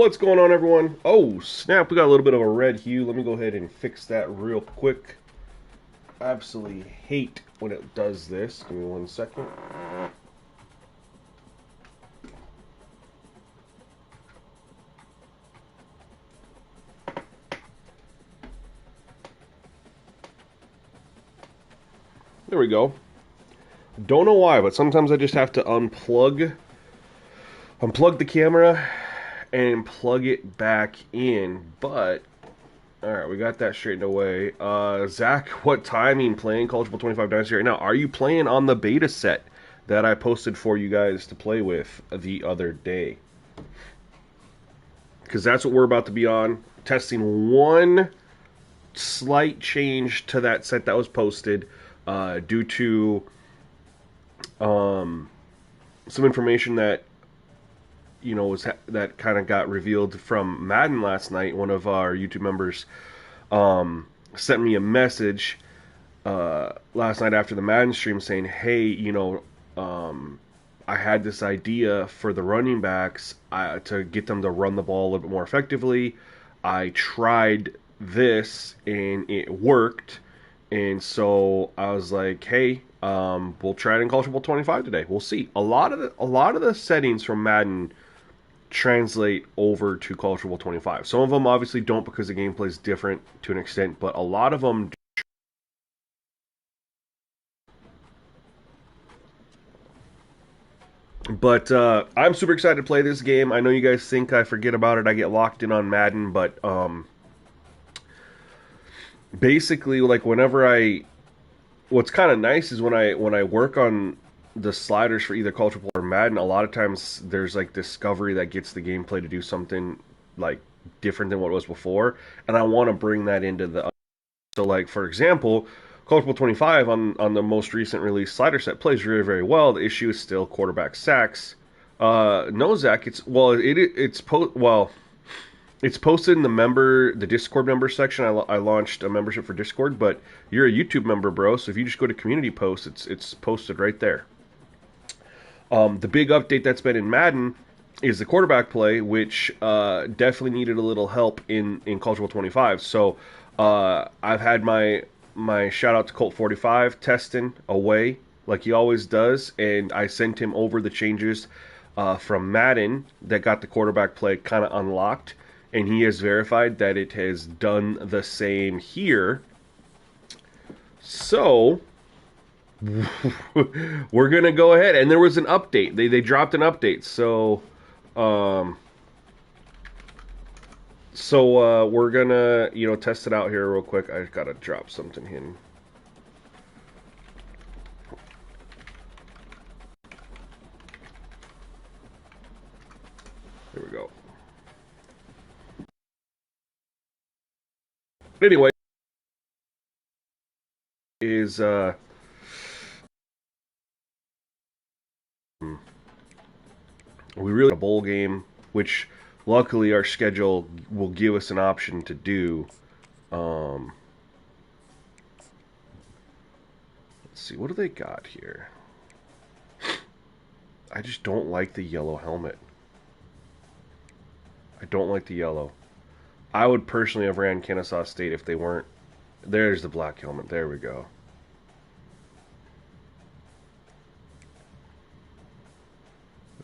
What's going on, everyone? Oh, snap, we got a little bit of a red hue. Let me go ahead and fix that real quick. Absolutely hate when it does this. Give me 1 second. There we go. Don't know why, but sometimes I just have to unplug the camera and plug it back in. But all right, we got that straightened away. Zach, what timing playing College Football 25 Dynasty right now? Are you playing on the beta set that I posted for you guys to play with the other day? Because that's what we're about to be on. Testing one slight change to that set that was posted due to some information that that kind of got revealed from Madden last night. One of our YouTube members sent me a message last night after the Madden stream saying, "Hey, I had this idea for the running backs to get them to run the ball a little bit more effectively. I tried this and it worked, and so I was like, hey, we'll try it in College Football 25 today. We'll see." A lot of the settings from Madden translate over to College Football 25. Some of them obviously don't because the gameplay is different to an extent, but a lot of them. But I'm super excited to play this game. I know you guys think I forget about it. I get locked in on Madden, but basically, like what's kind of nice is when I work on the sliders for either College Football or Madden, a lot of times there's like discovery that gets the gameplay to do something like different than what it was before, and I want to bring that into the. So, like for example, College Football 25 on the most recent release slider set plays very very well. The issue is still quarterback sacks. No, Zach, it's posted in the Discord member section. I launched a membership for Discord, but you're a YouTube member, bro. So if you just go to community posts, it's posted right there. The big update that's been in Madden is the quarterback play, which definitely needed a little help in College Football 25. So I've had my shout out to Colt 45 testing away like he always does, and I sent him over the changes from Madden that got the quarterback play kind of unlocked, and he has verified that it has done the same here. So we're gonna go ahead, and there was an update. They dropped an update, so we're gonna test it out here real quick. I gotta drop something in. There we go. Anyway, is we really a bowl game, which luckily our schedule will give us an option to do. Let's see, what do they got here? I just don't like the yellow helmet. I don't like the yellow. I would personally have ran Kennesaw State if they weren't. There's the black helmet. There we go.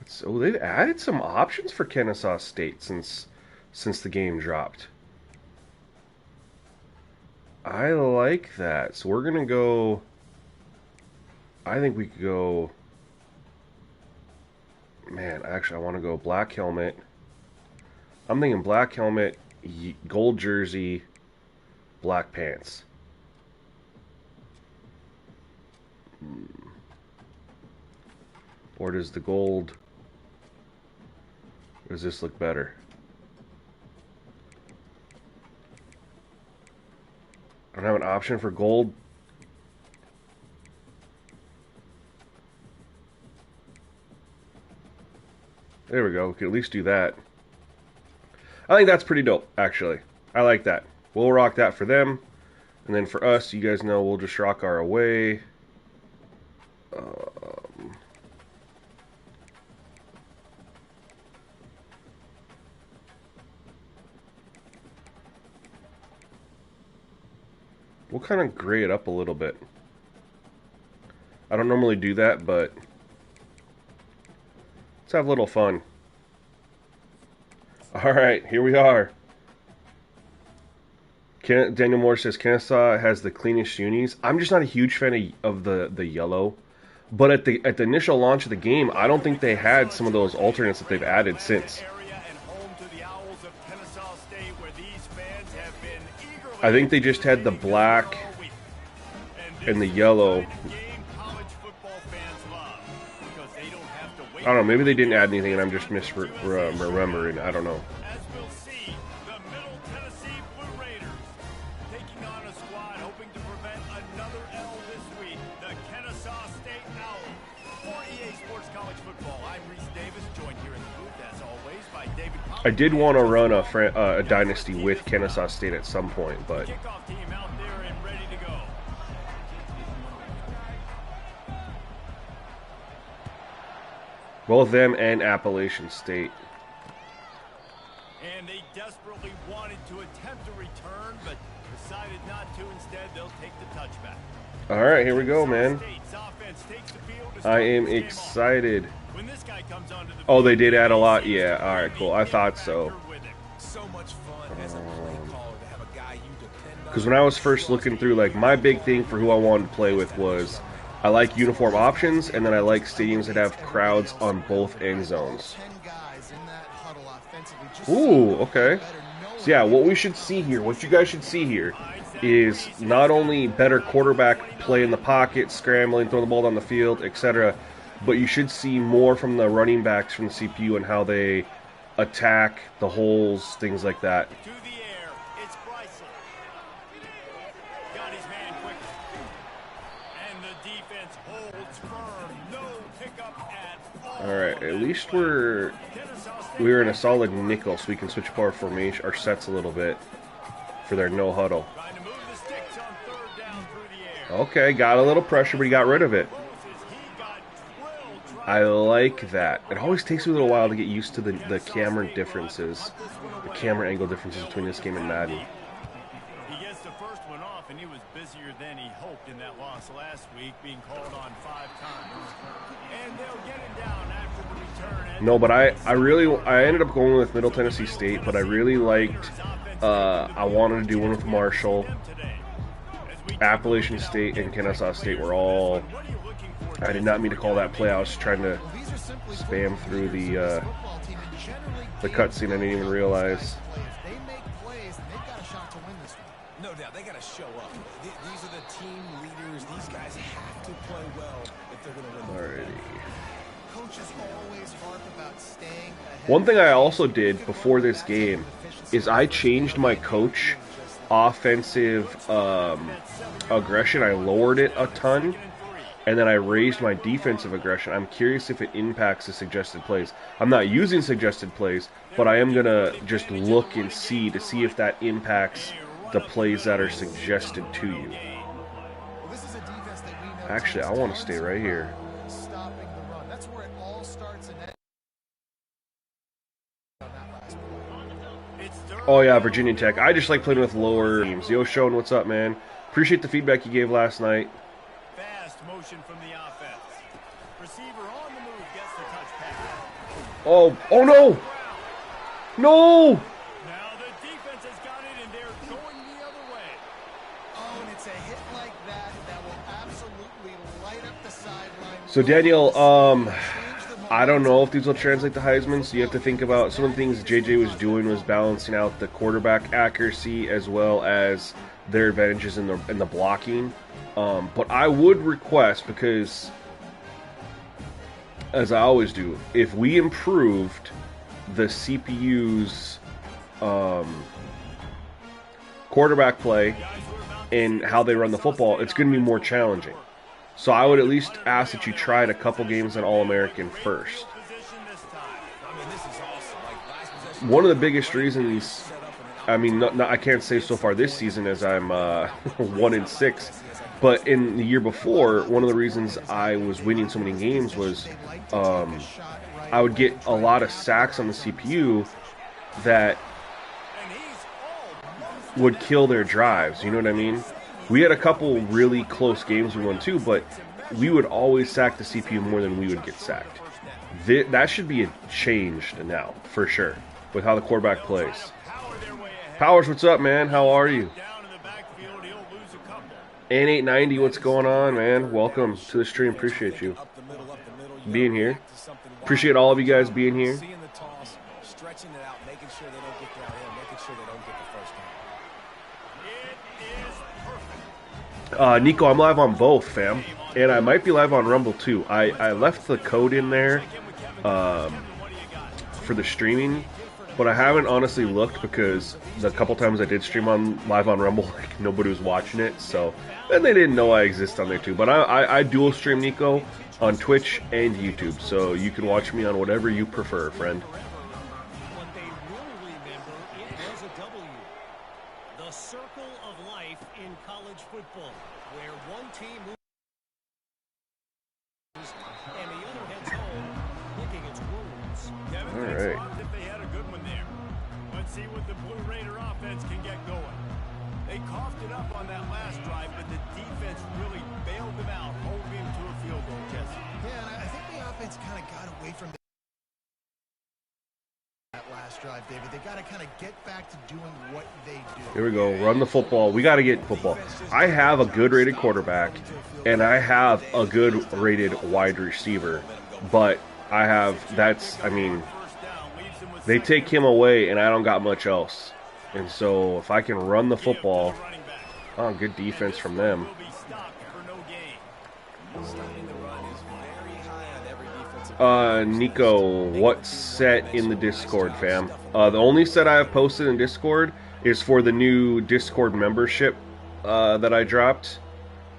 So they've added some options for Kennesaw State since the game dropped. I like that. So we're gonna go. I think we could go. Man, actually, I want to go black helmet. I'm thinking black helmet, gold jersey, black pants. Or does the gold... Does this look better? I don't have an option for gold. There we go. We can at least do that. I think that's pretty dope, actually. I like that. We'll rock that for them. And then for us, you guys know we'll just rock our away. We'll kind of gray it up a little bit. I don't normally do that, but let's have a little fun. Alright, here we are. Daniel Moore says Kennesaw has the cleanest unis. I'm just not a huge fan of the yellow. But at the initial launch of the game, I don't think they had some of those alternates that they've added since. I think they just had the black and the yellow. I don't know, maybe they didn't add anything and I'm just misremembering. I don't know. I did want to run a dynasty with Kennesaw State at some point, but both them and Appalachian State. And they desperately wanted to attempt a return, but decided not to. Instead, they'll take the touchback. All right, here we go, man. I am excited. Oh, they did add a lot? Yeah, all right, cool. I thought so. Because when I was first looking through, like, my big thing for who I wanted to play with was I like uniform options, and then I like stadiums that have crowds on both end zones. Ooh, okay. So, yeah, what we should see here, what you guys should see here, is not only better quarterback play in the pocket, scrambling, throwing the ball down the field, etc., but you should see more from the running backs from the CPU and how they attack the holes, things like that. Alright, at least we're in a solid nickel, so we can switch up our formation, our sets a little bit for their no huddle. Okay, got a little pressure, but he got rid of it. I like that. It always takes me a little while to get used to the camera differences, the camera angle differences between this game and Madden. He gets the first one off, and he was busier than he hoped in that loss last week, being called on 5 times. And they'll get him down after the return. No, but I ended up going with Middle Tennessee State, but I really liked, I wanted to do one with Marshall. Appalachian State and Kennesaw State were all, I did not mean to call that play. I was trying to spam through the cutscene. I didn't even realize. No doubt, they got to show up. These are the team leaders. These guys have to play well if they're going to win. Alrighty. Coaches always harp about staying ahead. One thing I also did before this game is I changed my coach offensive aggression. I lowered it a ton. And then I raised my defensive aggression. I'm curious if it impacts the suggested plays. I'm not using suggested plays, but I am going to just look and see to see if that impacts the plays that are suggested to you. Actually, I want to stay right here. Oh yeah, Virginia Tech. I just like playing with lower teams. Yo, Sean, what's up, man? Appreciate the feedback you gave last night. From the offense. Receiver on the move gets the touch pass. Oh no! No! Now the defense has got it and they're going the other way. Oh, and it's a hit like that that will absolutely light up the sideline. So Daniel, I don't know if these will translate to Heisman, so you have to think about some of the things JJ was doing was balancing out the quarterback accuracy as well as their advantages in the blocking. But I would request, because as I always do, if we improved the CPU's quarterback play and how they run the football, it's going to be more challenging. So I would at least ask that you tried a couple games in All-American first. One of the biggest reasons, I mean, I can't say so far this season as I'm 1-6, but in the year before, one of the reasons I was winning so many games was I would get a lot of sacks on the CPU that would kill their drives. You know what I mean? We had a couple really close games we won too, but we would always sack the CPU more than we would get sacked. That should be changed now, for sure, with how the quarterback plays. Powers, what's up, man? How are you? N890, what's going on, man? Welcome to the stream. Appreciate you being here. Appreciate all of you guys being here. Stretching it out, making sure they don't get downhill, making sure they don't get the first down. Nico, I'm live on both, fam. And I might be live on Rumble, too. I left the code in there for the streaming, but I haven't honestly looked because the couple times I did stream live on Rumble, like, nobody was watching it, so... And they didn't know I exist on there, too. But I dual stream, Nico, on Twitch and YouTube, so you can watch me on whatever you prefer, friend. Here we go. Run the football. We got to get football. I have a good rated quarterback, and I have a good rated wide receiver, but I mean, they take him away, and I don't got much else. And so if I can run the football, oh, good defense from them. Nico, what set in the Discord, fam? The only set I have posted in Discord is for the new Discord membership that I dropped.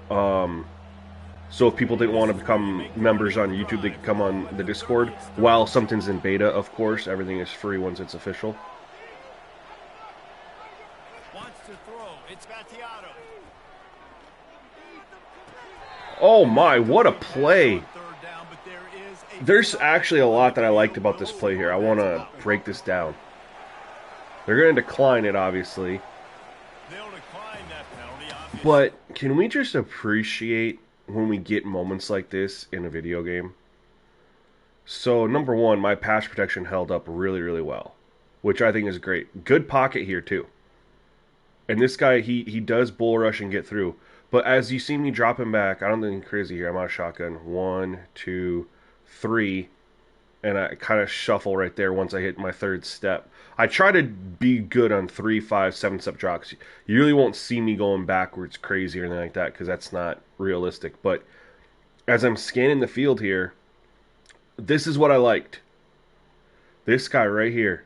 So if people didn't want to become members on YouTube, they could come on the Discord. While something's in beta, of course. Everything is free once it's official. Oh my, what a play! There's actually a lot that I liked about this play here. I want to break this down. They're going to decline it, obviously. But can we just appreciate when we get moments like this in a video game? So, number one, my pass protection held up really, really well, which I think is great. Good pocket here, too. And this guy, he does bull rush and get through. But as you see me drop him back, I don't think I'm crazy here. I'm out of shotgun. 1, 2, 3, and I kind of shuffle right there once I hit my third step. I try to be good on 3, 5, 7-step drops. You really won't see me going backwards crazy or anything like that because that's not realistic. But as I'm scanning the field here, this is what I liked. This guy right here.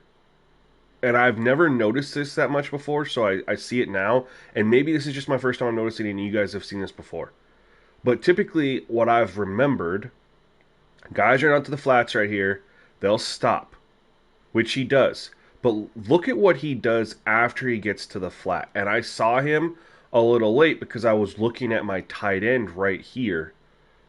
And I've never noticed this that much before, so I see it now. And maybe this is just my first time noticing it, and you guys have seen this before. But typically, what I've remembered... Guys run out to the flats right here. They'll stop, which he does. But look at what he does after he gets to the flat. And I saw him a little late because I was looking at my tight end right here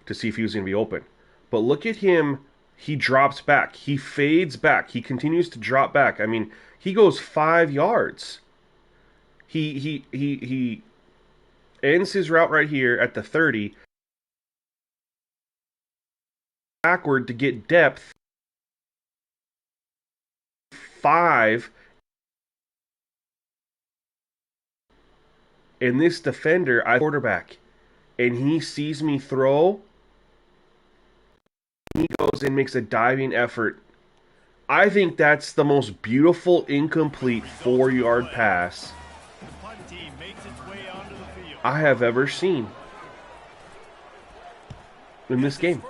to see if he was going to be open. But look at him. He drops back. He fades back. He continues to drop back. I mean, he goes 5 yards. He ends his route right here at the 30. Backward to get depth 5, and this defender, I quarterback, and he sees me throw, he goes and makes a diving effort. I think that's the most beautiful incomplete 4-yard pass I have ever seen in this game.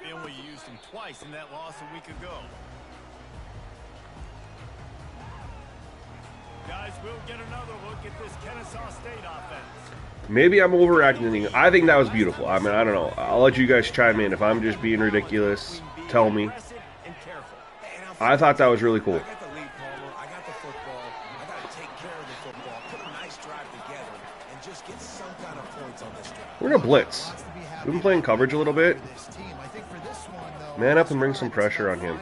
They only used him twice in that loss a week ago. Guys, we'll get another look at this Kennesaw State offense. Maybe I'm overacting. I think that was beautiful. I mean, I don't know. I'll let you guys chime in. If I'm just being ridiculous, tell me. I thought that was really cool. We're going to blitz. We've been playing coverage a little bit. Man up and bring some pressure on him.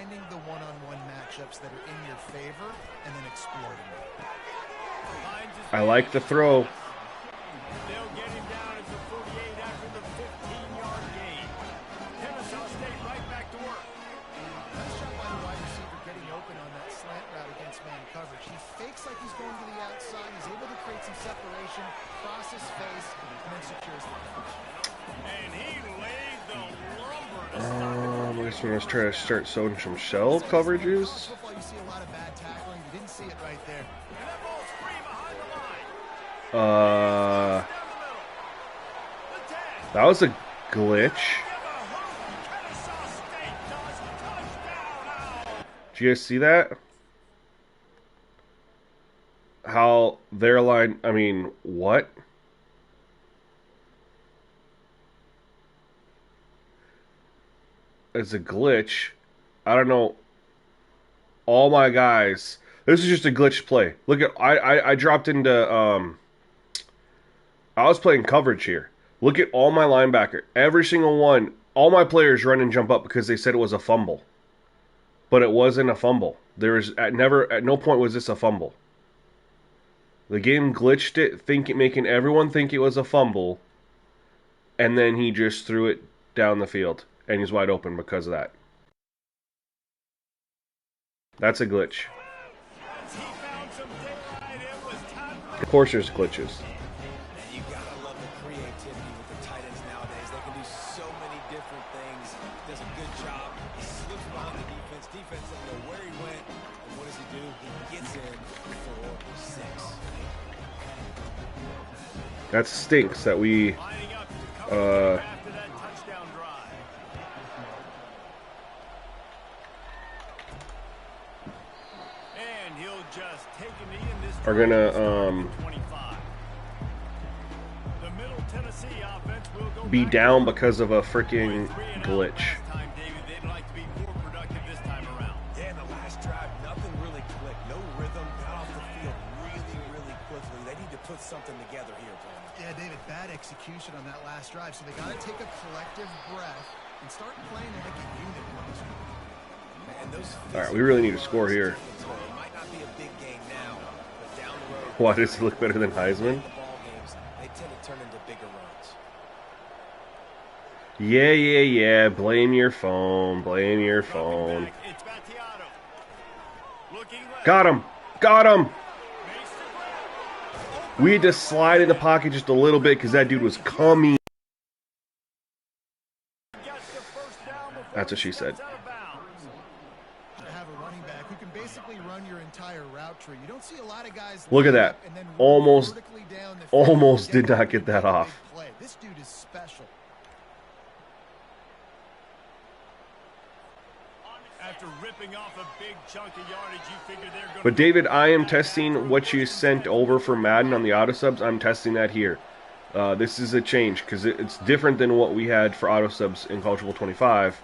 I like the throw. They'll get him down at the 48 after the 15-yard gain. Kennesaw State right back to work. Nice job by the wide receiver getting open on that slant route against man coverage. He fakes like he's going to the outside. He's able to create some separation, cross his face, and then secures the catch. And he laid the lumber to stop it. I guess we're going to try to start sewing some shell coverages. Football, you see a lot of bad tackling. You didn't see it right there. And that ball's free behind the line. Uh, Down the middle. The 10. that was a glitch. Kennesaw State does touchdown now. Did you guys see that? How their line, I mean, what? It's a glitch. I don't know. All my guys. This is just a glitch play. Look at I dropped into I was playing coverage here. Look at all my linebacker. Every single one. All my players run and jump up because they said it was a fumble. But it wasn't a fumble. There was at no point was this a fumble. The game glitched it, making everyone think it was a fumble, and then he just threw it down the field, and he's wide open because of that. That's a glitch. He found some daylight. It was time to Of course there's glitches. And you gotta love the creativity with the tight ends nowadays. They can do so many different things. Does a good job. He slips behind the defense. Defense doesn't know where he went. And what does he do? He gets in for 6. That stinks that we lining up to cover after that touchdown drive. And he'll just take a knee in this are gonna 25. The Middle Tennessee offense will go be back down to because of a freaking 3-and-out glitch. last time, David. They'd like to be more productive this time around. Yeah, in the last drive, nothing really clicked. No rhythm. Got off the field really quickly. They need to put something together here, Brandon. Yeah, David, bad execution on that last drive. So they got to take a collective breath and start playing like a unit. And those All right, we really need to score here. It might not be a big game now, but down the road, Why does he look better than Heisman? the ball games, they tend to turn into bigger runs. Yeah. Blame your phone. Blame your phone. Back, it's Battiato. Looking left. Got him. Got him. Makes the grab. We had to slide in the pocket just a little bit because that dude was coming. Gets the first down before That's what he she said. steps out of bounds. To have a running back who can basically run your entire route tree. You don't see a lot of guys. Look at line that. up and then run Almost- vertically down the field almost and did not get that make a off. big play. This dude is special. After ripping off a big chunk of yardage, you figure they're going But David, I am testing what you sent over for Madden on the auto subs. I'm testing that here. This is a change because it's different than what we had for auto subs in College Football 25.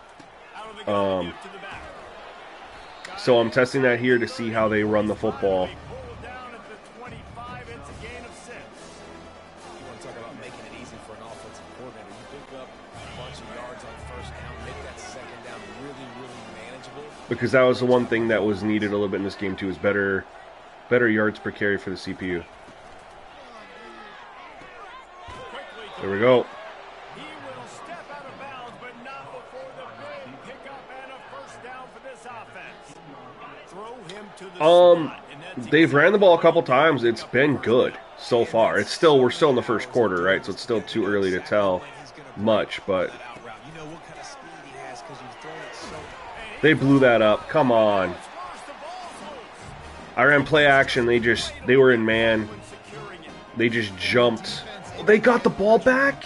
out of the gun, give to the back. So I'm testing that here to see how they run the football. They pull down at the 25. It's a gain of 6. You want to talk about making it easy for an offensive coordinator. You pick up a bunch of yards on first down, make that second down really manageable. Because that was the one thing that was needed a little bit in this game too, is better yards per carry for the CPU. Quickly, There we go. he will step out of bounds, but not before the big pickup and a first down for this offense. Throw him to the slot, and that's They've ran the ball a couple times. It's been good so far. We're still in the first quarter, right? So it's still too early to tell much, but You know what kind of speed he has because he's throwing it so. they blew that up. Come on. worse. The ball's loose. I ran play action. They were in man. When securing it. They just jumped. They got the ball back?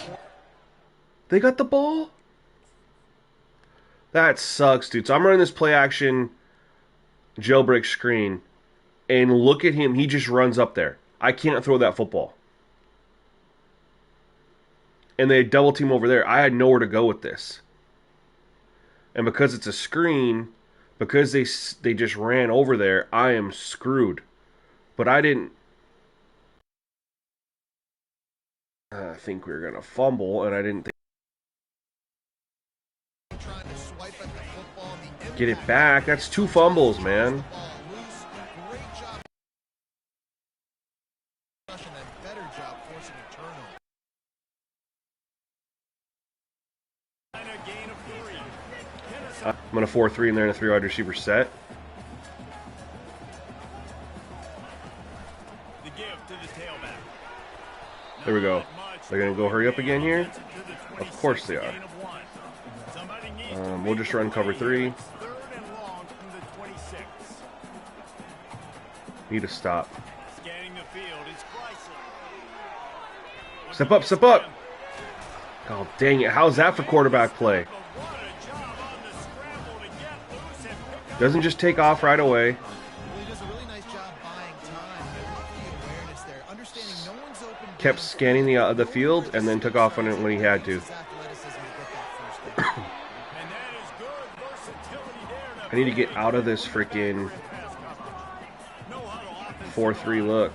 They got the ball? That sucks, dude. So I'm running this play action jailbreak screen, and look at him. He just runs up there. I can't throw that football. And they double team over there. I had nowhere to go with this. And because it's a screen, because they just ran over there, I am screwed. But I didn't. I think we were going to fumble, and I didn't think. Trying to swipe at the football. The Get it back. That's 2 fumbles, man. ball loose. Great job rush and a better job forcing a turnover. And a gain of 3. I'm going to 4-3 in there and a 3 wide receiver set. The give to the tailback. There we go. They're going to go hurry up again here? Of course they are. We'll just run cover 3. Need to stop. Step up, step up! Oh, dang it. How's that for quarterback play? Doesn't just take off right away. Kept scanning the field and then took off on it when he had to. I need to get out of this freaking 4-3 look.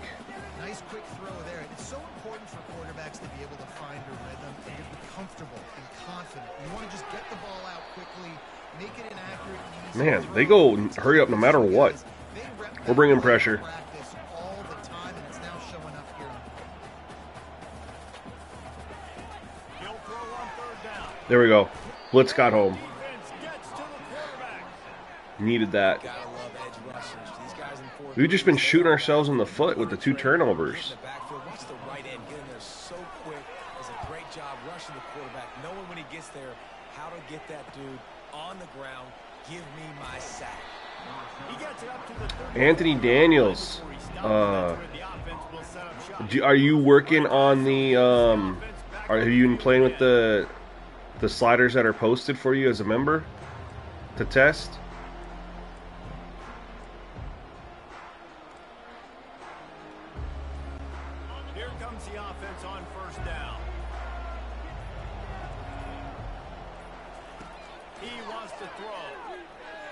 Nice quick throw there. It's so important for quarterbacks to be able to find a rhythm and to be comfortable and confident. You want to just get the ball out quickly, make it an accurate and easy Man, throw. they go hurry up no matter what. We're bringing pressure. Practice all the time, and it's now showing up here. There we go. Blitz got home. Needed that. We've just been shooting ourselves in the foot with the 2 turnovers. Watch the right end get in there so quick. Does a great job rushing the quarterback, knowing when he gets there how to get that dude on the ground. Give me my sack. Anthony Daniels. Are you working on the? Are you even playing with the sliders that are posted for you as a member to test? Here comes the offense on first down. He wants to throw.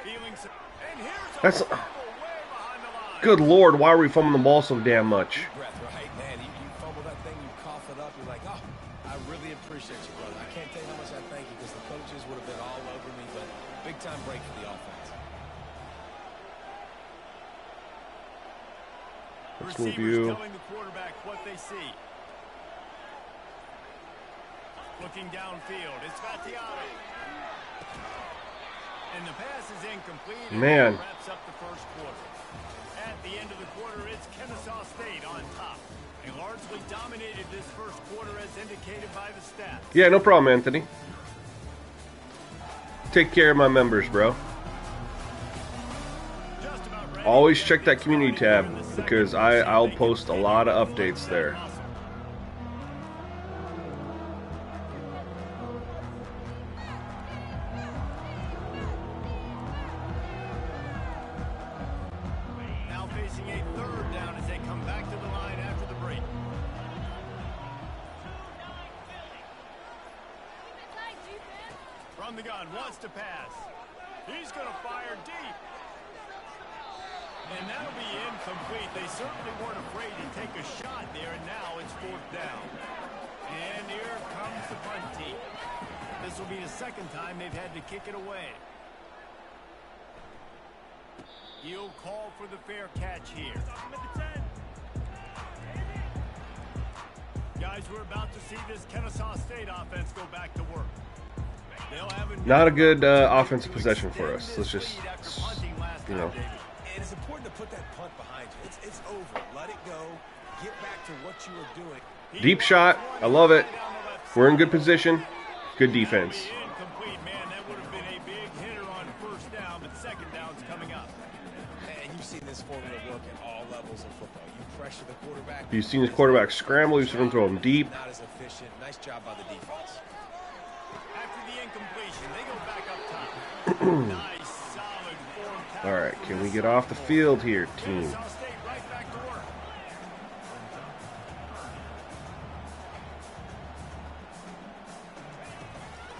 Feeling some, and here's a That's fumble way behind the line. good Lord. Why are we fumbling the ball so damn much? Deep breath, right, man. You fumble that thing, you cough it up. You're like, oh, I really appreciate you, brother. I can't tell you how much I thank you because the coaches would have been all over me, but big time break for the offense. Let's move Receivers you. telling the quarterback what they see. Looking downfield, it's Vattiato. And the pass is incomplete. and Man. that wraps up the first quarter. At the end of the quarter, it's Kennesaw State on top. They largely dominated this first quarter as indicated by the stats. Yeah, no problem, Anthony. Take care of my members, bro. Just about ready. Always check that community tab because I'll post a lot of updates there. Now facing a third down as they come back to the line after the break. From the gun, wants to pass. He's going to fire deep. And that'll be incomplete. They certainly weren't afraid to take a shot there, and now it's 4th down. And here comes the punt team. This will be the second time they've had to kick it away. He'll call for the fair catch here. Guys, we're about to see this Kennesaw State offense go back to work. They'll have a Not a good offensive possession for us. Let's just, you know. And it's important to put that punt behind you. It's over. Let it go. Get back to what you were doing. Deep shot. I love it. We're in good position. Good defense. Incomplete, man. That would have been a big hitter on first down, but second down's coming up. And you've seen this formula work at all levels of football. You pressure the quarterback. You've seen his quarterback scramble. You've seen him throw him deep. Not as efficient. Nice job by the defense. After the incompletion, they go back up top. Nice, solid form. All right, can we get off the field here, team? Kennesaw State right back to work.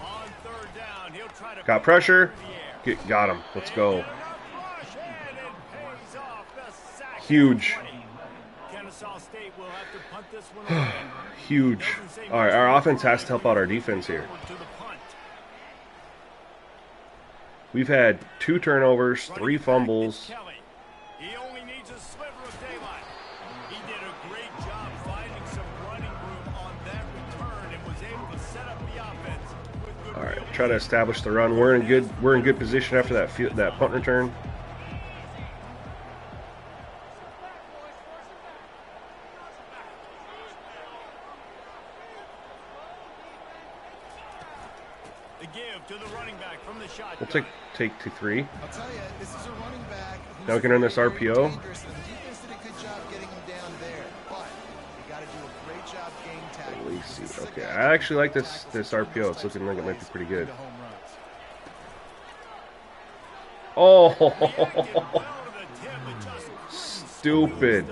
On third down, he'll try to Got pressure. Got him. Let's go. Huge. Kennesaw State will have to punt this one away. Huge. All right, our offense has to help out our defense here. To the punt. We've had 2 turnovers, 3 fumbles. Kelly. He only needs a sliver of daylight. He did a great job try to establish the run. We're in good position after that punt return. The give to the running back from the shotgun. We'll take 2-3. I'll tell you, this is a running back. Now we can run this RPO. Dangerous. The defense did a good job getting him down there, but you got to do a great job game tackling. Okay, I actually like this RPO. It's looking like it might be pretty good. Oh, stupid. I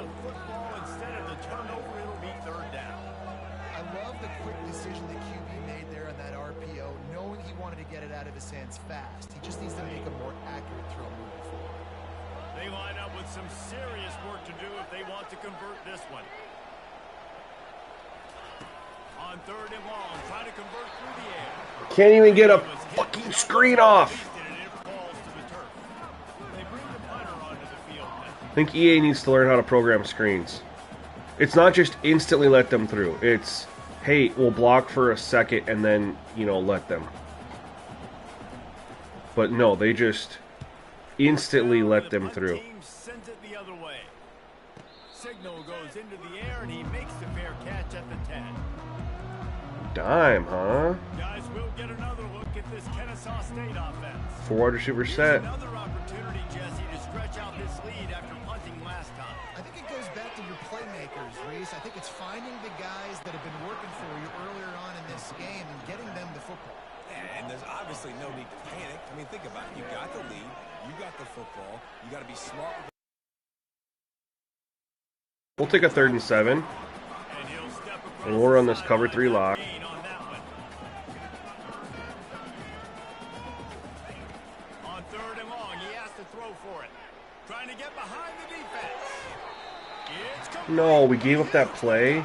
love the quick decision that QB made there on that RPO, knowing he wanted to get it out of his hands fast. He just needs to make a more accurate throw moving forward. They line up with some serious work to do if they want to convert this one. On 3rd and long, trying to convert through the air. Can't even get a fucking screen off. I think EA needs to learn how to program screens. It's not just instantly let them through. It's, hey, we'll block for a second and then, let them. But no, they just instantly let them through. Sends it the other way. Signal goes into the air and he makes the fair catch at the 10. Dime, huh? Guys, we'll get another look at this Kennesaw State offense. 4 wide receiver set. Another opportunity, Jesse, to stretch out this lead after punting last time. I think it goes back to your playmakers, Reese. I think it's finding the guys that have been working for you earlier on in this game and getting them the football. And there's obviously no need to panic. I mean, think about it. You got the lead. You got the football. You got to be smart with We'll take a 3rd and 7. And we'll run this cover 3 lock. On 3rd and long, he has to throw for it. Trying to get behind the defense. No, we gave up that play.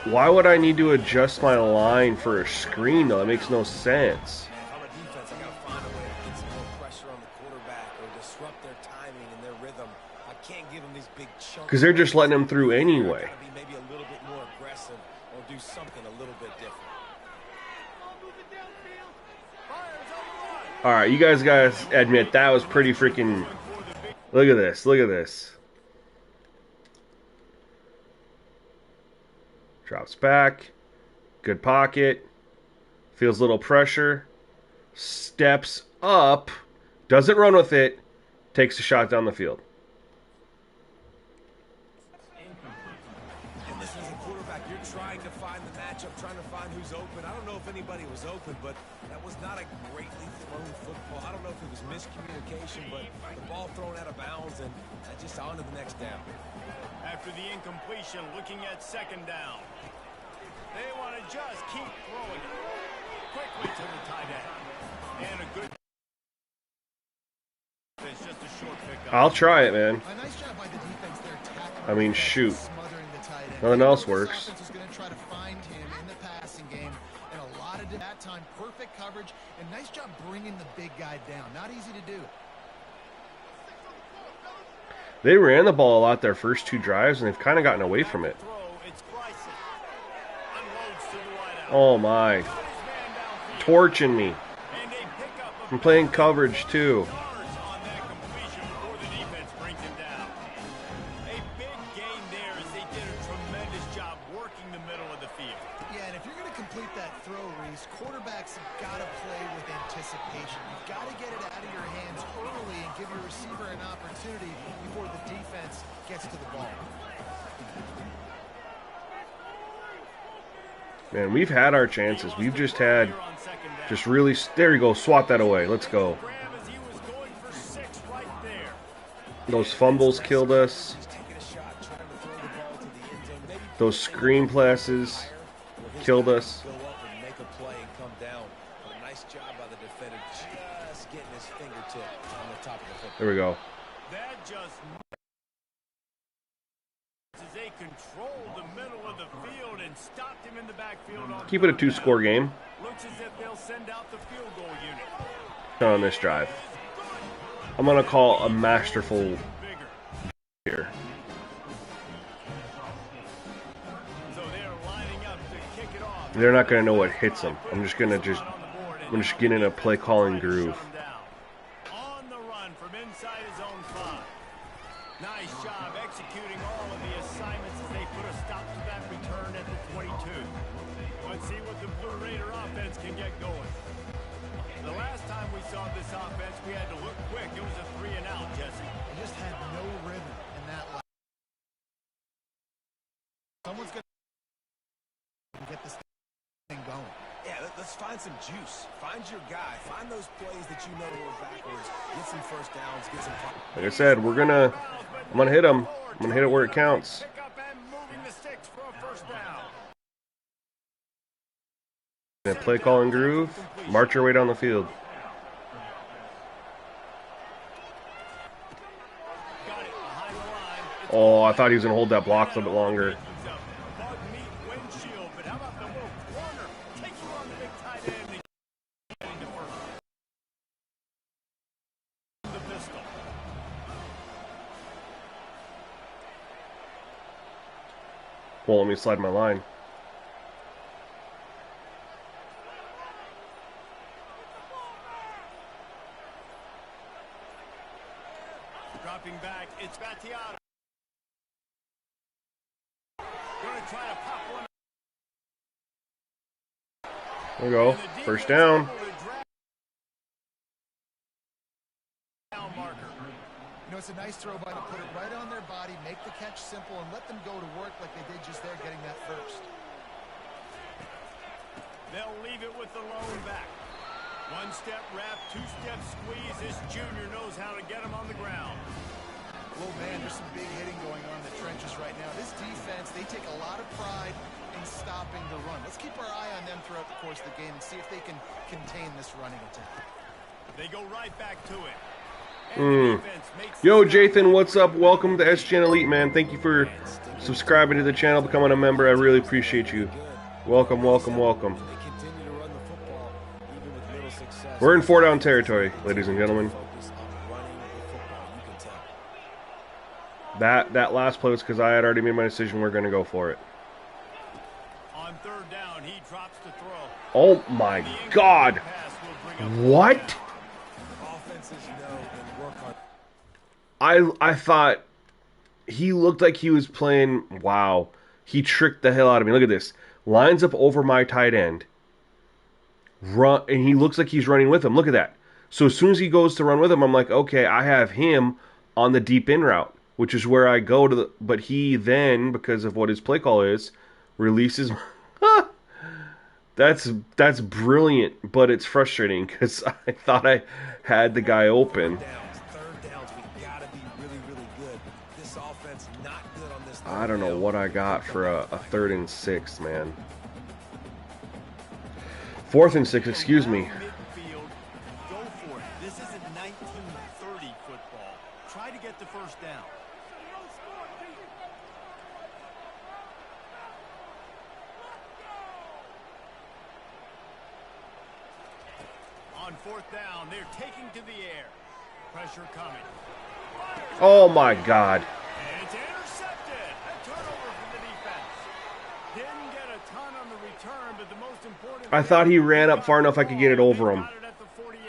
Why would I need to adjust my line for a screen, though? That makes no sense. if I'm a defense, I got to find a way to get some more pressure on the quarterback or disrupt their timing and their rhythm. I can't give them these big chunks. Because they're just letting them through anyway. Be maybe a little bit more aggressive or do something a little bit different. All right, you guys admit that was pretty freaking. Look at this. Look at this. Drops back. Good pocket. Feels a little pressure. Steps up. Doesn't run with it. Takes a shot down the field. And this is a quarterback. You're trying to find the matchup, trying to find who's open. I don't know if anybody was open, but that was not a greatly thrown football. I don't know if it was miscommunication, but the ball thrown out of bounds and just on to the next down. After the incompletion, looking at 2nd down. They want to just keep throwing it. Quickly to the tight end. And a good... It's just a short pickup. I'll try it, man. A nice job by the defense there tackling. I mean, shoot. Smothering the tight end. Nothing else works. This offense is going to try to find him in the passing game. And a lot of that time, perfect coverage. And nice job bringing the big guy down. Not easy to do. They ran the ball a lot their first 2 drives, and they've kind of gotten away from it. Oh my. Torching me. I'm playing coverage too. Yeah, and if you're going to complete that throw, Reese, quarterbacks have got to play with anticipation. You've got to get it out of your hands early and give your receiver an opportunity before the defense gets to the ball. Man, we've had our chances. We've just had, really, there you go, swat that away. Let's go. Those fumbles killed us. Those screen passes killed us. There we go. Keep it a 2-score game. Looks as if they'll send out the field goal unit. On this drive. I'm going to call a masterful here. So they're lining up to kick it off. They're not going to know what hits them. I'm just going to I'm just getting in a play calling groove. On the run from inside his own 5. Nice job executing all of the assignments as they put a stop to that return at the 22. Let's see what the Blue Raider offense can get going. The last time we saw this offense, we had to look quick. It was a 3-and-out, Jesse. They just had no rhythm in that last. Someone's going to get this thing going. Yeah, let's find some juice. Find your guy. Find those plays that you know are backwards. Get some first downs. Get some. Like I said, I'm gonna hit him. I'm gonna hit it where it counts. Pick up and moving the sticks for a first down. In a play calling groove, march your way down the field. Got it behind the line. Oh, I thought he was gonna hold that block a little bit longer. Bug meat windshield, but how about the little corner? Take you on the big tight end and get into first. The pistol. Well, let me slide my line. Dropping back, it's Battiato. Gonna try to pop one. There we go. First down. You know, it's a nice throw by to put it right on their body, make the catch simple, and let them go to work like they did just there getting that first. They'll leave it with the lone back. One-step wrap, two-step squeeze. This junior knows how to get him on the ground. Oh, man, there's some big hitting going on in the trenches right now. This defense, they take a lot of pride in stopping the run. Let's keep our eye on them throughout the course of the game and see if they can contain this running attack. They go right back to it. Yo, Jathan, what's up? Welcome to SGN Elite, man. Thank you for subscribing to the channel, becoming a member. I really appreciate you. Welcome, welcome, welcome. We're in 4-down territory, ladies and gentlemen. That last play was because I had already made my decision. We're going to go for it. On third down, he drops to throw. Oh my God! What? I thought he looked like he was playing. Wow, he tricked the hell out of me. Look at this. Lines up over my tight end. Run, and he looks like he's running with him. Look at that. So as soon as he goes to run with him, I'm like, okay, I have him on the deep in route, which is where I go to the. But he then, because of what his play call is, releases. That's brilliant, but it's frustrating because I thought I had the guy open. I don't know what I got for a 3rd and 6, man. 4th and 6, excuse me. Go for it. This isn't 1930 football. Try to get the first down. On 4th down, they're taking to the air. Pressure coming. Oh my God. And it's intercepted. A turnover for the defense. Didn't get a ton on the return, but the most important. I thought he ran up far enough I could get it over him. Got it at the 48.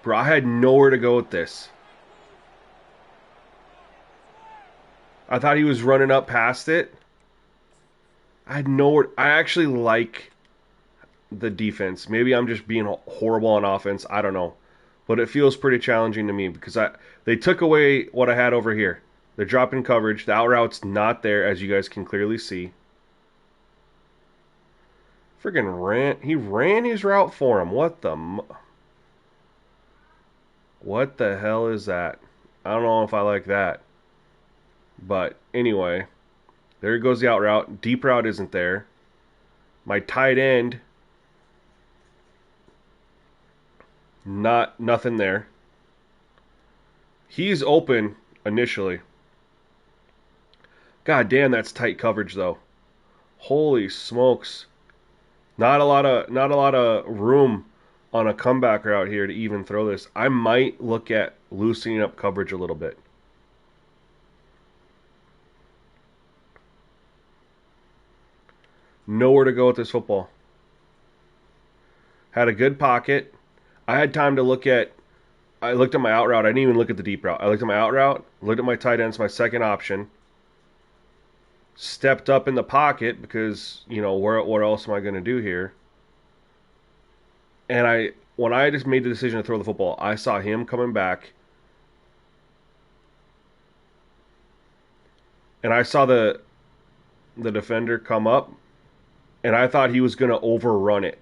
Bro, I had nowhere to go with this. I thought he was running up past it. I had nowhere. I actually like the defense. Maybe I'm just being horrible on offense. I don't know. But it feels pretty challenging to me because they took away what I had over here. They're dropping coverage. The out route's not there, as you guys can clearly see. He ran his route for him. What the hell is that? I don't know if I like that. But anyway, there goes the out route. Deep route isn't there. My tight end, nothing there. He's open initially. God damn, that's tight coverage though. Holy smokes. Not a lot of room on a comeback route here to even throw this. I might look at loosening up coverage a little bit. Nowhere to go with this football. had a good pocket. I had time to look at. I looked at my out route. I didn't even look at the deep route. I looked at my out route, looked at my tight ends, my second option. Stepped up in the pocket because, you know, what else am I going to do here? And when I just made the decision to throw the football, I saw him coming back. And I saw the defender come up, and I thought he was going to overrun it.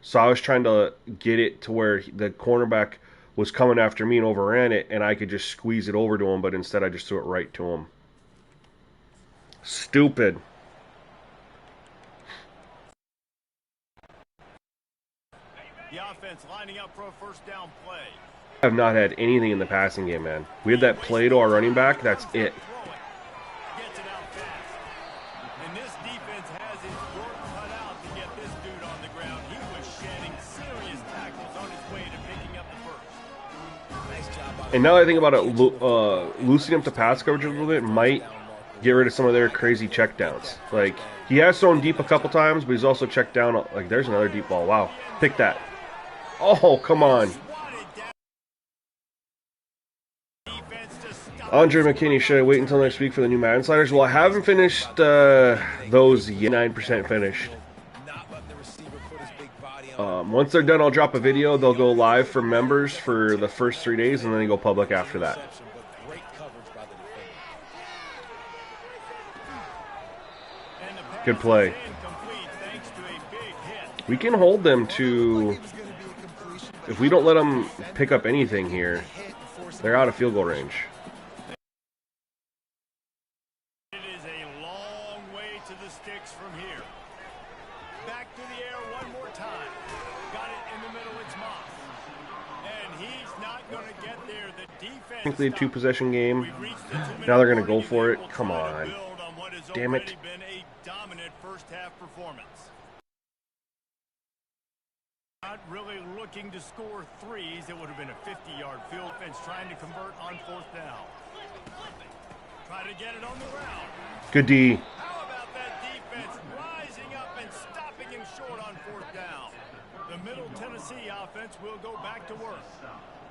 So I was trying to get it to where the cornerback was coming after me and overran it, and I could just squeeze it over to him, but instead I just threw it right to him. Stupid. The offense lining up for a first down play. I have not had anything in the passing game, man. We had that play to our running back. That's it. Gets it out fast. And this defense has its work cut out to get this dude on the ground. He was shedding serious tackles on his way to picking up the first. Nice job. And now that I think about it, loosening up the pass coverage a little bit might get rid of some of their crazy checkdowns. Like, he has thrown deep a couple times, but he's also checked down. Like, there's another deep ball. Wow. Pick that. Oh, come on. Andre McKinney, should I wait until next week for the new Madden sliders? Well, I haven't finished those yet. 9% finished. Once they're done, I'll drop a video. They'll go live for members for the first 3 days, and then they go public after that. Good play. We can hold them to, if we don't let them pick up anything here, they're out of field goal range. It is a long way to the sticks from here. Back to the air one more time. Got it in the middle, it's Moss. And he's not going to get there. The defense. Technically a two-possession game. Now they're going to go for it. Come on. Damn it. Been a dominant first half performance. Not really looking to score threes. It would have been a 50-yard field fence trying to convert on fourth down. Try to get it on the ground. Good D. How about that defense rising up and stopping him short on fourth down? The Middle Tennessee offense will go back to work.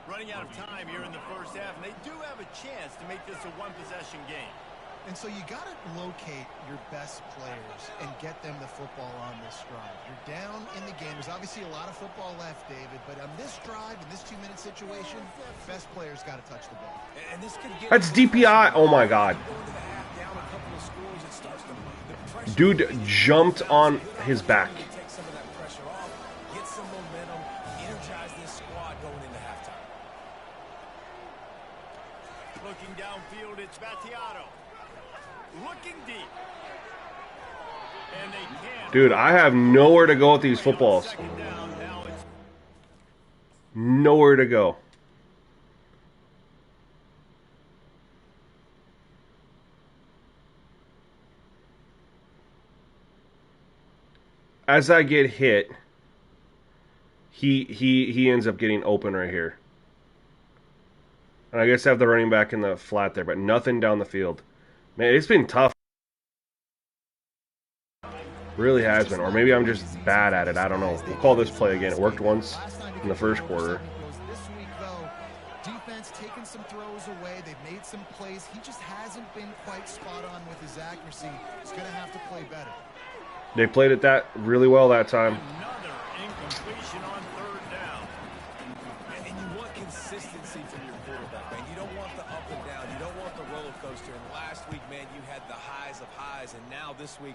Running out of time here in the first half, and they do have a chance to make this a one-possession game. And so you got to locate your best players and get them the football on this drive. You're down in the game. There's obviously a lot of football left, David, but on this drive, in this 2-minute situation, best players got to touch the ball. And this could get That's DPI. Oh, my God. Dude jumped on his back. Take some of that pressure off, get some momentum, energize this squad going into halftime. Looking downfield, it's Battiato. Looking deep. And they can't. Dude, I have nowhere to go with these footballs. Nowhere to go. As I get hit, he ends up getting open right here. And I guess I have the running back in the flat there, but nothing down the field. Man, it's been tough. Really has been. Or maybe I'm just bad at it. I don't know. We'll call this play again. It worked once in the first quarter. This week, though, defense taking some throws away. They've made some plays. He just hasn't been quite spot on with his accuracy. He's going to have to play better. They played it that really well that time. Another incompletion on third down. And you want consistency from your quarterback, man. You don't want the up and down. You don't want the roller coaster. And last week, man, you had the highs of highs. And now this week,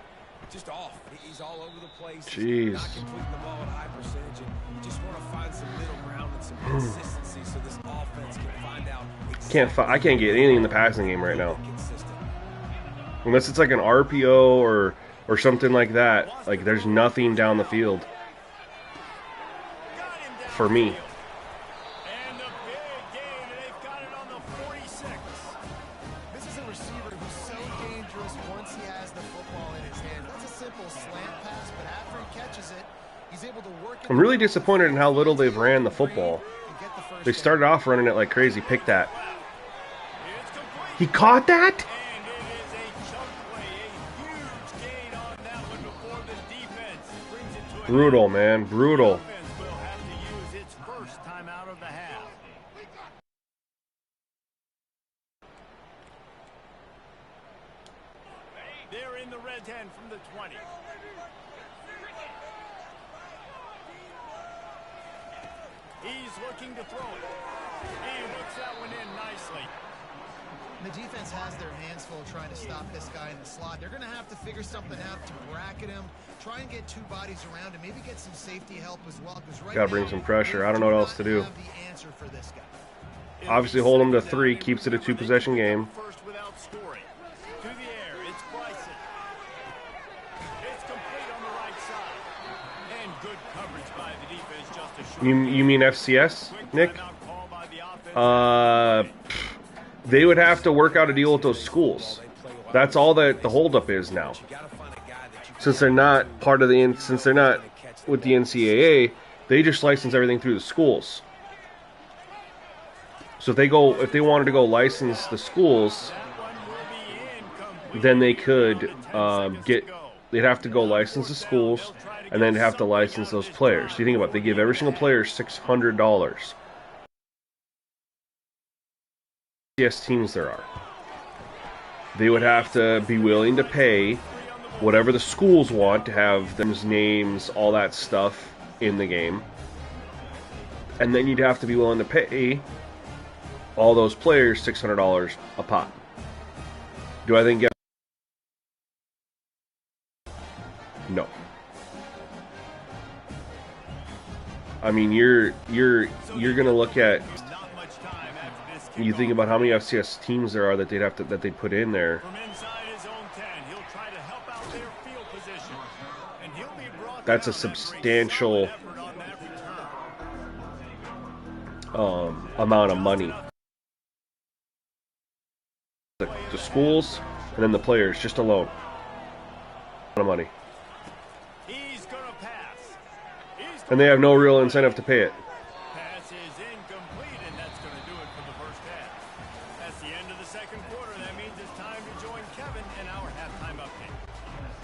just off. He's all over the place. Jeez. He's not completing the ball at a high percentage. And you just want to find some middle ground and some consistency so this offense can find out exactly. I can't get anything in the passing game right now. Consistent. Unless it's like an RPO or something like that. Like, there's nothing down the field for me. And the big gain, and they've got it on the 46. This is a receiver who's so dangerous once he has the football in his hand. That's a simple slant pass, but after he catches it, he's able to work it. I'm really disappointed in how little they've ran the football. They started off running it like crazy. Pick that. It's complete. He caught that? And it is a chunk play, a huge gain on that one before the defense brings it to an Brutal, man. Brutal. offense will They're in the red 10 from the 20. He's looking to throw it. He hooks that one in nicely. The defense has their hands full trying to stop this guy in the slot. They're going to have to figure something out to bracket him, try and get two bodies around him, maybe get some safety help as well. Right, gotta bring some pressure. I don't know what else to do. The answer for this guy. Obviously, hold him to 3, keeps it a 2-possession game. First without scoring. To the air, it's Bryson. It's complete on the right side. And good coverage by the defense just a short. You mean FCS, Nick? They would have to work out a deal with those schools. That's all that the holdup is now. Since they're not part of the since they're not with the NCAA, they just license everything through the schools. So if they wanted to go license the schools, then they could they'd have to go license the schools, and then have to license those players. So you think about it, they give every single player $600. Yes, teams there are. They would have to be willing to pay whatever the schools want to have them's names, all that stuff in the game. And then you'd have to be willing to pay all those players $600 a pop. Do I think no. I mean, you're gonna look at. You think about how many FCS teams there are that they'd put in there. From inside his own 10, he'll try to help out their field position. And he'll be brought That's a down substantial amount of money. The schools and then the players just alone. A lot of money. He's gonna pass. And they have no real incentive to pay it. Pass is incomplete, and that's going to do it for the first half. That's the end of the second quarter. That means it's time to join Kevin in our halftime update.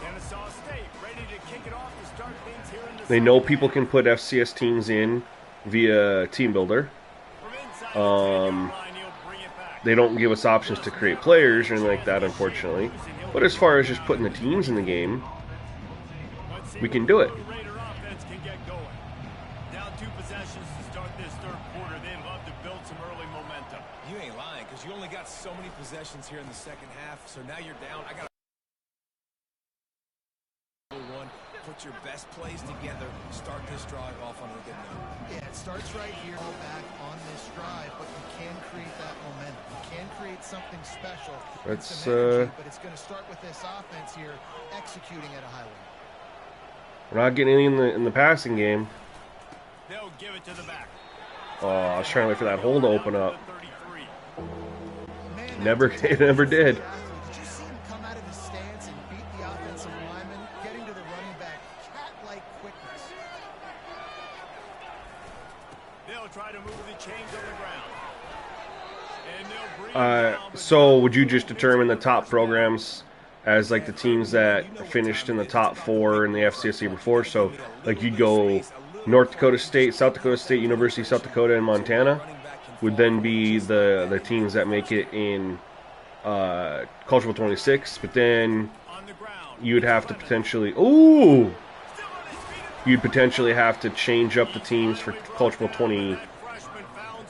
Kennesaw State ready to kick it off to start things here in the They know people can put FCS teams in via Team Builder. They don't give us options to create players or anything like that, unfortunately. But as far as just putting the teams in the game, we can do it. Down 2 possessions to start this third quarter. They'd love to build some early momentum. You ain't lying, because you only got so many possessions here in the second half, so now you're down. I got one. Put your best plays together. Start this drive off on a good note. Yeah, it starts right here, go back on this drive, but you can create that momentum. You can create something special. Let's, some energy, but it's going to start with this offense here, executing at a high level. We're not getting any in the passing game. They'll give it to the back. Oh, I was trying to wait for that hole to open up. Man, It never did. Did you see him come out of his stance and beat the offensive lineman, getting to the running back, cat-like quickness? They'll try to move the chains on the ground. And they'll bring it down, but So would you just determine the top programs as like the teams that finished in the top 4 in the FCS year before? So like you'd go North Dakota State, South Dakota State, University of South Dakota, and Montana would then be the teams that make it in College Bowl 26. But then on the ground. you'd have to potentially have to change up the teams for College Bowl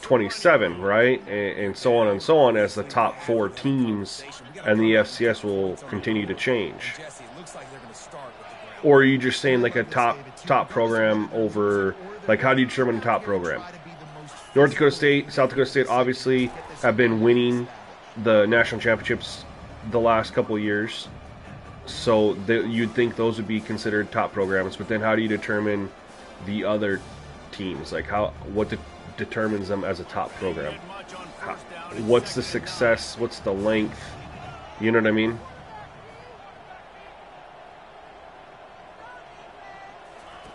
27, right? And so on and so on, as the top 4 teams and the FCS will continue to change. Or are you just saying like a top program over, like how do you determine a top program? North Dakota State, South Dakota State obviously have been winning the national championships the last couple of years. So you'd think those would be considered top programs, but then how do you determine the other teams? Like what determines them as a top program? What's the success? What's the length? You know what I mean?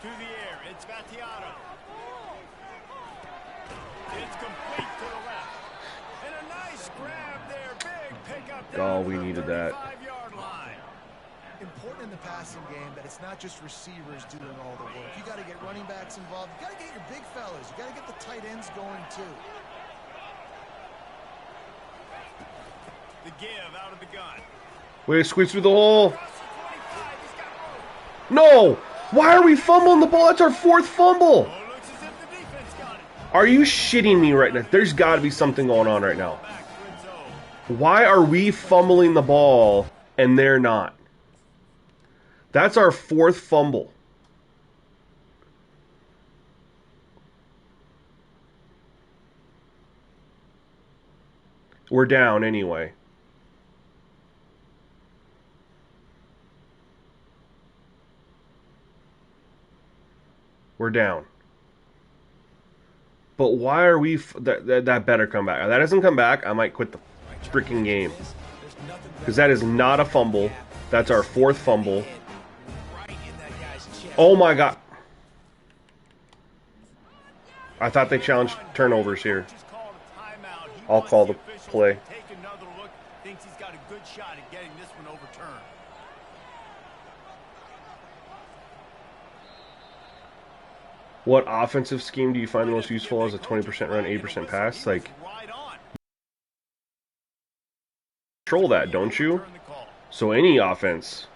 To the air, it's Vattiato. It's complete to the left. And a nice grab there. Big pickup. Oh, we needed that. 35-yard line. Important in the passing game that it's not just receivers doing all the work. You got to get running backs involved. You got to get your big fellas. You got to get the tight ends going too. The give out of the gun. Way to squeeze through the hole. No! Why are we fumbling the ball? That's our 4th fumble. Are you shitting me right now? There's got to be something going on right now. Why are we fumbling the ball and they're not? That's our 4th fumble. We're down anyway. We're down. But why are we... That better come back. If that doesn't come back, I might quit the freaking game. Because that is not a fumble. That's our 4th fumble. Oh my god. I thought they challenged turnovers here. I'll call the play. Thinks he's got a good shot at getting this one overturned. What offensive scheme do you find the most useful as a 20% run, 80% pass? Like, control that, don't you? So any offense.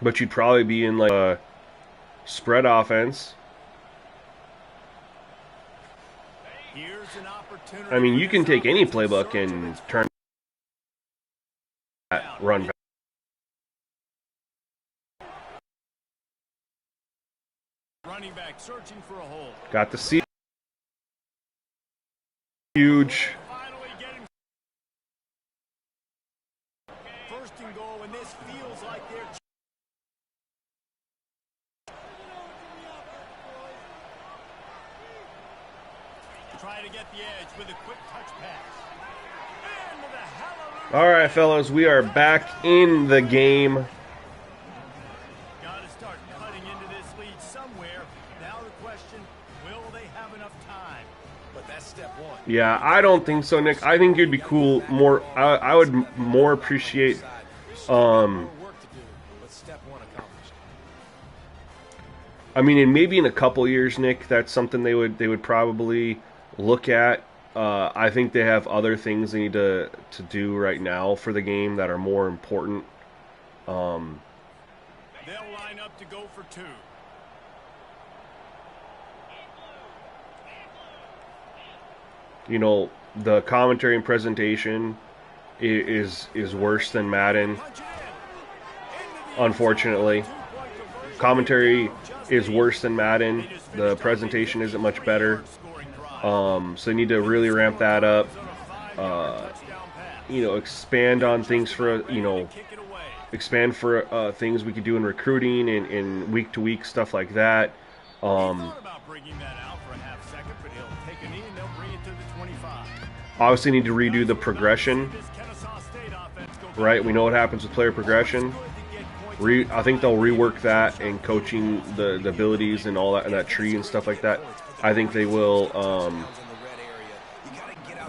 But you'd probably be in like a spread offense. I mean, you can take any playbook and turn that run back. Running back searching for a hole. Got the C. Huge. First and goal, and this feels like they're try to get the edge with a quick touch pass. And with a hallelujah. All right, fellas, we are back in the game. Got to start cutting into this lead somewhere. Now the question, will they have enough time? But that's step one. Yeah, I don't think so, Nick. I think it'd be cool. I would more appreciate. More work to do, but step one accomplished. I mean, and maybe in a couple years, Nick, that's something they would probably look at. I think they have other things they need to do right now for the game that are more important. They'll line up to go for 2. You know, the commentary and presentation is worse than Madden. Unfortunately, commentary is worse than Madden. The presentation isn't much better. So they need to really ramp that up. You know, expand on things for, you know, expand for things we could do in recruiting and week-to-week stuff like that. Obviously need to redo the progression. Right? We know what happens with player progression. I think they'll rework that and coaching the abilities and all that and that tree and stuff like that. I think they will.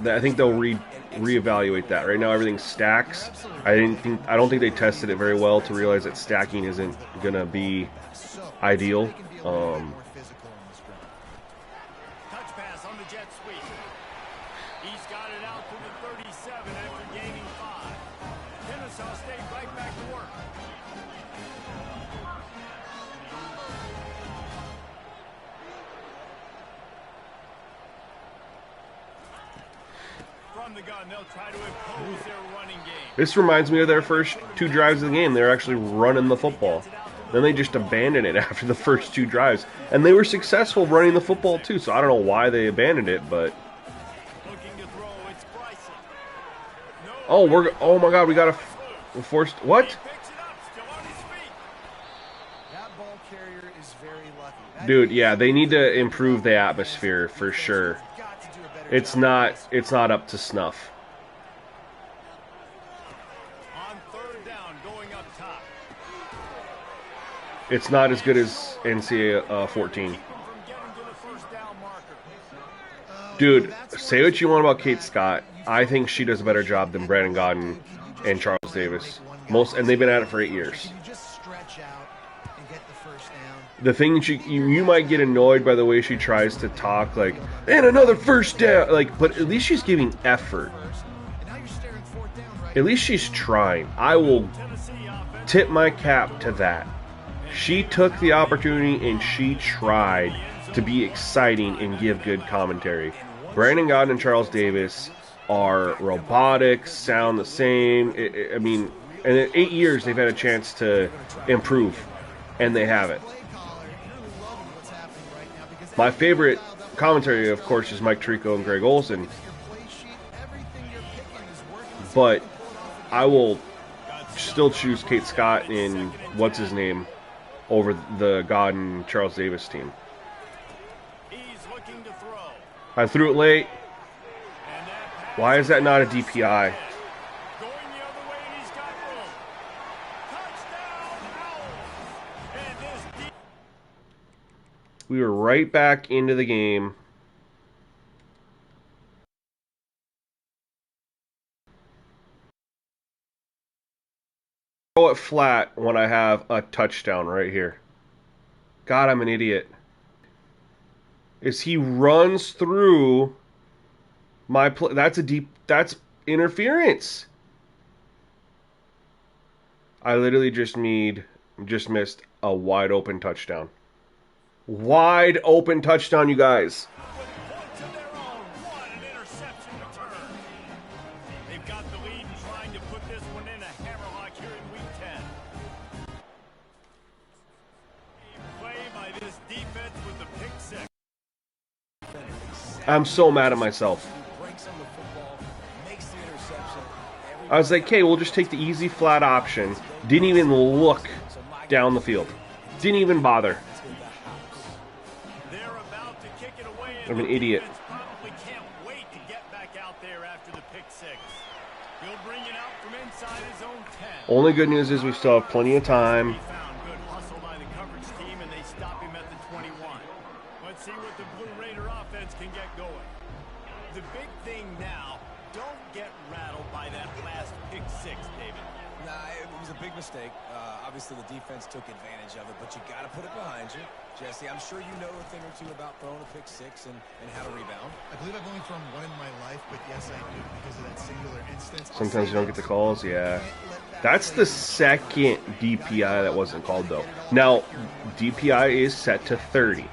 I think they'll reevaluate that. Right now, everything stacks. I don't think they tested it very well to realize that stacking isn't gonna be ideal. Touch pass on the jet sweep. He's got it out to the 37 after gaining 5. Kennesaw State right back to work. From the gun, they'll try to impose their running game. This reminds me of their first 2 drives of the game. They're actually running the football. Then they just abandoned it after the first 2 drives. And they were successful running the football too, so I don't know why they abandoned it, but... Looking to throw, it's Bryson. Oh my god, we got a forced... What? Picks it up, still on his feet. That ball carrier is very lucky. That Dude, yeah, they need to improve the atmosphere for sure. got to do a better It's job. not up to snuff. On 3rd down, going up top. It's not as good as NCAA 14. From getting to the 1st down marker. Dude, say what you want about Kate Scott. I think she does a better job than Brandon Godden and Charles Davis. And they've been at it for 8 years. Can you just stretch out and get the 1st down? The thing you might get annoyed by the way she tries to talk, like, and another 1st down, like, but at least she's giving effort. And now you're staring 4th down right At least she's trying. I will tip my cap to that. She took the opportunity and she tried to be exciting and give good commentary. Brandon Gaudin and Charles Davis are robotic, sound the same. I mean, and in 8 years they've had a chance to improve, and they haven't. My favorite commentary, of course, is Mike Tirico and Greg Olson, but I will still choose Kate Scott and what's his name over the Gaudin Charles Davis team. I threw it late. Why is that not a DPI? We were right back into the game. Throw it flat when I have a touchdown right here. God, I'm an idiot. As he runs through my play, that's interference. I literally just missed a wide open touchdown. Wide open touchdown, you guys. They've got the lead and trying to put this one in a hammerlock here in week 10. Play by this defense with the pick six. I'm so mad at myself. I was like, okay, we'll just take the easy flat option. Didn't even look down the field. Didn't even bother. I'm an idiot. Probably can't wait to get back out there after the pick six. He'll bring it out from inside his own 10. Only good news is we still have plenty of time. Found good hustle by the coverage team, and they stop him at the 21. Let's see what the Blue Raider offense can get going. The big thing now, don't get rattled by that last pick six, David. Nah, it was a big mistake. Obviously, the defense took advantage of it, but you got to put it behind you. Jesse, I'm sure you know a thing or two about throwing a pick six and how to rebound. I believe I've only thrown one in my life, but yes, I do because of that singular instance. Sometimes you don't get the calls, yeah. That's the second DPI that wasn't called, though. Now, DPI is set to 30,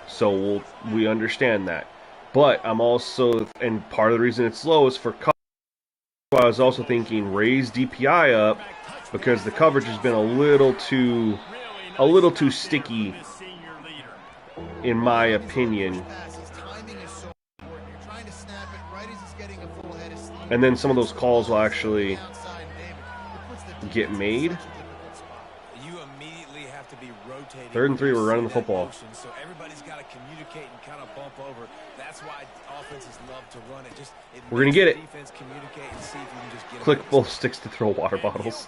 so we understand that. But I'm also, and part of the reason it's low is for coverage. I was also thinking raise DPI up because the coverage has been a little too sticky, in my opinion. And then some of those calls will actually get made. You immediately have to be rotating. 3rd and 3, we're running the football. So everybody's got to communicate and kind of bump over. That's why offenses love to run it. We're gonna get it. Defense communicate and see if you can just get Click both sticks to throw water bottles.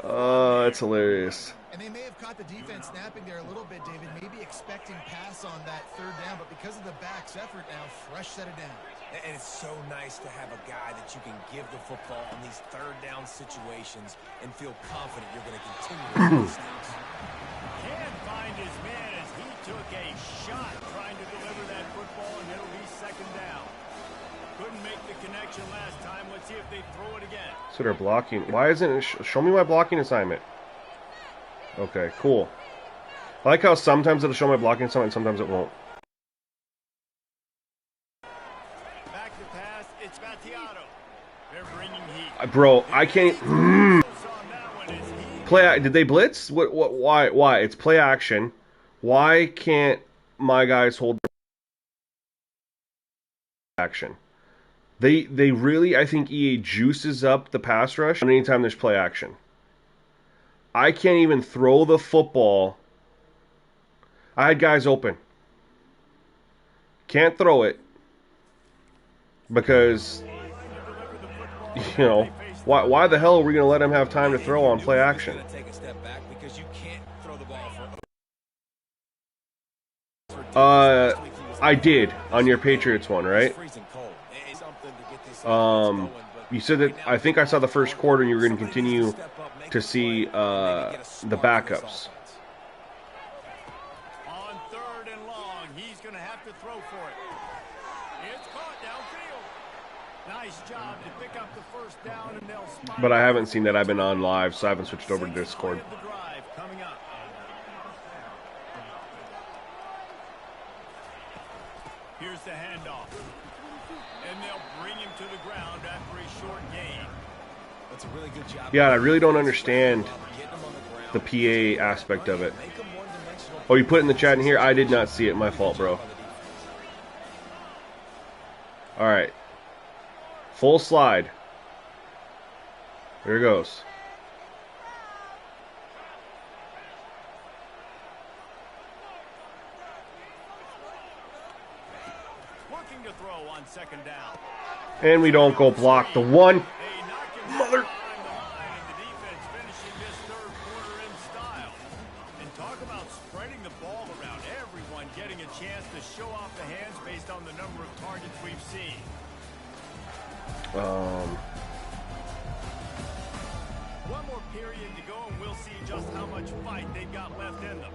Oh, that's hilarious. And they may have caught the defense snapping there a little bit, David, maybe expecting pass on that 3rd down, but because of the back's effort now, fresh set it down. And it's so nice to have a guy that you can give the football in these 3rd down situations and feel confident you're going to continue with snaps. Can't find his man as he took a shot trying to deliver that football, and it'll be 2nd down. Couldn't make the connection last time. Let's see if they throw it again. So they're blocking. Why isn't it? Show me my blocking assignment. Okay, cool. I like how sometimes it'll show my blocking assignment and sometimes it won't. Back to pass. It's Mattiato. They're bringing heat. Bro, I can't. Play. Did they blitz? What? Why? It's play action. Why can't my guys hold action? They really, I think EA juices up the pass rush anytime there's play action. I can't even throw the football. I had guys open. Can't throw it because, you know, why the hell are we going to let him have time to throw on play action? I did on your Patriots one, right? You said that, I think I saw the first quarter and you were going to continue to see the backups. On 3rd and long, he's going to have to throw for it. It's caught downfield. Nice Nice job to pick up the first down, and they'll spot But I haven't seen that. I've been on live, so I haven't switched over to Discord. the drive coming up. Here's the handoff. And they'll bring him to the ground after a short gain. That's a really good job. Yeah, I really don't understand the PA aspect of it. Oh, you put it in the chat in here? I did not see it. My fault, bro. All right. Full slide. Here it goes. Looking to throw on second down. And we don't go block the one. They knock him Mother. behind the line, and the defense finishing this third quarter in style. And talk about spreading the ball around. Everyone getting a chance to show off the hands based on the number of targets we've seen. One more period to go, and we'll see just how much fight they've got left in them.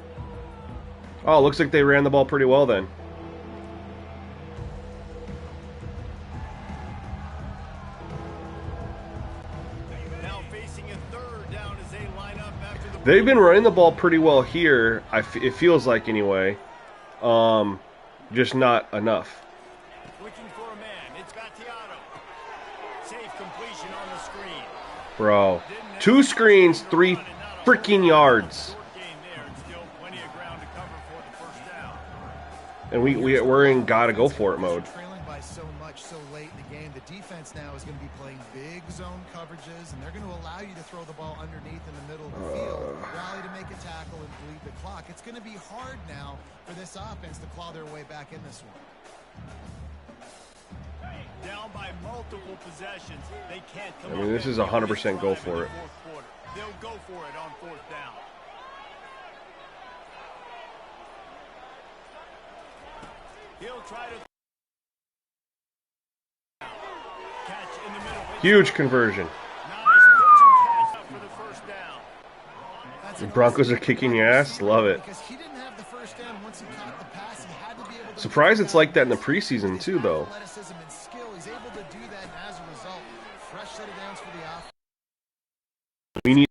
Oh, looks like they ran the ball pretty well then. Now facing a third down as they line up after the... They've been running the ball pretty well here. It feels like anyway. Just not enough. Looking for a man. It's Gattiato. Safe completion on the screen. Bro. 2 screens, 3 freaking yards. Short game there, and still plenty of ground to cover for the first down. And we're in gotta go for it mode. Trailing by so much so late in the game, the defense now is going to be playing big zone coverages, and they're going to allow you to throw the ball underneath in the middle of the field, rally to make a tackle, and bleed the clock. It's going to be hard now for this offense to claw their way back in this one. Down by multiple possessions. They can't come I mean, this is 100% go for it. They'll go for it on fourth down. He'll try to catch in the middle. Huge conversion. Nice pitch and catch up for the first down. The Broncos are kicking your ass. Love it. Because he didn't have the first down once he caught the pass. He had to be able to... Surprised it's like that in the preseason too, though. Athleticism and skill. He's able to do that, and as a result, fresh set of downs for the offense. We need.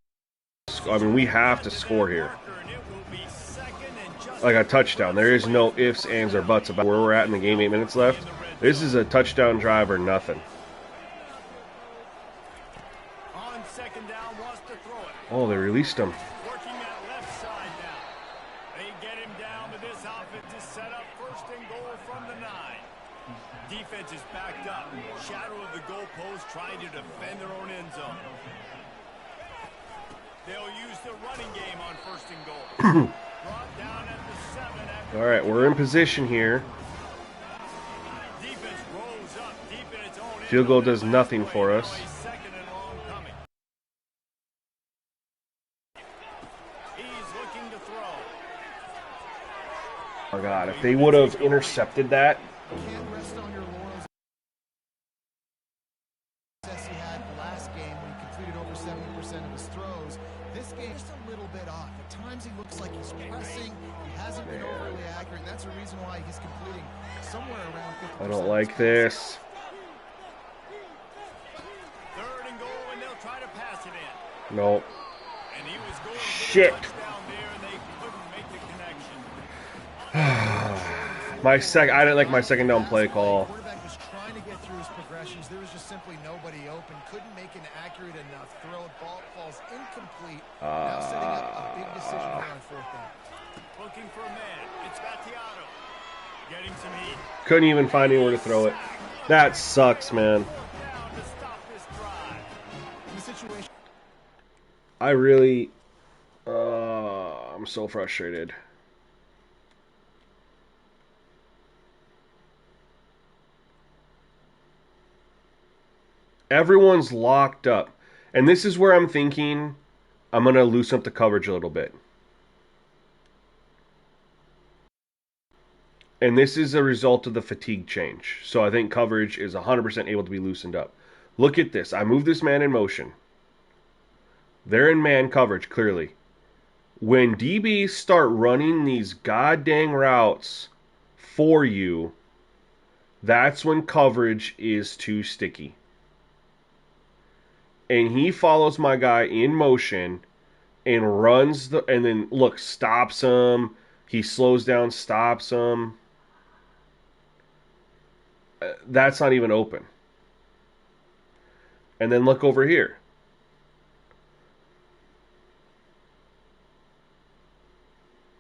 I mean, we have to score here. And it will be second and just Like a touchdown. There is no ifs, ands, or buts about where we're at in the game. 8 minutes left. This is a touchdown drive or nothing. on second down, wants to throw it. Oh, they released him. Working that left side now. They get him down, but this offense is set up first and goal from the 9. Defense is backed up. Shadow of the goalpost trying to defend their own end zone. They'll use the running game on first and goal. Brought down at the 7 after... All right, we're in position here. Defense rolls up deep in its own end Field goal zone. does nothing for us. Now a second and long coming. He's looking to throw. Oh God, if they would have intercepted that. Can't rest on your laurels. Success he had last game when he completed over 70% of his throws. This game just a little bit off. At times he looks like he's pressing. He hasn't been overly accurate. That's the reason why he's completing somewhere around 50%. I don't like this. Third and goal, and they'll try to pass it in. Nope. And he was going for Shit. the touchdown there, and they couldn't make the connection. I didn't like my second down play call. Quarterback was trying to get through his progressions. There was just simply nobody open. Couldn't make an accurate enough throw. Ball falls incomplete. Now setting up a big decision here on fourth down. Looking for a man. It's Gattiato. Getting some heat. Couldn't even find anywhere to throw it. That sucks, man. Down to stop this drive. In the situation. I really, I'm so frustrated. Everyone's locked up. And this is where I'm thinking I'm going to loosen up the coverage a little bit. And this is a result of the fatigue change. So I think coverage is 100% able to be loosened up. Look at this. I move this man in motion. They're in man coverage, clearly. When DBs start running these goddamn routes for you, that's when coverage is too sticky. and he follows my guy in motion and runs and then look, stops him. He slows down, stops him. That's not even open. And then look over here.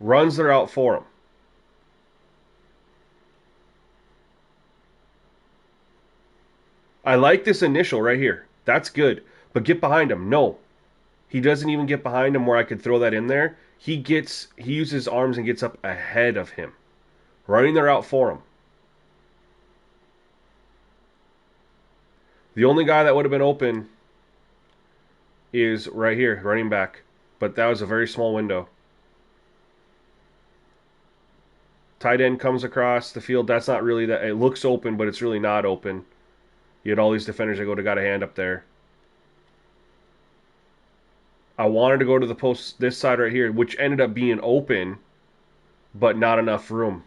Runs are out for him. I like this initial right here. That's good. But get behind him. No. He doesn't even get behind him where I could throw that in there. He uses his arms and gets up ahead of him. Running their out for him. The only guy that would have been open is right here, running back. But that was a very small window. Tight end comes across the field. That's not really that. It looks open, but it's really not open. You had all these defenders that got a hand up there. I wanted to go to the post this side right here, which ended up being open, but not enough room.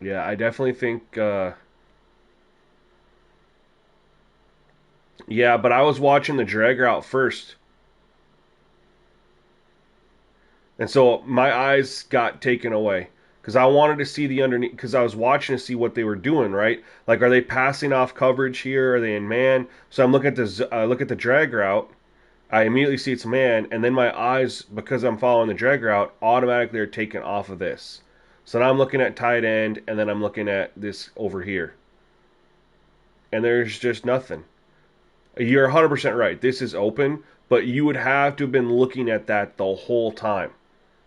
Yeah, I definitely think... yeah, but I was watching the drag route first. And so my eyes got taken away. Because I wanted to see the underneath, because I was watching to see what they were doing, right? Like, are they passing off coverage here? Are they in man? So I'm looking at the drag route. I immediately see it's man, and then my eyes, because I'm following the drag route, automatically are taken off of this. So now I'm looking at tight end, and then I'm looking at this over here. And there's just nothing. You're 100% right. This is open, but you would have to have been looking at that the whole time.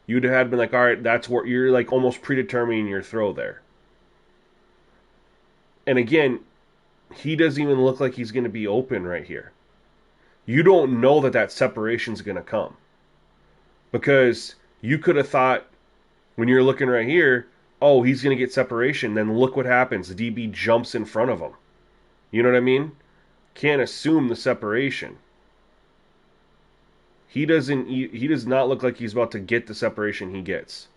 You'd have been like, all right, that's where you're like almost predetermining your throw there. And again, he doesn't even look like he's going to be open right here. You don't know that separation's going to come. Because you could have thought, when you're looking right here, oh, he's going to get separation. Then look what happens. The DB jumps in front of him. You know what I mean? Can't assume the separation. He does not look like he's about to get the separation he gets.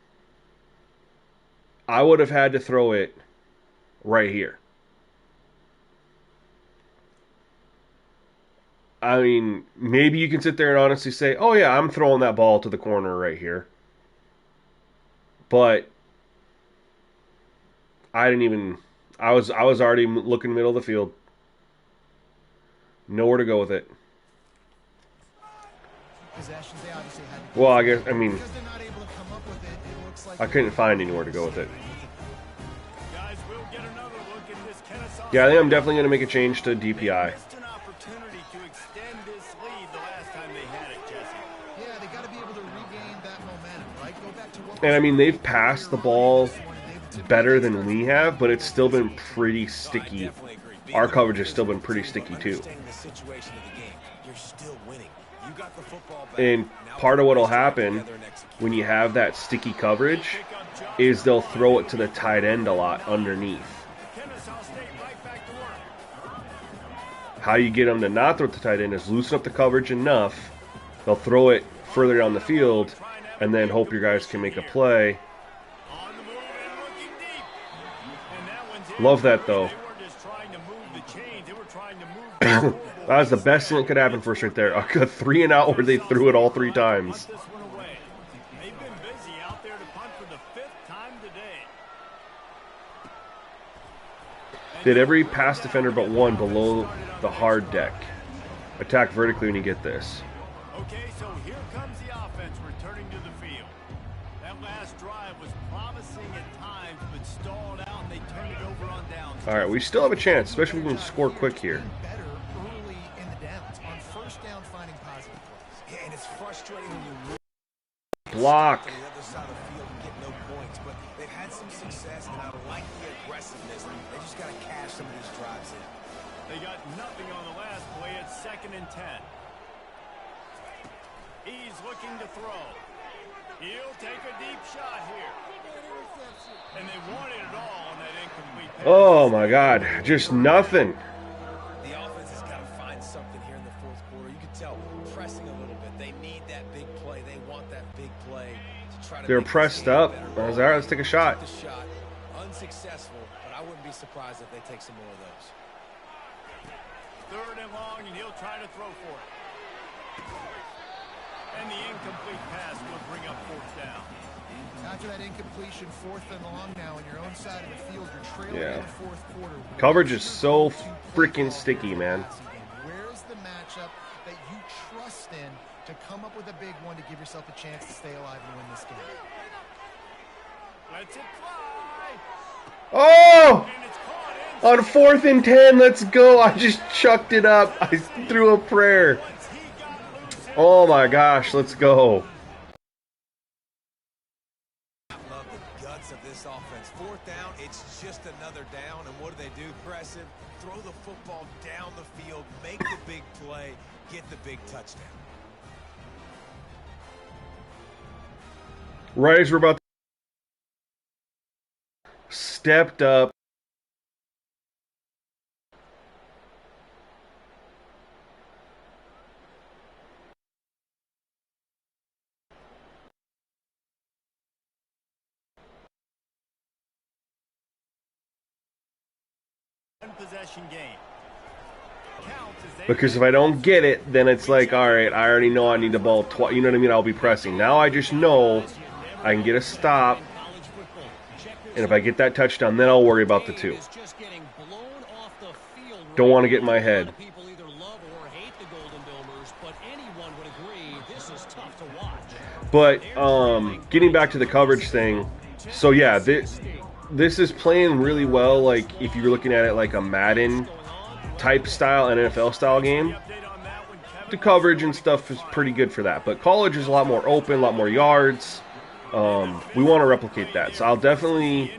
I would have had to throw it right here. I mean, maybe you can sit there and honestly say, oh yeah, I'm throwing that ball to the corner right here. But I was already looking middle of the field. Nowhere to go with it. Well, I couldn't find anywhere to go with it. Yeah, I think I'm definitely going to make a change to DPI. And I mean, they've passed the ball better than we have, but it's still been pretty sticky. Our coverage has still been pretty sticky too. And part of what will happen when you have that sticky coverage is they'll throw it to the tight end a lot underneath. How you get them to not throw it to tight end is loosen up the coverage enough. They'll throw it further down the field and then hope your guys can make a play. Love that though. That was the best thing that could happen for us right there. A 3-and-out where they threw it all 3 times. Did every pass defender but one below the hard deck attack vertically when you get this? Okay, so here comes the offense returning to the field. That last drive was promising at times, but stalled out and they turned it over on downs. All right, we still have a chance, especially if we can score quick here. Block. On the other side of the field and get no points, but they've had some success, and I like the aggressiveness. They just got to cash some of these drives in. They got nothing on the last play at 2nd and 10. He's looking to throw. He'll take a deep shot here. And they wanted it all on that incomplete pass. Oh my God, just nothing. The offense has got to find something here in the 4th quarter. You can tell pressing a little bit. They need that big play. They want that big play to try to They're pressed up. I was like, all right, let's take a shot. Unsuccessful, but I wouldn't be surprised if they take some more of those. 3rd and long, and he'll try to throw for it. And the incomplete pass will bring up 4th down. After that incompletion, 4th and long now on your own side of the field. You're trailing in the 4th quarter. Coverage is so freaking sticky, man. Where's the matchup that you trust in to come up with a big one to give yourself a chance to stay alive and win this game? Let's it fly. Oh! And it's caught in. On 4th and 10, let's go. I just chucked it up. I threw a prayer. Oh my gosh, let's go. Of this offense. 4th down, it's just another down, and what do? Aggressive, throw the football down the field, make the big play, get the big touchdown. Right as we're about to stepped up. Possession game. Because if I don't get it, then it's like, all right, I already know I need the ball twice. You know what I mean? I'll be pressing. Now I just know I can get a stop. And if I get that touchdown, then I'll worry about the 2. Don't want to get in my head. But getting back to the coverage thing, so yeah, this is playing really well. Like if you're looking at it like a Madden type style, NFL style game, the coverage and stuff is pretty good for that. But college is a lot more open, a lot more yards. We want to replicate that, so I'll definitely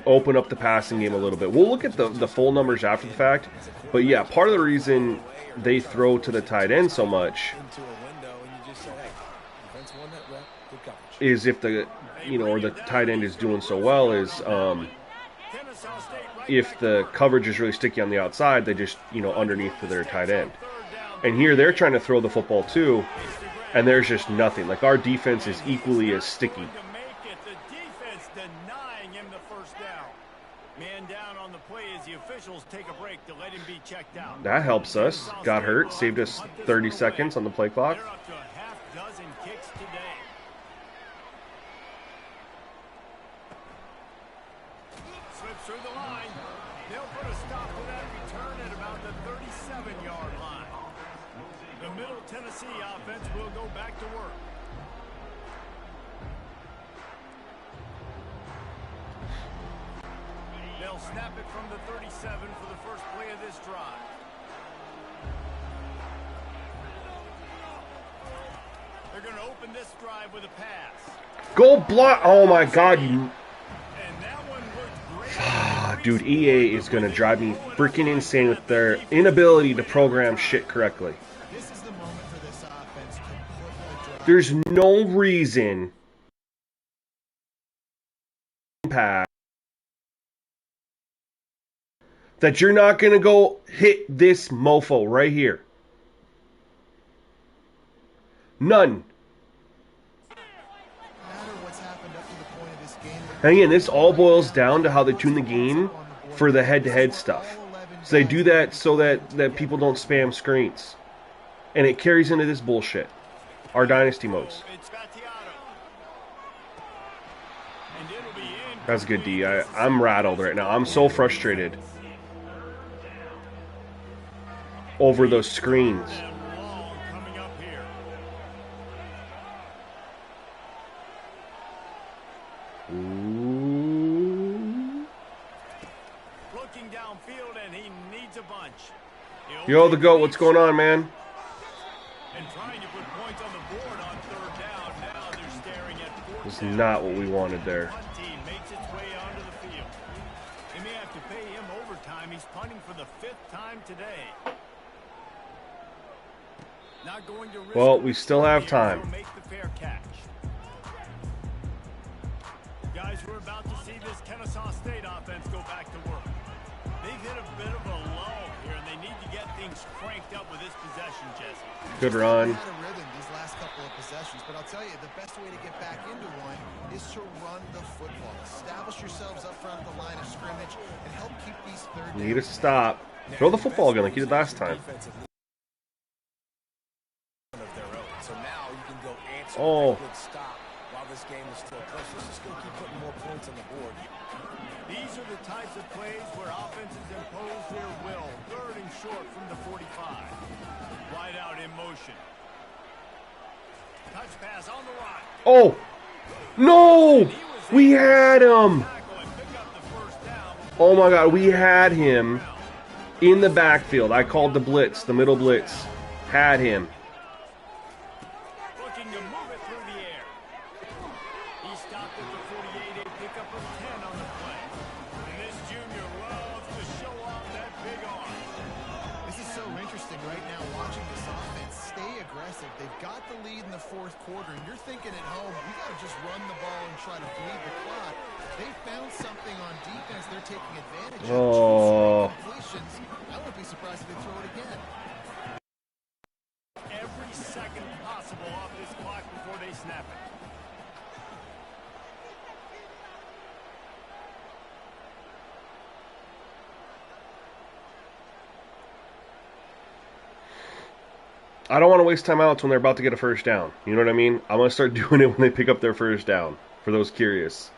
open up the passing game a little bit. We'll look at the full numbers after the fact, but yeah, part of the reason they throw to the tight end so much is if the or the tight end is doing so well is if the coverage is really sticky on the outside, they just underneath to their tight end. And here they're trying to throw the football too, and there's just nothing. Like our defense is equally as sticky. That helps us. Got hurt, saved us 30 seconds on the play clock. Through the line. They'll put a stop to that return at about the 37-yard line. The Middle Tennessee offense will go back to work. They'll snap it from the 37 for the first play of this drive. They're going to open this drive with a pass. Go block. Oh my God, you. Dude, EA is going to drive me freaking insane with their inability to program shit correctly. There's no reason that you're not going to go hit this mofo right here. None. And again, this all boils down to how they tune the game for the head-to-head stuff. So they do that so that people don't spam screens. And it carries into this bullshit. Our dynasty modes. That's good, D. I'm rattled right now. I'm so frustrated over those screens. Looking downfield, and he needs a bunch. Yo, the GOAT, what's going on, man? And trying to put points on the board on 3rd down. Now they're staring at 4th. This is not what we wanted there. Team makes its way onto the field. They may have to pay him overtime. He's punting for the 5th time today. Not going to risk. Well, we still have time. Make the fair catch. Guys, we're about to see this Kennesaw State offense go back to work. They've hit a bit of a lull here, and they need to get things cranked up with this possession, Jesse. Good run. Out of rhythm these last couple of possessions, but I'll tell you, the best way to get back into one is to run the football. Establish yourselves up front of the line of scrimmage and help keep these third downs. Need to stop. Throw the football again like you did last time. So now you can go answer Oh. a good stop while this game is still close. Let's just go keep putting more points on the board. These are the types of plays where offenses impose their will. Third and short from the 45. Wide out in motion. Touch pass on the right. Oh! No! We had him! Tackle and pick up the first down. Oh my god, we had him in the backfield. I called the blitz, the middle blitz. Had him. Looking to move it through the air. He stopped at the 48, a pickup of 10 on the play. And this junior loves to show off that big arm. This is so interesting right now watching this offense stay aggressive. They've got the lead in the fourth quarter, and you're thinking at home, you got to just run the ball and try to bleed the clock. They found something on defense they're taking advantage of. Oh. Completions. I wouldn't be surprised if they throw it again. Every second possible off this clock before they snap it. I don't want to waste timeouts when they're about to get a first down. You know what I mean? I'm going to start doing it when they pick up their first down, for those curious.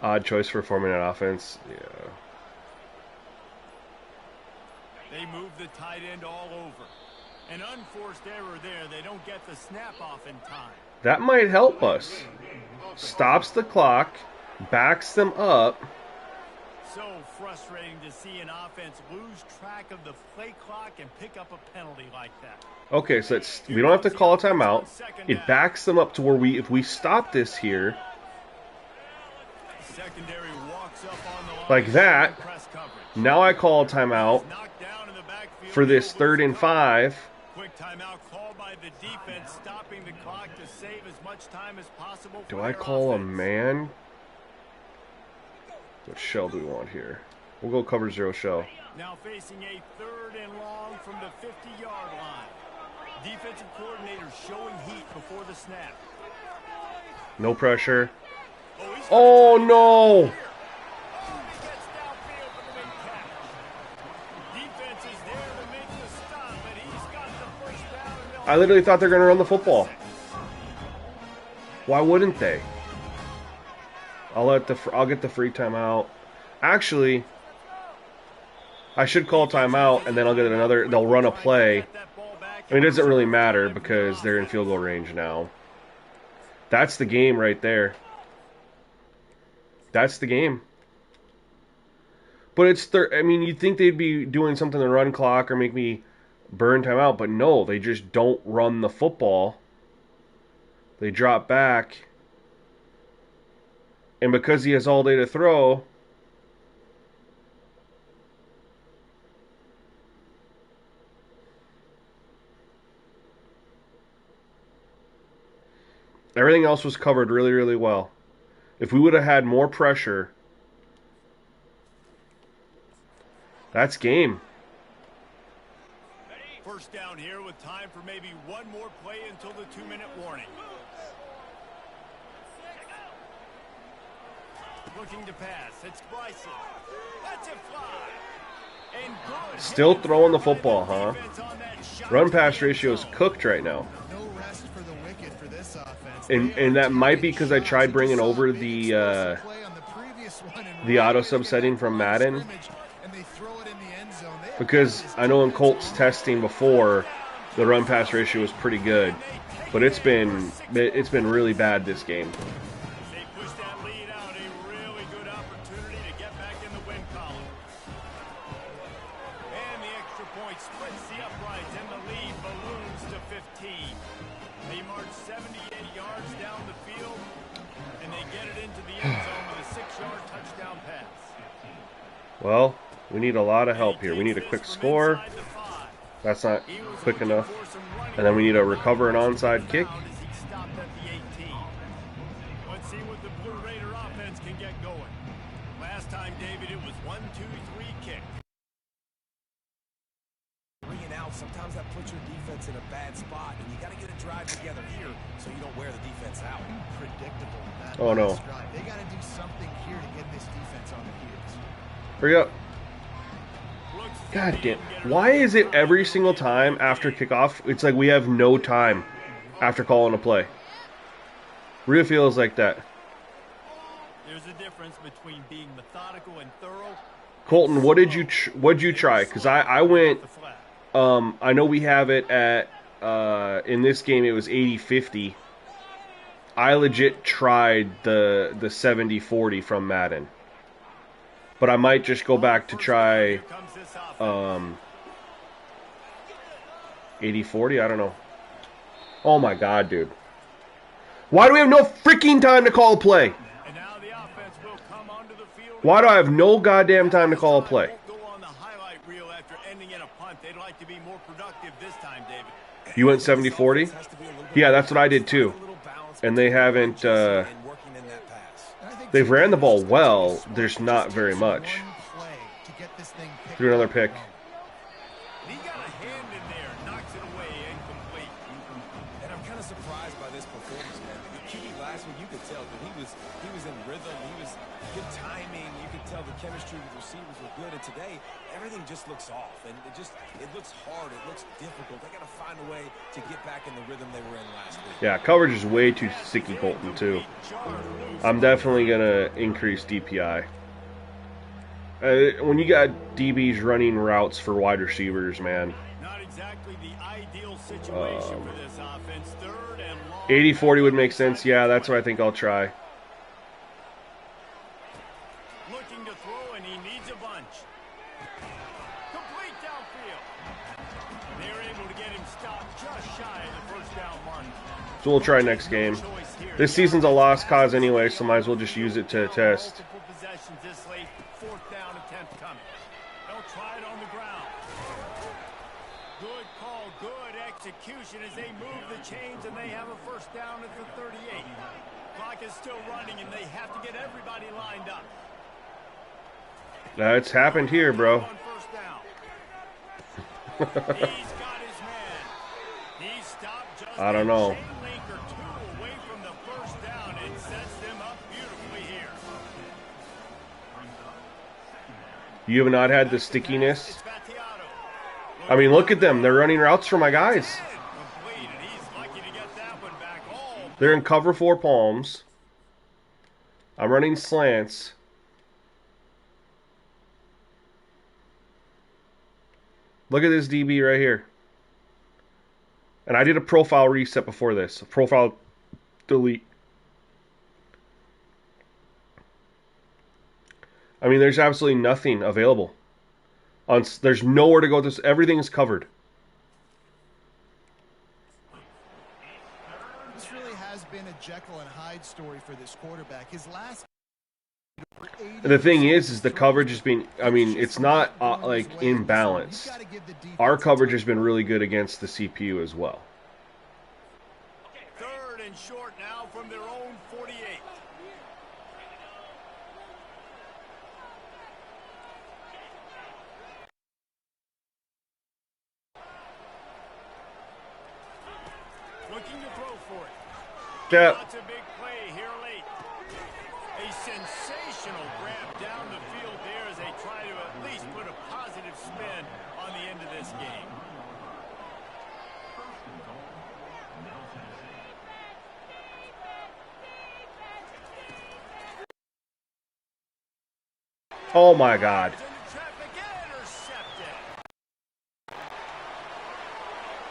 Odd choice for forming an offense. Yeah. They move the tight end all over. An unforced error there. They don't get the snap off in time. That might help us. Stops the clock, backs them up. So frustrating to see an offense lose track of the play clock and pick up a penalty like that. Okay, so we don't have to call a timeout. It backs them up to where if we stop this here, Secondary walks up on the line like that, press coverage. now I call a timeout Knocked down in the backfield. for this 3rd and 5. Quick timeout called by the defense, stopping the clock to save as much time as possible. Do I call a man? What shell do we want here? We'll go cover 0 shell. Now facing a 3rd and long from the 50-yard line. Defensive coordinator showing heat before the snap. No pressure. Oh no! He gets downfield for the big catch. Defense is there to make the stop, but he's got the first down. And I literally thought they were going to run the football. Why wouldn't they? I'll get the free timeout. Actually, I should call timeout and then I'll get another. They'll run a play. I mean, it doesn't really matter because they're in field goal range now. That's the game right there. That's the game. But it's I mean, you'd think they'd be doing something to run clock or make me burn timeout, but no, they just don't run the football. They drop back. And because he has all day to throw, everything else was covered really, really well. If we would have had more pressure, that's game. First down here with time for maybe one more play until the 2-minute warning. Looking to pass. It's Bryson. Let's it fly. And good. Still throwing the football, huh? Run-pass ratio is cooked right now. No rest for the wicked for this offense. And that might be because I tried bringing over the auto sub setting from Madden. Because I know in Colts testing before, the run-pass ratio was pretty good. But it's been really bad this game. They push that lead out. A really good opportunity to get back in the win column. And the extra point splits the uprights, and the lead balloons to 15. They march 78 yards down the field, and they get it into the end zone with a 6-yard touchdown pass. Well, we need a lot of help here. We need a quick score. That's not quick enough. And then we need to recover an onside kick. Let's see what the Blue Raiders David, it was 1, 2, 3 kick. 3 and out, sometimes that puts your defense in a bad spot, and you got to get a drive together here so you don't wear the defense out. Predictable. That Oh, no. last drive. They got to do something here to get this defense on their heels. Hurry up. God damn. Why is it every single time after kickoff, it's like we have no time after calling a play? Really feels like that. There's a difference between being methodical and thorough. Colton, what did you try? Because I went, I know we have it at, in this game it was 80-50. I legit tried the 70-40 from Madden. But I might just go back to try 80-40, I don't know. Oh my god, dude. Why do we have no freaking time to call a play? And now the offense will come onto the field. Why do I have no goddamn time to call a play? Go on the highlight reel after ending in a punt. They'd like to be more productive this time, David. You went 70-40? Yeah, that's what I did too. And they haven't, they've ran the ball well, there's not very much. Threw another pick. He got a hand in there, knocks it away, incomplete. And I'm kind of surprised by this performance, man. The QB last week, you could tell that he was in rhythm. He was good timing. You could tell the chemistry with receivers were good. And today, everything just looks off, and it looks hard. It looks difficult. They got to find a way to get back in the rhythm they were in last week. Yeah, coverage is way too sticky, Colton, too. I'm definitely gonna increase DPI. When you got DBs running routes for wide receivers, man. Not exactly the ideal situation for this offense. 3rd and long. 80-40 would make sense. Yeah, that's what I think I'll try. Looking to throw, and he needs a bunch. Complete downfield. They're able to get him stopped just shy of the first down mark. So we'll try next game. This season's a lost cause anyway, so might as well just use it to test. Multiple possessions this late. 4th down attempt coming. They'll try it on the ground. Good call, good execution as they move the chains, and they have a first down at the 38. Clock is still running, and they have to get everybody lined up. It's happened here, bro. On first down. He's got his man. He stopped just I don't know. a chain link or two away from the first down and sets them up beautifully here. You have not had the stickiness. I mean, look at them. They're running routes for my guys. They're in cover 4 palms. I'm running slants. Look at this DB right here. And I did a profile reset before this. A profile delete. I mean, there's absolutely nothing available. There's nowhere to go. Everything is covered. This really has been a Jekyll and Hyde story for this quarterback. His last. And the thing is the coverage has been. I mean, it's not like in balance. Our coverage has been really good against the CPU as well. 3rd and short now from their own 48. Looking to throw for it. Yeah. That's a big play here late. A sensational grab down the field there as they try to at least put a positive spin on the end of this game. Oh my God.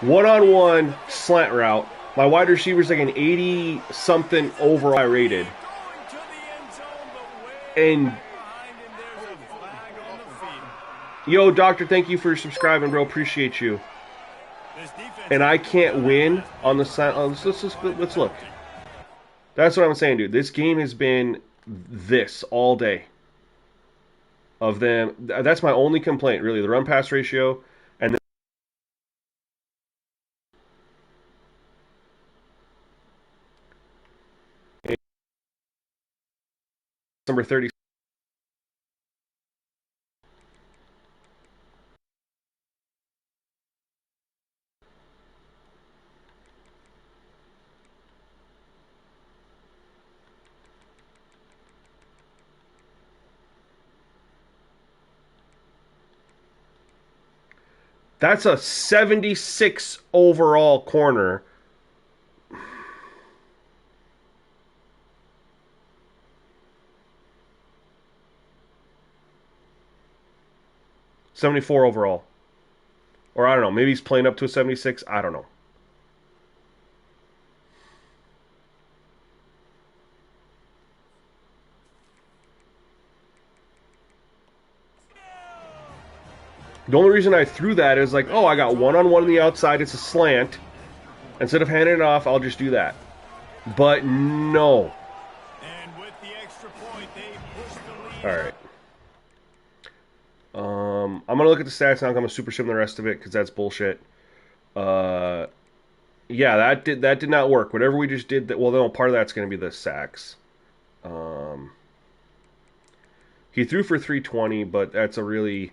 One-on-one slant route. My wide receiver's like an 80-something overall rated. And yo, Doctor, thank you for subscribing, bro. Appreciate you. And I can't win on the side. Let's look. That's what I'm saying, dude. This game has been this all day. Of them, that's my only complaint, really. The run-pass ratio, and then number 30. That's a 76 overall corner. '74 overall. Or I don't know, maybe he's playing up to a 76. I don't know. The only reason I threw that is like, oh, I got one-on-one on the outside. It's a slant. Instead of handing it off, I'll just do that. But no. And with the extra point, they push the lead. All right. I'm gonna look at the stats now. I'm gonna super sim the rest of it because that's bullshit. Yeah, that did not work. Whatever we just did, that well, no, part of that's gonna be the sacks. He threw for 320, but that's a really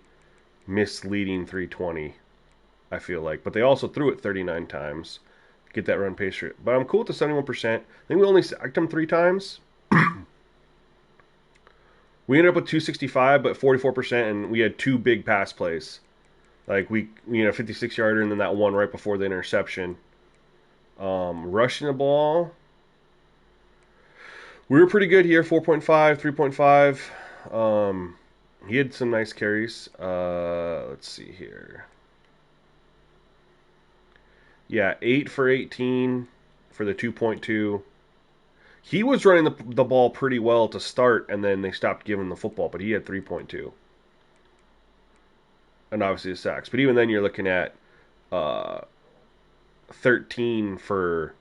misleading 320. I feel like, but they also threw it 39 times. Get that run pace rate. But I'm cool with the 71%. I think we only sacked him 3 times. We ended up with 265, but 44%, and we had 2 big pass plays. Like, we 56-yarder, and then that one right before the interception. Rushing the ball, we were pretty good here, 4.5, 3.5. He had some nice carries. Let's see here. Yeah, 8 for 18 for the 2.2. He was running the ball pretty well to start, and then they stopped giving the football, but he had 3.2. And obviously the sacks. But even then you're looking at 13 for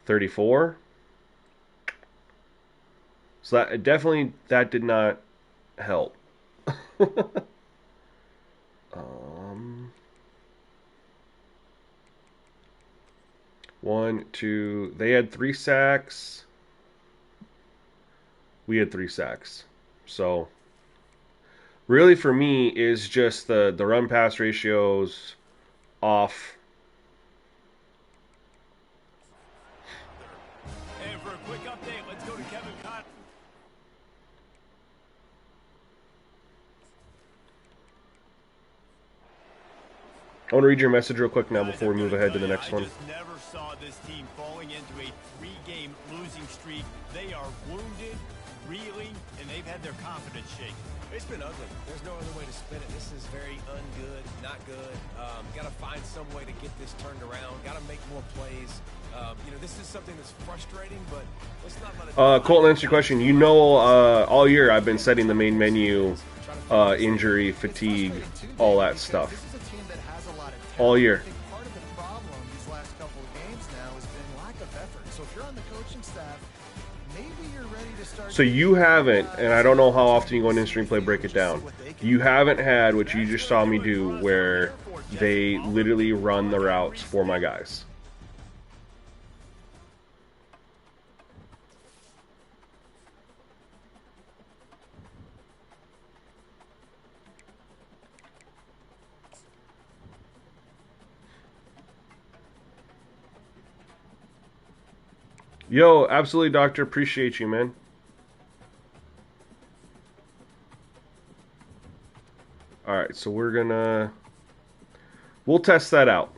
34. So that definitely did not help. 1, 2. They had 3 sacks. We had 3 sacks. So really for me is just the run pass ratios off. And for a quick update, let's go to Kevin Cotton. I want to read your message real quick now before we move ahead to the next one. I just never saw this team falling into a 3-game losing streak. They are wounded, reeling, and they've had their confidence shaken. It's been ugly. There's no other way to spin it. This is very ungood, not good. Got to find some way to get this turned around. Got to make more plays. This is something that's frustrating, but let's not let it... Colton, answer your question. All year I've been setting the main menu, injury, fatigue, all that stuff. All year. I think part of the problem these last couple of games now has been lack of effort. So if you're on the coaching staff, maybe you're ready to start. So you haven't, and I don't know how often you go into stream play, break it down. You haven't had what you just saw me do, where they literally run the routes for my guys. Yo, absolutely, Doctor. Appreciate you, man. Alright, so we'll test that out,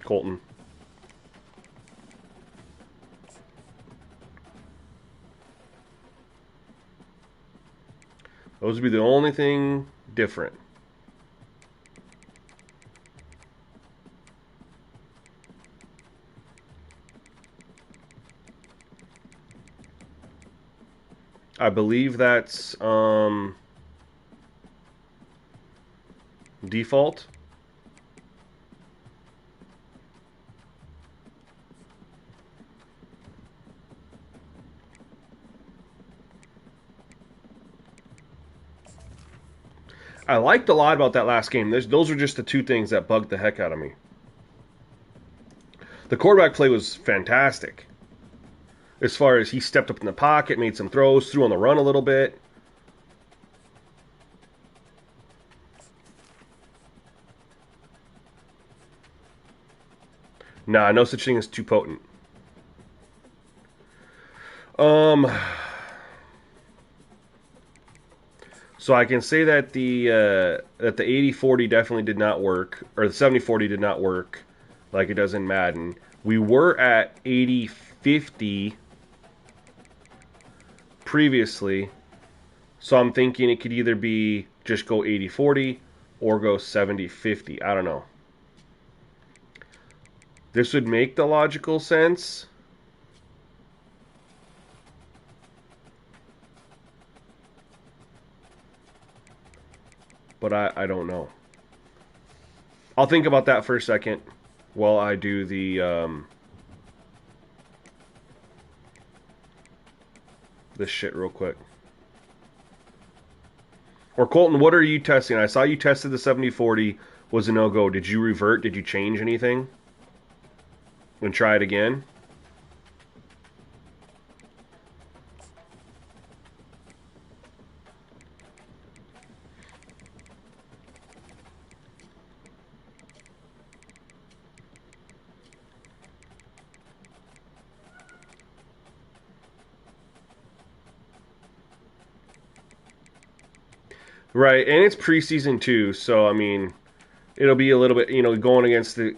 Colton. Those would be the only thing different. I believe that's default. I liked a lot about that last game. Those are just the 2 things that bugged the heck out of me. The quarterback play was fantastic. As far as he stepped up in the pocket, made some throws, threw on the run a little bit. Nah, no such thing as too potent. So I can say that the 80-40 definitely did not work, or the 70-40 did not work like it does in Madden. We were at 80-50 previously, so I'm thinking it could either be just go 80-40 or go 70-50. I don't know. This would make the logical sense. But I don't know. I'll think about that for a second while I do this shit real quick. Or Colton, what are you testing? I saw you tested the 70-40 was a no-go. Did you revert? Did you change anything? And try it again? Right, and it's preseason too, so I mean, it'll be a little bit, going against the,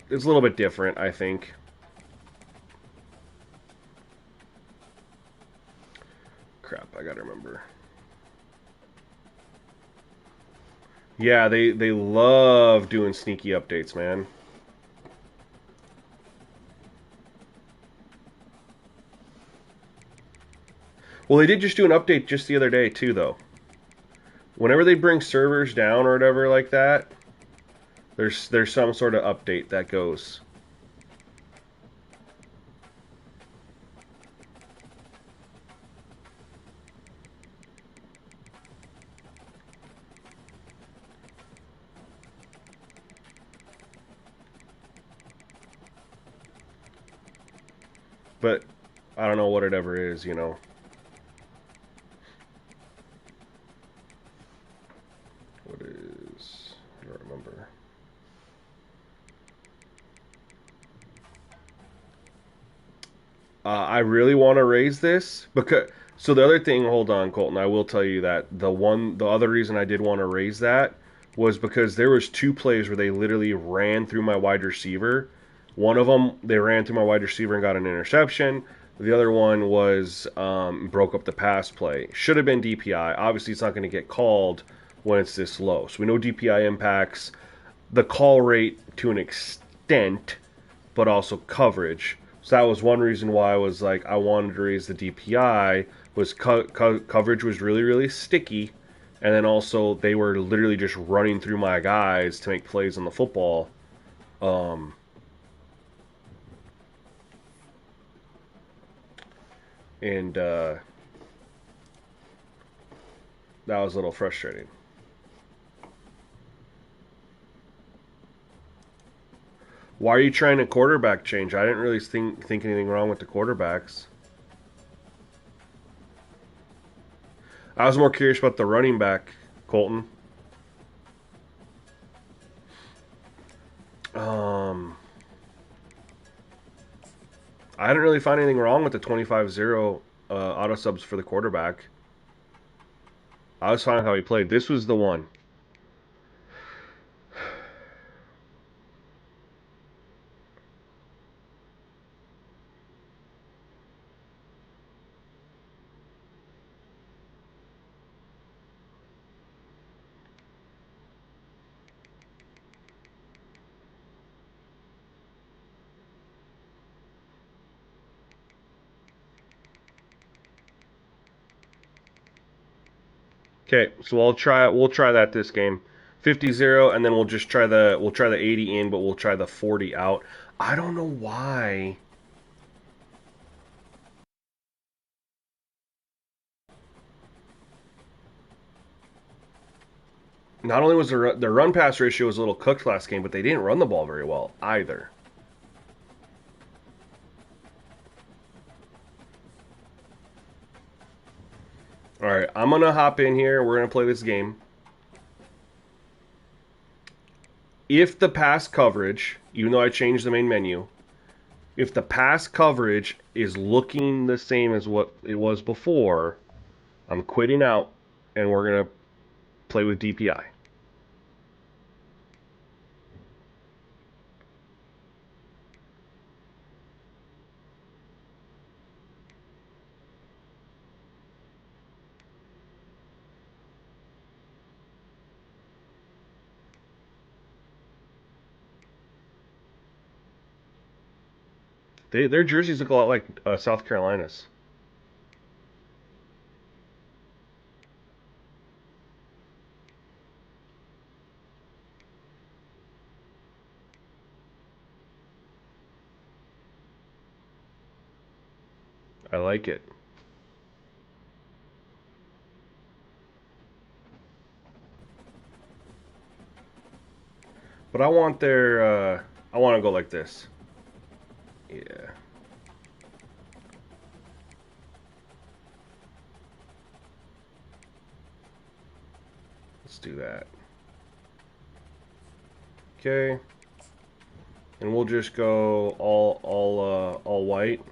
it's a little bit different, I think. Crap, I gotta remember. Yeah, they love doing sneaky updates, man. Well, they did just do an update just the other day too, though. Whenever they bring servers down or whatever like that, there's some sort of update that goes. But I don't know what it ever is, What is? I don't remember. I really want to raise this because. So the other thing, hold on, Colton. I will tell you that the other reason I did want to raise that was because there was two plays where they literally ran through my wide receiver. One of them, they ran through my wide receiver and got an interception. The other one was broke up the pass play. Should have been DPI. Obviously, it's not going to get called when it's this low. So we know DPI impacts the call rate to an extent, but also coverage. So that was one reason why I was like, I wanted to raise the DPI, was coverage was really, really sticky. And then also they were literally just running through my guys to make plays on the football. And that was a little frustrating. Why are you trying to quarterback change? I didn't really think anything wrong with the quarterbacks. I was more curious about the running back, Colton. I didn't really find anything wrong with the 25-0 auto subs for the quarterback. I was fine with how he played. This was the one. Okay, so we'll try that this game. 50-0, and then we'll try the 80 in, but we'll try the 40 out. I don't know why. Not only was their run pass ratio was a little cooked last game, but they didn't run the ball very well either. All right, I'm gonna hop in here. We're gonna play this game. If the pass coverage, even though I changed the main menu, if the pass coverage is looking the same as what it was before, I'm quitting out, and we're going to play with DPI. Their jerseys look a lot like South Carolina's. I like it. But I want their, I want to go like this. Yeah. Let's do that. Okay. And we'll just go all white.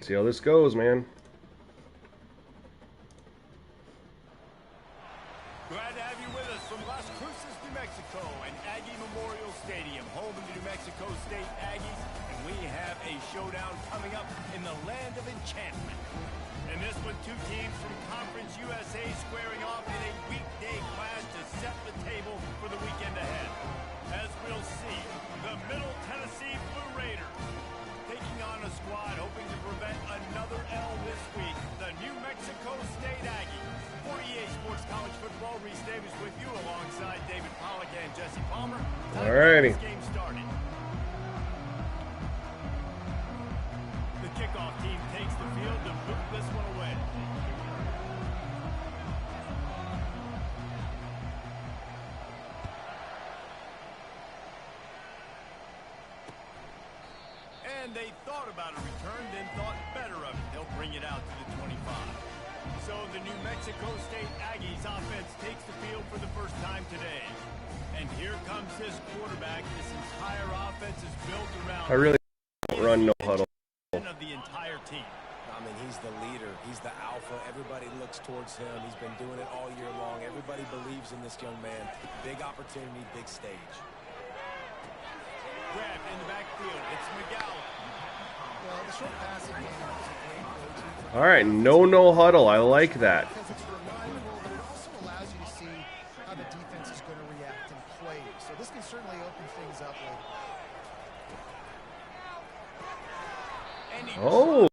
See how this goes, man. Glad to have you with us from Las Cruces, New Mexico, and Aggie Memorial Stadium, home of the New Mexico State Aggies, and we have a showdown coming up in the land of enchantment. And this one, two teams from Conference USA squaring off in a weekday clash to set the table for the weekend ahead. As we'll see, the Middle Tennessee Blue Raiders taking on a squad hoping to prevent another L this week, the New Mexico State Aggies. For EA Sports College Football, Reese Davis with you alongside David Pollack and Jesse Palmer. Alrighty. This game started. The kickoff team takes the field to boot this one away. And they thought about a return, then thought better of it. They'll bring it out to the 25. So the New Mexico State Aggies offense takes the field for the first time today. And here comes this quarterback. This entire offense is built around I really don't run no huddle. of the entire team. I mean, he's the leader. He's the alpha. Everybody looks towards him. He's been doing it all year long. Everybody believes in this young man. Big opportunity, big stage. Grabbed in the backfield. It's McGowan. Well, the short passing game is a great go-to. All right, no huddle. I like that. Because it's reliable, but it also allows you to see how the defense is going to react and play. So this can certainly open things up later. Oh,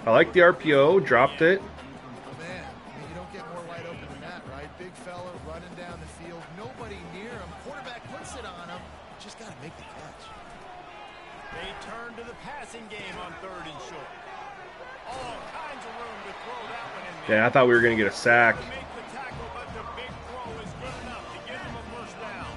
I like the RPO. Dropped it. Man, I mean, you don't get more wide open than that, right? Big fella running down the field, nobody near him. Quarterback puts it on him. Just got to make the catch. They turn to the passing game on 3rd and short. All kinds of room to throw that one in there. Yeah, I thought we were gonna get a sack. Make the tackle, but the big throw is good enough to give him a first down.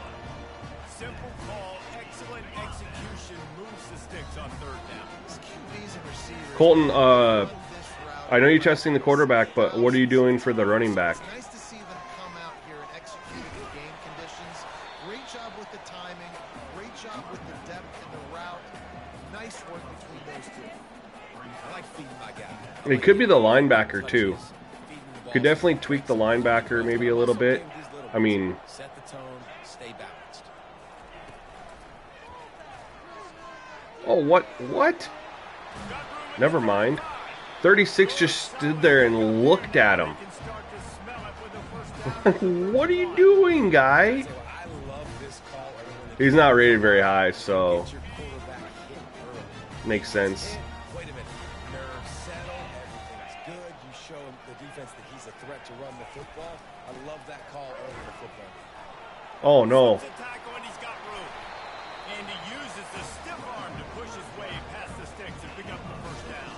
Simple call, excellent execution, moves the sticks on 3rd down. QBs and receivers. Colton, run this route. I know you're testing the quarterback, but what are you doing for the running back? It's nice to see them come out here and execute in game conditions. Great job with the timing. Great job with the depth and the route. Nice work between those two. I like feeding my guy. It could be the linebacker too. Could definitely tweak the linebacker maybe a little bit. I mean, Set the tone, stay balanced. oh, what? Never mind. 36 just stood there and looked at him. Can start to smell it with the first down. What are you doing, guy? I love this call early when the He's not rated very high, so get your quarterback hit early. makes sense. Wait a minute. Nerves settle. Everything's good. You show the defense that he's a threat to run the football. I love that call early in the football. Oh no. To tackle, and he's got room. And he uses the stiff arm to push his way past the sticks and pick up the first down.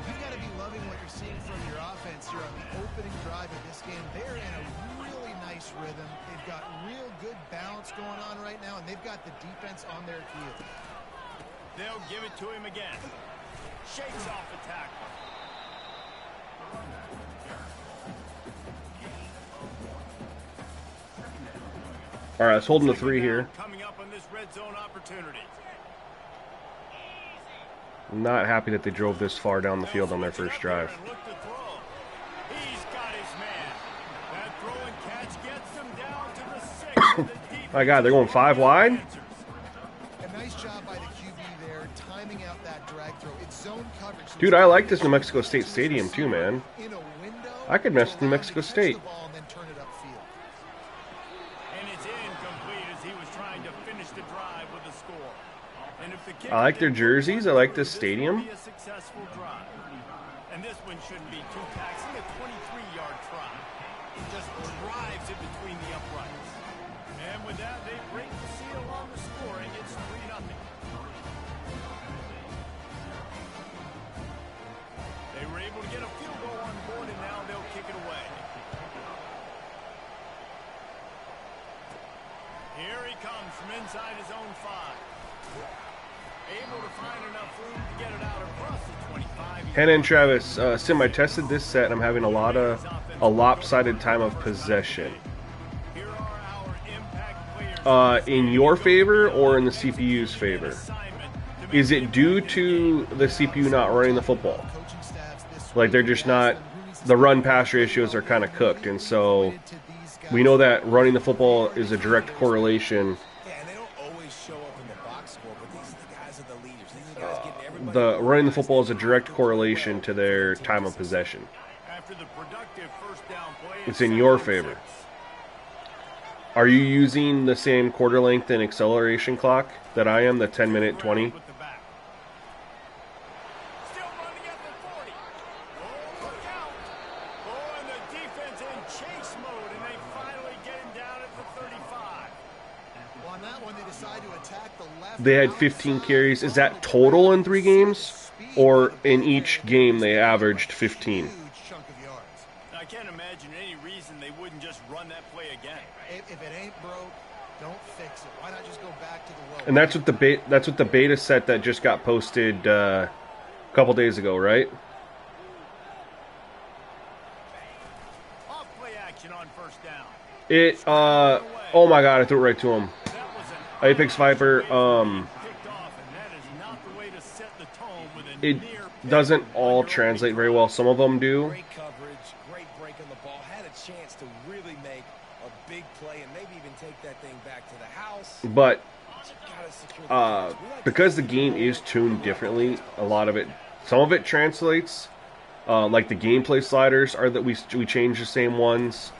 You got to be loving what you're seeing from your offense here on the opening drive of this game. They're in a really nice rhythm. They've got real good balance going on right now, and they've got the defense on their heels. They'll give it to him again. Shakes off the tackle. All right, let's hold him to 3 here. Coming up on this red zone opportunity. I'm not happy that they drove this far down the field on their first drive. He's got his man. That throw and catch gets him down to the 6. My God, they're going 5 wide? A nice job by the QB there, timing out that drag throw. It's zone coverage. Dude, I like this New Mexico State Stadium too, man. I could mess with New Mexico State. I like their jerseys. I like this stadium. And this one shouldn't be too taxing. A 23-yard try. It just drives it between the uprights. And with that, they break the seal on the scoring. It's 3-0. They were able to get a field goal on board, and now they'll kick it away. Here he comes from inside his own 5. Able to find enough room to get it out across the 25. Hannah and Travis, Sim, I tested this set and I'm having a lopsided time of possession. In your favor or in the CPU's favor? Is it due to the CPU not running the football? Like they're just not, the run-pass ratios are kind of cooked, and so we know that running the football is a direct correlation. The running the football is a direct correlation to their time of possession. It's in your favor. Are you using the same quarter length and acceleration clock that I am, the 10-minute 20? They had 15 carries. Is that total in 3 games? Or in each game they averaged 15? I can't imagine any reason they wouldn't just run that play again. If it ain't broke, don't fix it. Why not just go back to the well? And that's what the beta set that just got posted a couple days ago, right? Off play action on first down. Oh my God, I threw it right to him. Apex Viper, it doesn't all translate very well. Some of them do. Great coverage, great break on the ball. Had a chance to really make a big play and maybe even take that thing back to the house. But because the game is tuned differently, some of it translates. Like the gameplay sliders are that we change the same ones.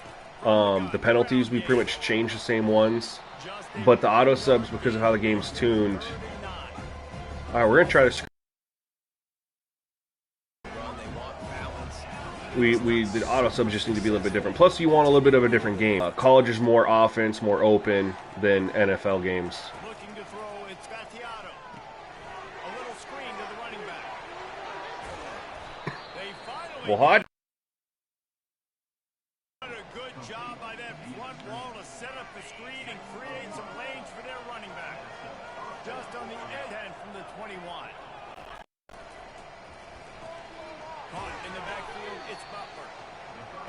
The penalties, we pretty much change the same ones. But the auto subs, because of how the game's tuned. Alright, we're going to try to... The auto subs just need to be a little bit different. Plus, you want a little bit of a different game. College is more offense, more open than NFL games. Looking to throw, it's Gattiato. A little screen to the running back. They finally... Well, hot. What a good job by that front wall to set up the screen and create some lanes for their running back. Just on the end from the 21. Caught in the backfield, it's Butler.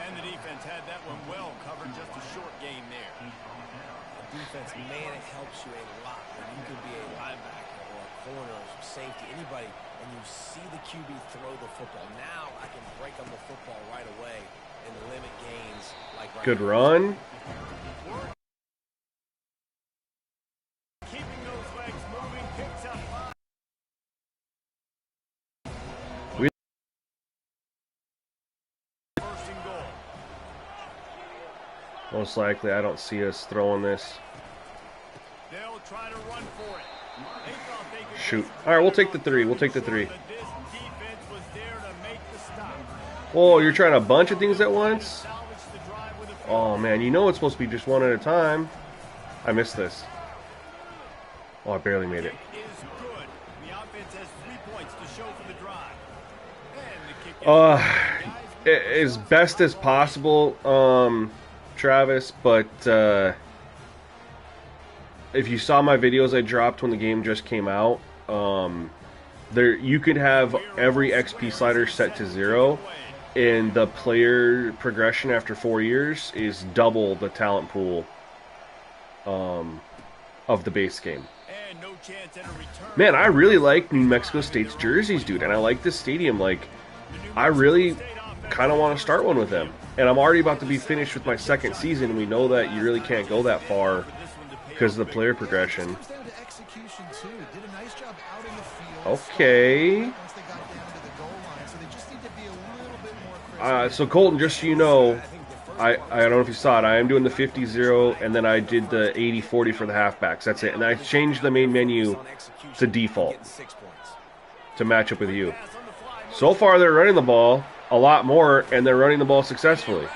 And the defense had that one well covered, just a short gain there. The defense, man, it helps you a lot when you can be a linebacker or a corner or safety, anybody, and you see the QB throw the football. Now I can break on the football right away and limit gains like right Good now. run. Keeping those legs moving, picks up 5. First and goal. Most likely, I don't see us throwing this. They'll try to run for it. They thought they could Shoot. Alright, we'll take the 3. We'll take the 3. But this defense was there to make the stop. Oh, you're trying a bunch of things at once? Salvage the drive with a field. Oh, man, you know it's supposed to be just one at a time. I missed this. Oh, I barely made it. Is good. The offense has 3 points to show for the drive. And the kick As best as possible, Travis, but if you saw my videos I dropped when the game just came out, you could have every XP slider set to 0, and the player progression after 4 years is double the talent pool of the base game. And no chance at a return. Man, I really like New Mexico State's jerseys, dude, and I like this stadium. Like, I really kind of want to start one with them. And I'm already about to be finished with my second season, and we know that you really can't go that far because of the player progression. Okay. So Colton, just so you know, I don't know if you saw it, I am doing the 50-0, and then I did the 80-40 for the halfbacks. That's it. And I changed the main menu to default to match up with you. So far, they're running the ball a lot more, and they're running the ball successfully.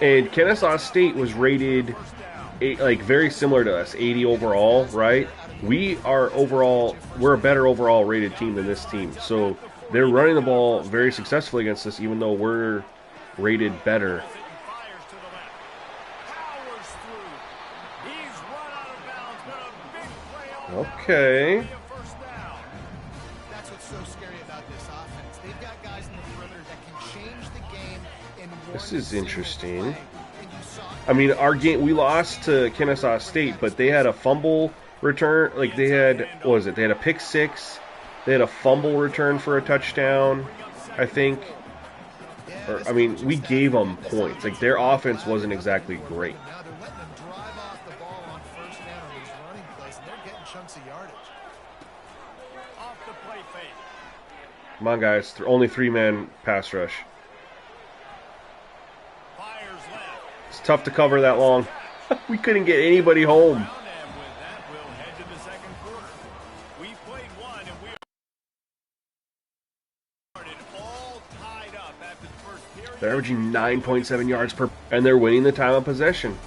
And Kennesaw State was rated very similar to us, 80 overall, right? We're a better overall rated team than this team. So they're running the ball very successfully against us, even though we're rated better. Okay. That's what's so scary about this offense. They've got guys in the perimeter that can change the game in one. This is interesting. play. I mean, our game, we lost to Kennesaw State, but they had a fumble return. Like, they had, what was it? They had a pick six. They had a fumble return for a touchdown, I think. I mean, we gave them points. Like, their offense wasn't exactly great. Now they're letting them drive off the ball on first down on these running plays, and they're getting chunks of yardage. Off the play fake. Come on, guys. Only three-man pass rush. Fires left. It's tough to cover that long. We couldn't get anybody home. And with that, we'll head to the second quarter. We played one, and we started all tied up after the first period. They're averaging 9.7 yards per, and they're winning the time of possession.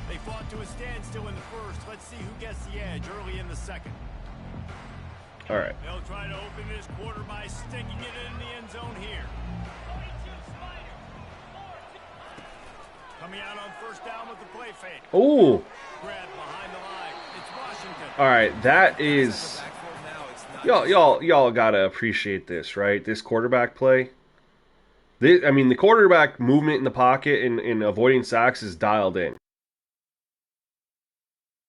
They fought to a standstill in the first. Let's see who gets the edge early in the second. All right. They'll try to open this quarter by sticking it in the end zone here. Coming out on first down with the play fake. Ooh. Grab behind the line. It's Washington. All right. That is, y'all gotta appreciate this, right? This quarterback play. I mean, the quarterback movement in the pocket and avoiding sacks is dialed in.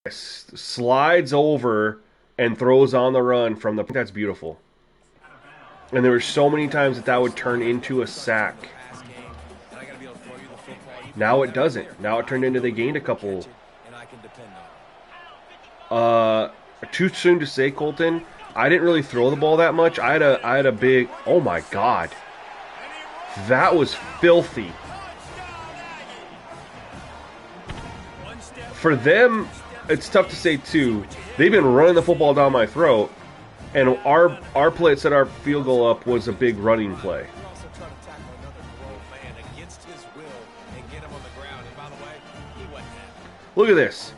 Slides over and throws on the run from the. That's beautiful. And there were so many times that would turn into a sack. Now it doesn't. Now it turned into they gained a couple. Too soon to say, Colton. I didn't really throw the ball that much. I had a big. Oh my God, that was filthy. For them, it's tough to say too. They've been running the football down my throat, and our play that set our field goal up was a big running play. Look at this.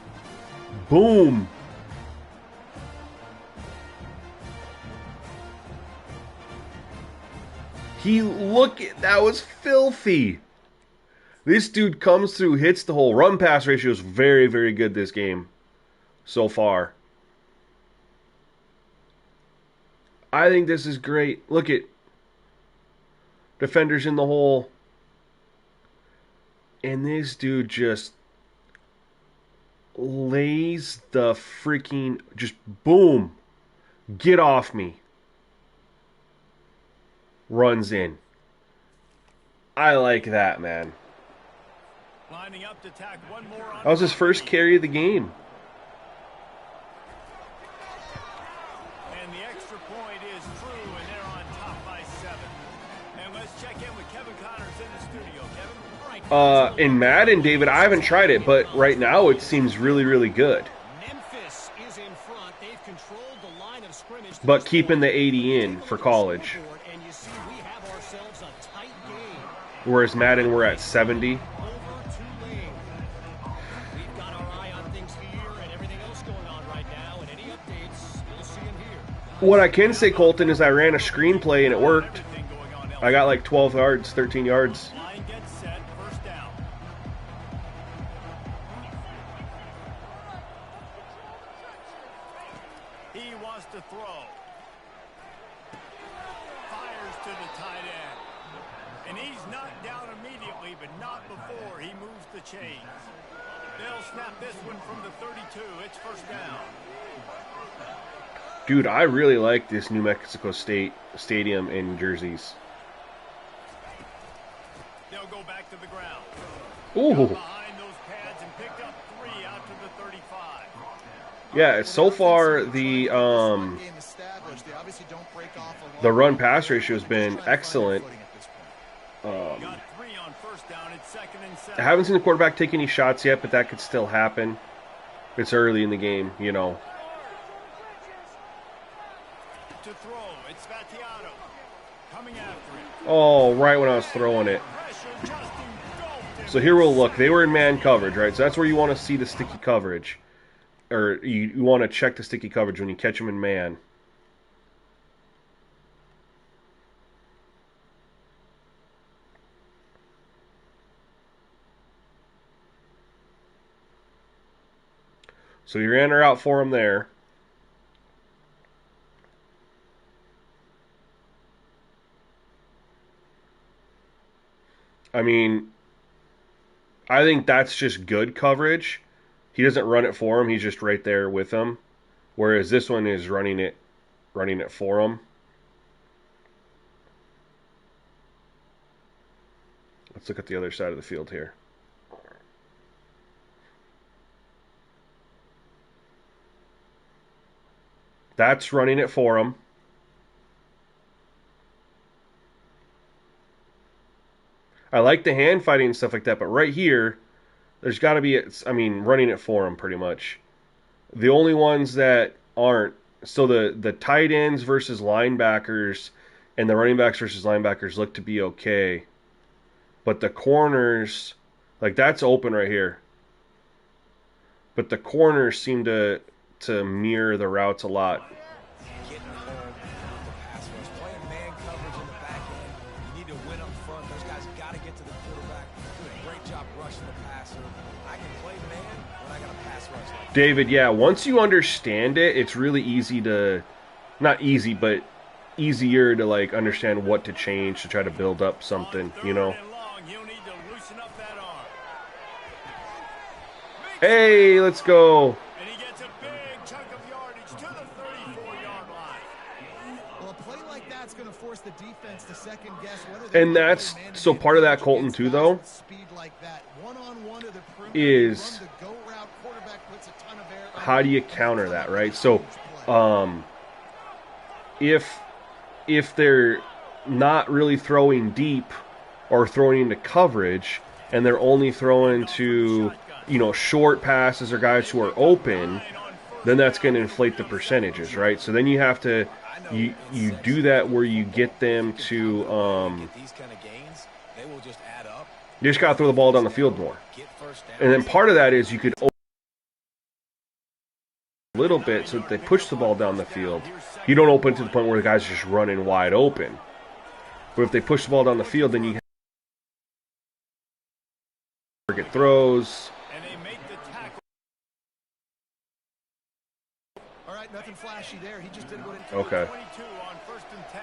Boom. That was filthy. This dude comes through, hits the hole. Run pass ratio is very, very good this game so far. I think this is great. Look at defenders in the hole. And this dude just lays the freaking, just boom, get off me, runs in. I like that, man. Lining up to tack one more on. That was his first carry of the game. And the extra point is true, and they're on top by 7. And let's check in with Kevin Connors in the studio. Kevin, right. In Madden, David, I haven't tried it, but right now it seems really, really good. Memphis is in front. They've controlled the line of scrimmage. But keeping the 80 in for college. And you see we have ourselves a tight game. Whereas Madden, we're at 70. Over Tulane. We've got our eye on things here and everything else going on right now. And any updates, you'll see them here. What I can say, Colton, is I ran a screenplay and it worked. I got like 12 yards, 13 yards. Line gets set, first down. He wants to throw. Fires to the tight end. And he's knocked down immediately, but not before he moves the chains. They'll snap this one from the 32. It's first down. Dude, I really like this New Mexico State stadium in jerseys. They'll go back to the ground. Ooh. Behind those pads and picked up 3 out to the 35. Yeah, so far the run pass ratio has been excellent. Got 3 on first down. It's 2nd and 7. I haven't seen the quarterback take any shots yet, but that could still happen. It's early in the game, you know. To throw, it's Vattiato coming after it. Oh, right when I was throwing it. So here we'll look. They were in man coverage, right? So that's where you want to see the sticky coverage. Or you want to check the sticky coverage when you catch them in man. So you're in or out for them there. I mean, I think that's just good coverage. He doesn't run it for him. He's just right there with him. Whereas this one is running it for him. Let's look at the other side of the field here. That's running it for him. I like the hand fighting and stuff like that, but right here, there's got to be, running it for him pretty much. The only ones that aren't, so the tight ends versus linebackers and the running backs versus linebackers look to be okay. But the corners, like that's open right here. But the corners seem to mirror the routes a lot. David, yeah, once you understand it, it's really easy to, not easy, but easier to like understand what to change to try to build up something, you know. Hey, let's go. And he gets a big chunk of yardage to the 34-yard line. Well, a play like that's going to force the defense to second guess whether and that's so part of that, Colton, too, though, is how do you counter that, right? So if they're not really throwing deep or throwing into coverage and they're only throwing to, short passes or guys who are open, then that's going to inflate the percentages, right? So then you have to you do that where you get them to you just got to throw the ball down the field more. And then part of that is you could open a little bit so that they push the ball down the field. You don't open to the point where the guys are just running wide open. But if they push the ball down the field, then you have target throws. All right, nothing flashy there. He just did what it Okay. 22 on 1st and 10.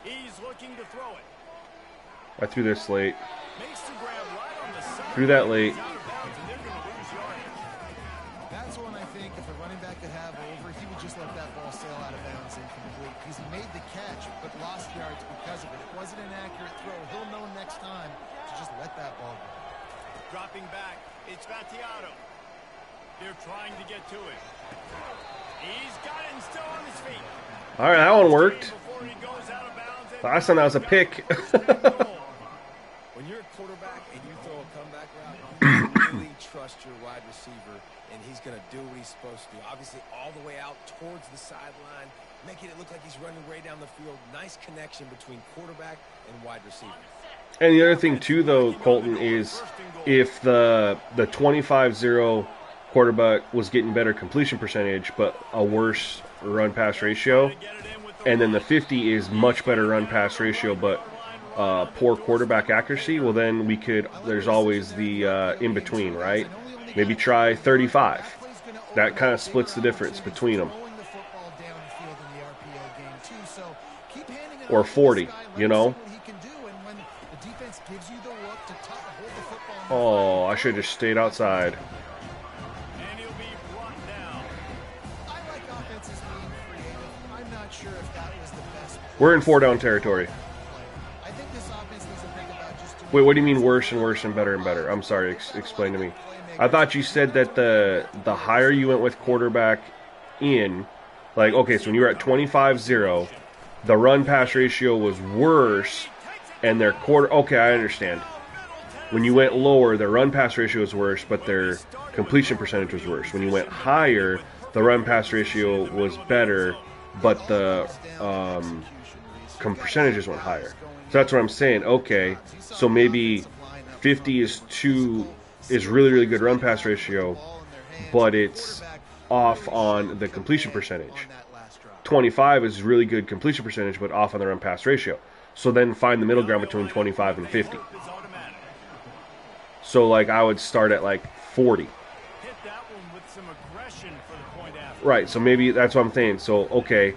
He's looking to throw it. I threw this late. Makes the grab right on the side. Threw that late. That's one I think if a running back could have over, he would just let that ball sail out of bounds incomplete because he made the catch but lost yards because of it. It wasn't an accurate throw. He'll know next time to just let that ball go. Dropping back, it's Vattiato. They're trying to get to it. He's got it and still on his feet. All right, that one worked. Before he goes out of bounds. Last time that was a pick. When you're a quarterback and you throw a comeback route, you really trust your wide receiver, and he's going to do what he's supposed to do. Obviously, all the way out towards the sideline, making it look like he's running way down the field. Nice connection between quarterback and wide receiver. And the other thing, too, though, Colton, is if the 25-0 quarterback was getting better completion percentage but a worse run-pass ratio, and then the 50 is much better run-pass ratio but poor quarterback accuracy, well, then there's always the in-between, right? Maybe try 35. That kind of splits the difference between them. Throwing the football downfield in the RPO game too. So keep handing it Or off to 40, this guy, let you him know? see what he can do, and when the defense gives you the look to hold the football in the Oh, I field, should have just stayed outside. And he'll be brought down. I like offenses being creative. I'm not sure if that was the best We're in 4-down territory. play. I think this offense needs to think about just doing Wait, what do you mean worse and worse and better and better? I'm sorry, explain to me. I thought you said that the higher you went with quarterback in, like, okay, so when you were at 25-0, the run-pass ratio was worse, and their quarter... Okay, I understand. When you went lower, their run-pass ratio was worse, but their completion percentage was worse. When you went higher, the run-pass ratio was better, but the percentages went higher. So that's what I'm saying. Okay, so maybe 50 is really, really good run-pass ratio, but it's off on the completion percentage. 25 is really good completion percentage, but off on the run-pass ratio. So then find the middle ground between 25 and 50. So, like, I would start at, like, 40. Hit that one with some aggression for the point after. Right, so maybe that's what I'm saying. So, okay,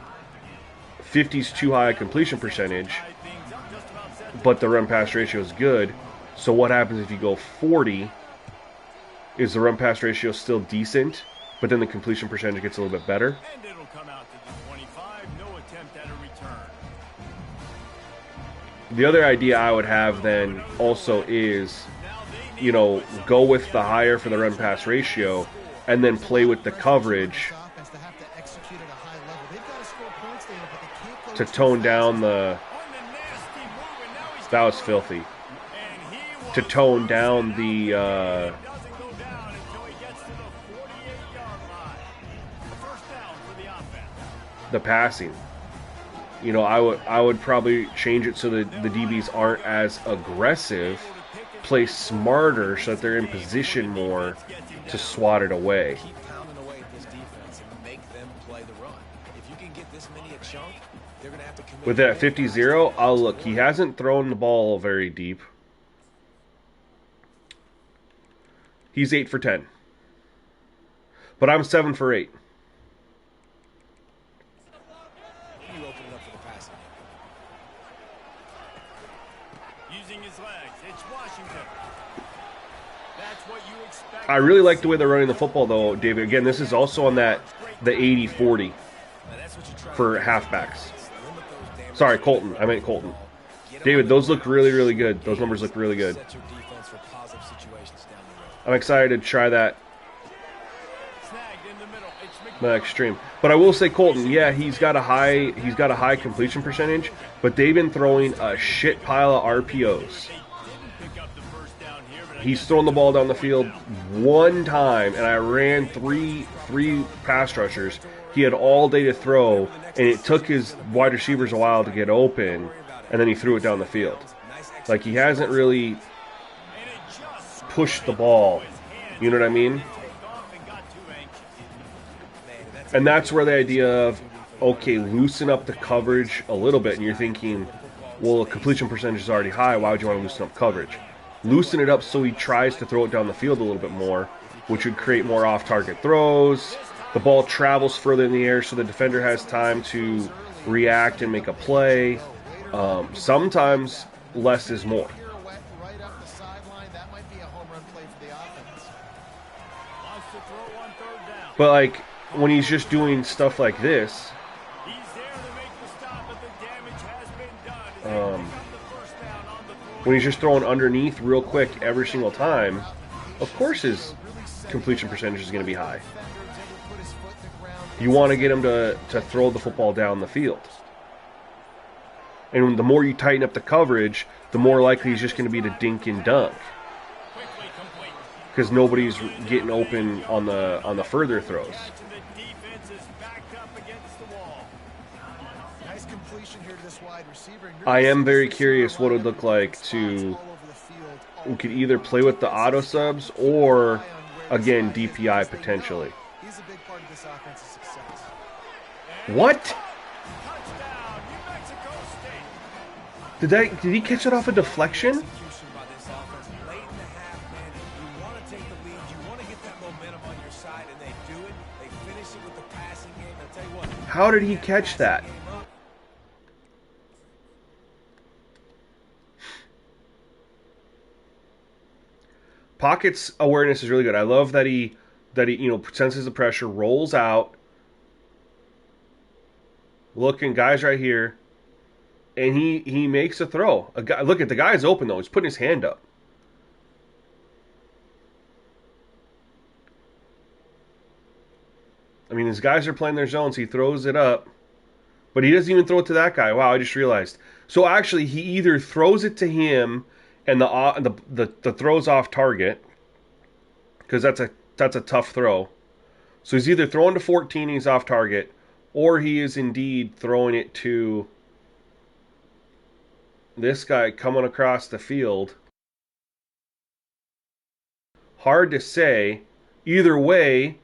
50's too high a completion percentage, Tied things up just about set. but the run-pass ratio is good. So what happens if you go 40? Is the run-pass ratio still decent, but then the completion percentage gets a little bit better? And it'll come out to the 25. No attempt at a return. The other idea I would have then also is, you know, go with the higher for the run-pass ratio, and then play with the coverage offense to have to execute at a high level. They've got to score points there, but they can't go to too tone fast. down the... On the nasty move, and now he's That was filthy. and he To was tone down the... doesn't go down until he gets to the 48-yard line. First down for the offense. the passing. You know, I would probably change it so that the DBs aren't as aggressive, play smarter so that they're in position more to swat it away. Keep pounding away at this defense and make them play the run. If you can get this many a chunk, they're going to have to commit. With that 50-0, I'll look. He hasn't thrown the ball very deep. He's 8 for 10. But I'm 7 for 8. You open it up for the passing game. Using his legs, it's Washington. That's what you expect. I really like the way they're running the football, though, David. Again, this is also on the 80-40 Now that's what you try for to do. halfbacks. Limit those damage Sorry, to Colton. I meant Colton. David, those look really, really good. Those numbers look really good. Set your defense for positive situations down the road. I'm excited to try that Snagged in the middle. It's the extreme. But I will say, Colton, yeah, he's got a high completion percentage, but they've been throwing a shit pile of RPOs. pick up the first down here, but He's thrown the ball down the field one time, and I ran three pass rushers. He had all day to throw, and it took his wide receivers a while to get open, and then he threw it down the field. Like, he hasn't really pushed the ball. You know what I mean? take off and got too anxious. And that's where the idea of, okay, loosen up the coverage a little bit, and you're thinking, well, the completion percentage is already high, why would you want to loosen up coverage? Loosen it up so he tries to throw it down the field a little bit more, which would create more off-target throws. The ball travels further in the air so the defender has time to react and make a play. Sometimes less is more. Pirouette right up the sideline. That might be a home run play for the offense. Wants to throw on third down. But, like, when he's just doing stuff like this, He's there to make the stop, but the damage has been done. As they pick up the first down on the throw. when he's just throwing underneath real quick every single time, of course his completion percentage is going to be high. You want to get him to throw the football down the field. And the more you tighten up the coverage, the more likely he's just going to be to dink and dunk. Quickly complete. Because nobody's getting open on the further throws. And the defense is backed up against the wall. Nice completion here to this wide receiver. And you're I gonna am see very this curious receiver what it would line look up like spots to... all over the field. We could either play with the auto subs or, again, DPI potentially. He's a big part of this offense's success. What? Touchdown, New Mexico State. Did he catch it off a deflection? Execution by this offense late in the half, man. You want to take the lead. You want to get that momentum on your side and they do it. They finish it with the passing game. I'll tell you what. How did he catch that? Pocket's awareness is really good. I love that he senses the pressure, rolls out, looking, guys right here, and he makes a throw. Look at the guy's open though. He's putting his hand up. I mean, his guys are playing their zones. He throws it up, but he doesn't even throw it to that guy. Wow, I just realized. So actually, he either throws it to him and the throw's off target, because that's a tough throw. So he's either throwing to 14 and he's off target, or he is indeed throwing it to this guy coming across the field. Hard to say. Either way,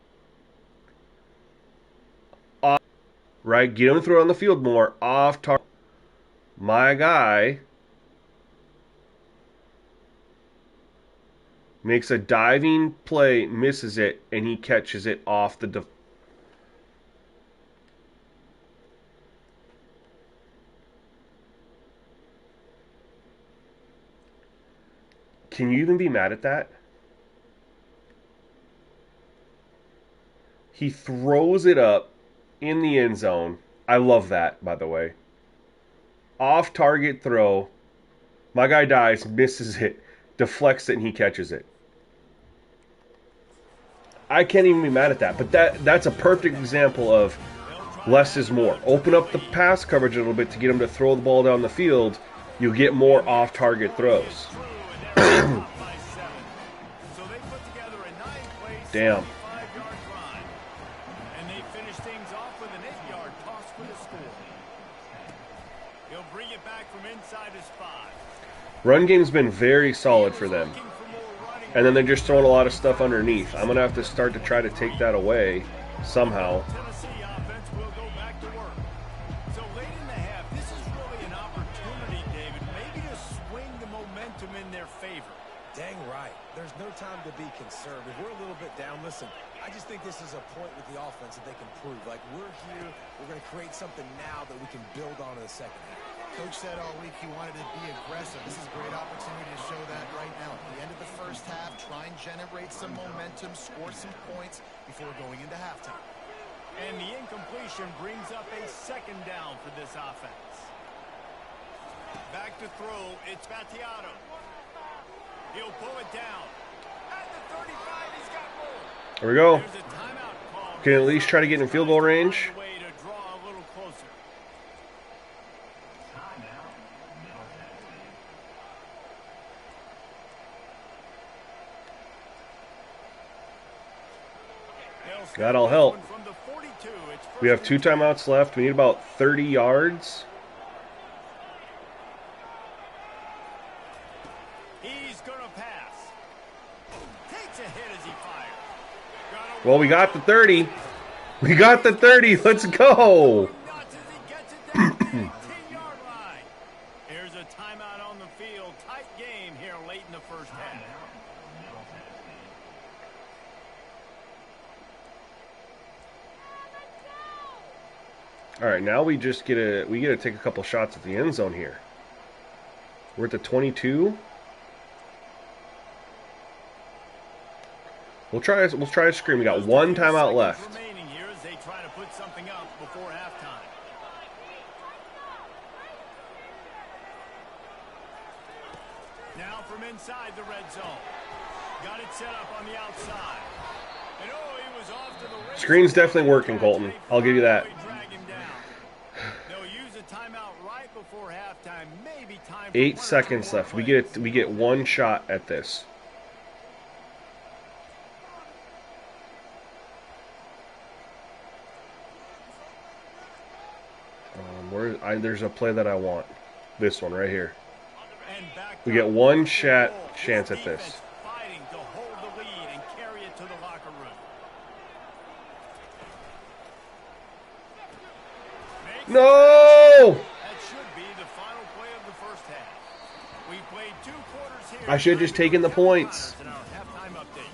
right? Get him to throw it on the field more. Off target. My guy makes a diving play, misses it, and he catches it off the Can you even be mad at that? He throws it up in the end zone. I love that, by the way. Off target throw. My guy dives, misses it, deflects it, and he catches it. I can't even be mad at that. But that's a perfect example of less is more. Open up the pass coverage a little bit to get him to throw the ball down the field. You'll get more off-target throws. Damn. And they finish things off with an 8-yard toss for the score. He'll bring it back from inside his 5. Run game's been very solid for them. And then they're just throwing a lot of stuff underneath. I'm going to have to start to try to take that away somehow. Tennessee offense will go back to work. So late in the half, this is really an opportunity, David, maybe to swing the momentum in their favor. Dang right. There's no time to be concerned. If we're a little bit down, listen, I just think this is a point with the offense that they can prove. Like, we're here, we're going to create something now that we can build on in the second half. Coach said all week he wanted to be aggressive. This is a great opportunity to show that right now. At the end of the first half, try and generate some momentum, score some points before going into halftime. And the incompletion brings up a second down for this offense. Back to throw, it's Battiato. He'll pull it down. At the 35, he's got more. There we go. There's a timeout call. Can at least try to get in field goal range. Way to draw a little closer. That'll help. We have 2 timeouts left. We need about 30 yards. He's going to pass. Takes a hit as he fires. Well, we got the 30. We got the 30. Let's go. Here's a timeout on the field. Tight game here late in the first half. All right, now we just get to take a couple shots at the end zone here. We're at the 22. We'll try a screen. We got 1 timeout left. Remaining here as they try to put something up before halftime. Now from inside the red zone. Got it set up on the outside. And he was off to the races. Screen's definitely working, Colton. I'll give you that. They'll use a timeout right before halftime. Maybe time for 8 seconds left. We get 1 shot at this. There's a play that I want. This one right here. We get 1 chance at this. Fighting to hold the lead and carry it to the locker room. No! That should be the final play of the first half. We played 2 quarters here. I should have just taken the points. In our halftime update.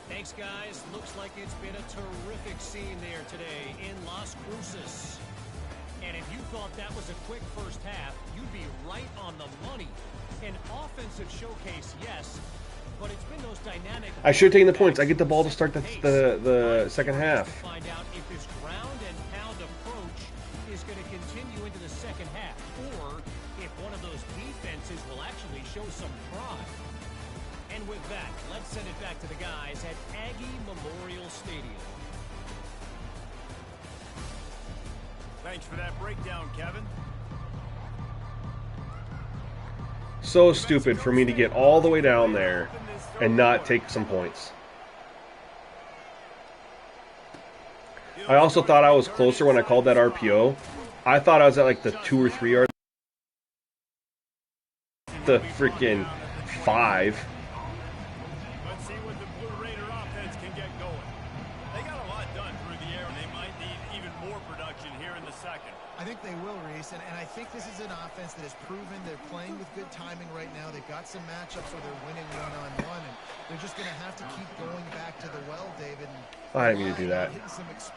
Thanks, guys. Looks like It's been a terrific scene there today in Las Cruces. And if you thought that was a quick first half, you'd be right on the money. An offensive showcase, yes, but it's been those dynamic... I should have taken the points. I get the ball to start the second half. Find out if this ground and pound approach is going to continue into the second half, or if one of those defenses will actually show some pride. And with that, let's send it back to the guys at Aggie Memorial Stadium. Thanks for that breakdown, Kevin. So stupid for me to get all the way down there and not take some points. I also thought I was closer when I called that RPO. I thought I was at like the 2 or 3 yard. The freaking 5. Let's see what the Blue Raider offense can get going. They got a lot done through the air, and they might need even more production here in the second. I think they will, Reese, and I think this is an offense that has proven they're playing with good timing right now. They've got some matchups where they're winning one-on-one, and they're just going to have to keep going back to the well, David. I didn't mean to do that.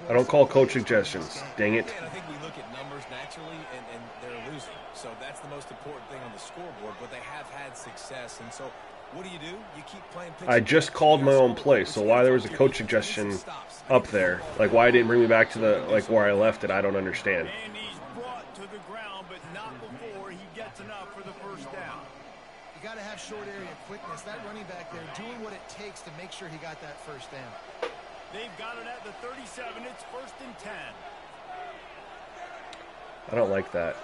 I don't call coach suggestions. Dang it. And I think we look at numbers naturally, and they're losing. So that's the most important thing on the scoreboard, but they have had success. And so what do? You keep playing. I just called my own play, so why there was a coach suggestion up there? Like, why it didn't bring me back to the, like, where I left it, I don't understand. And he's brought to the ground, but not before he gets enough for the first down. You got to have short area quickness. That running back there doing what it takes to make sure he got that first down. They've got it at the 37. It's 1st and 10. I don't like that.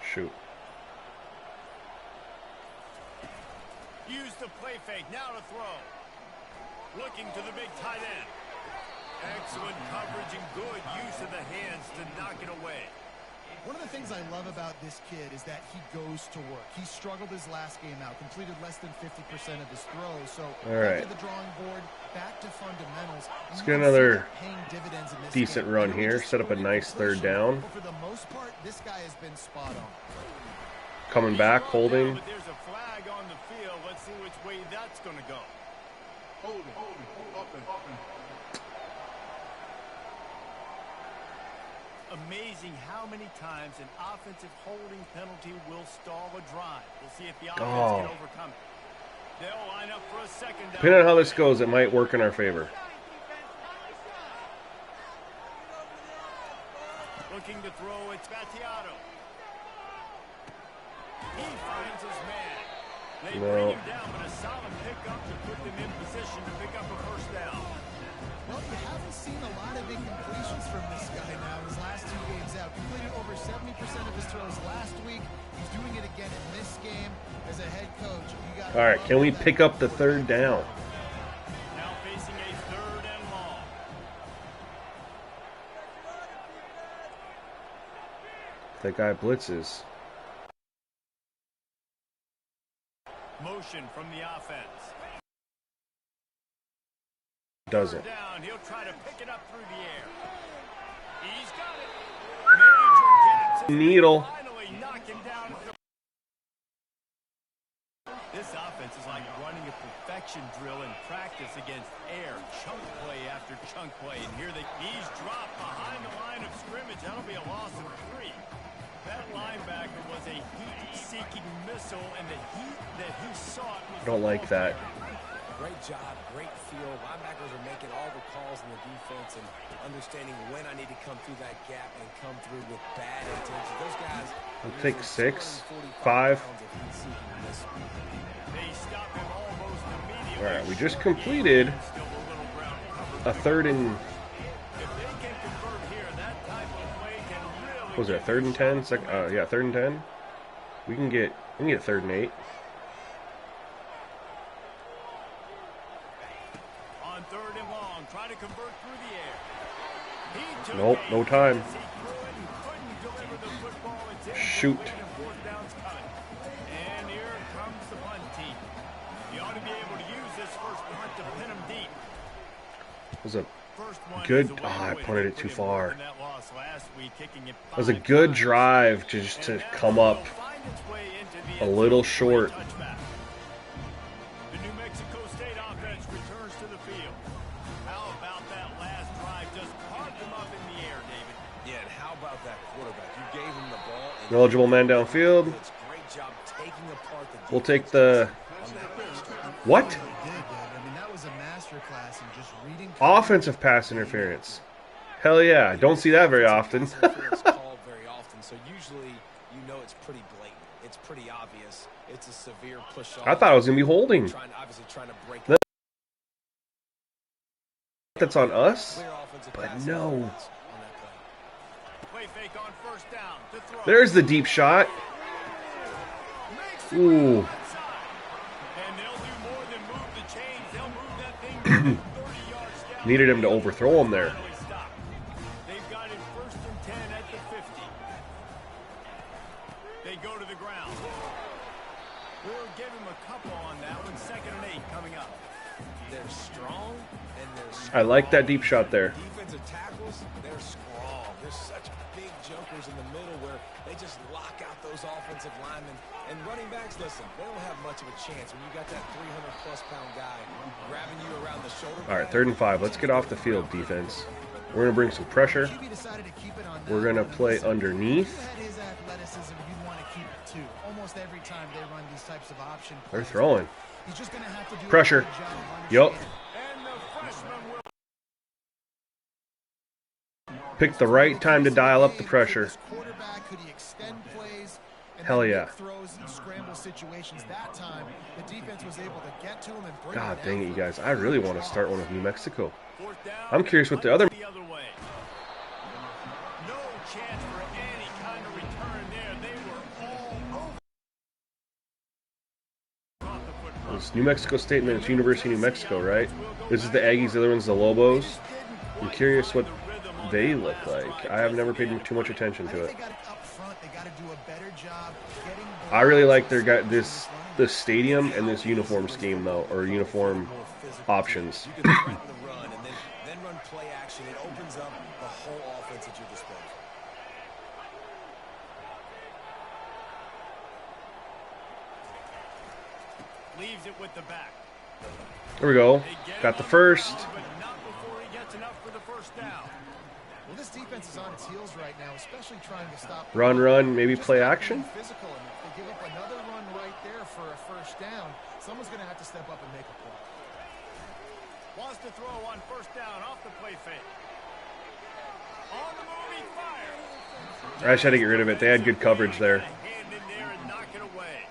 Shoot. Use the play fake. Now to throw. Looking to the big tight end. Excellent coverage and good use of the hands to knock it away. One of the things I love about this kid is that he goes to work. He struggled his last game out, completed less than 50% of his throws. So back to the drawing board, back to fundamentals. Let's get another decent run here. Set up a nice third down. For the most part, this guy has been spot on. Coming back, holding. But there's a flag on the field. Let's see which way that's going to go. Holding. Amazing how many times an offensive holding penalty will stall a drive. We'll see if the offense can overcome it. They'll line up for a second down. Depending on how this goes, it might work in our favor. Looking to throw, it's Battiato. He finds his man. They bring him down, but a solid pickup to put them in position to pick up a first down. Well, you haven't seen a lot of incompletions from this guy now in his last 2 games out. Completed over 70% of his throws last week. He's doing it again in this game. As a head coach, you got. All right, can we pick up the third down? Now facing a 3rd and long. That guy blitzes. Motion from the offense. Doesn't. Down. He'll try to pick it up through the air. He's got it. Major gaps. Needle. Finally knock him down. This offense is like running a perfection drill in practice against air. Chunk play after chunk play. And here he's dropped behind the line of scrimmage. That'll be a loss of 3. That linebacker was a heat-seeking missile, and the heat that he sought was... I don't like that. Great job, great feel. Linebackers are making all the calls in the defense and understanding when I need to come through that gap and come through with bad intentions. Those guys... I'll take 6, 5. They stop him almost immediately. All right, we just completed a 3rd and... If they can convert here, that type of play can really... Was it 3rd and 10? Yeah, 3rd and 10. We can get 3rd and 8. On 3rd and long, try to convert through the air. He took Nope, no time. He couldn't deliver the football. It's Shoot. incomplete, and 4th down's coming. And here comes the punt team. You ought to be able to use this first punt to pin them deep. Was a First one good. is a Oh, I win. punted it too far. That loss last week, kicking it It was a 5 good times. drive just to come up Find its way into the a end little zone for a short. touchback. And Eligible man downfield. great job taking apart the We'll take the... on that last drive. What? They did, Dave. I mean, that was a masterclass in just reading Offensive pass interference. Hell yeah. Don't see that very often. Pass interference called very often, so usually you know it's pretty blatant. It's pretty obvious. It's a severe push off. I thought it was going to be holding. Obviously trying to break No. That's on us? clear offensive But pass no. interference on that play. Play fake on first down to throw. There's the deep shot. Makes it Ooh. inside. And they'll do more than move the chains. They'll move that thing to 30 yards down. Needed him to overthrow him there. Finally stopped. They've got it first and 10 at the 50. They go to the ground. We'll give him a couple on that one. 2nd and 8 coming up. They're strong and they're I like that deep shot there. defensive tackles, they're strong. There's such big jokers in the middle where they just lock out those offensive linemen. And running backs, listen, they don't have much of a chance when you got that 300-plus pound guy grabbing you around the shoulder. All right, 3rd and 5. Let's get off the field, defense. We're going to bring some pressure. QB decided to keep it on that We're going to one. play Listen, underneath. if you had his athleticism, you'd want to keep it too. Almost every time they run these types of option They're plays, throwing. he's just going to have to do Pressure. a good job of Yup. understanding. And the freshman will. Pick the right time to dial up the pressure. This quarterback, could he extend plays and Hell then yeah. make throws in scramble situations? That time, the defense was able to get to him and bring God him dang it, down you for guys. I really want to start one with New Mexico. 4th down. I'm curious what the other... The other way. No chance for any kind of return there. They were all over. Off the football. It's New Mexico State and then it's University of New Mexico, right? This is the Aggies, the other one's the Lobos. I'm curious what they look like. I have never paid too much attention to it. They got it up front. They got to do a better job getting. I really like their the stadium and this uniform scheme though, or uniform options. You can threaten the run and then run play action. It opens up the whole offense at your disposal. Leaves it with the back. There we go. They get Got him the on first. ground, but not before he gets enough for the first down. Well, this defense is on its heels right now, especially trying to stop. the Run, maybe Just play not action. being physical enough. They give up another run right there for a first down. Someone's going to have to step up and make a play. Wants to throw on first down off the play fake. On the move, he fires. I just had to get rid of it. They had good coverage there. Hand in there and knock it away.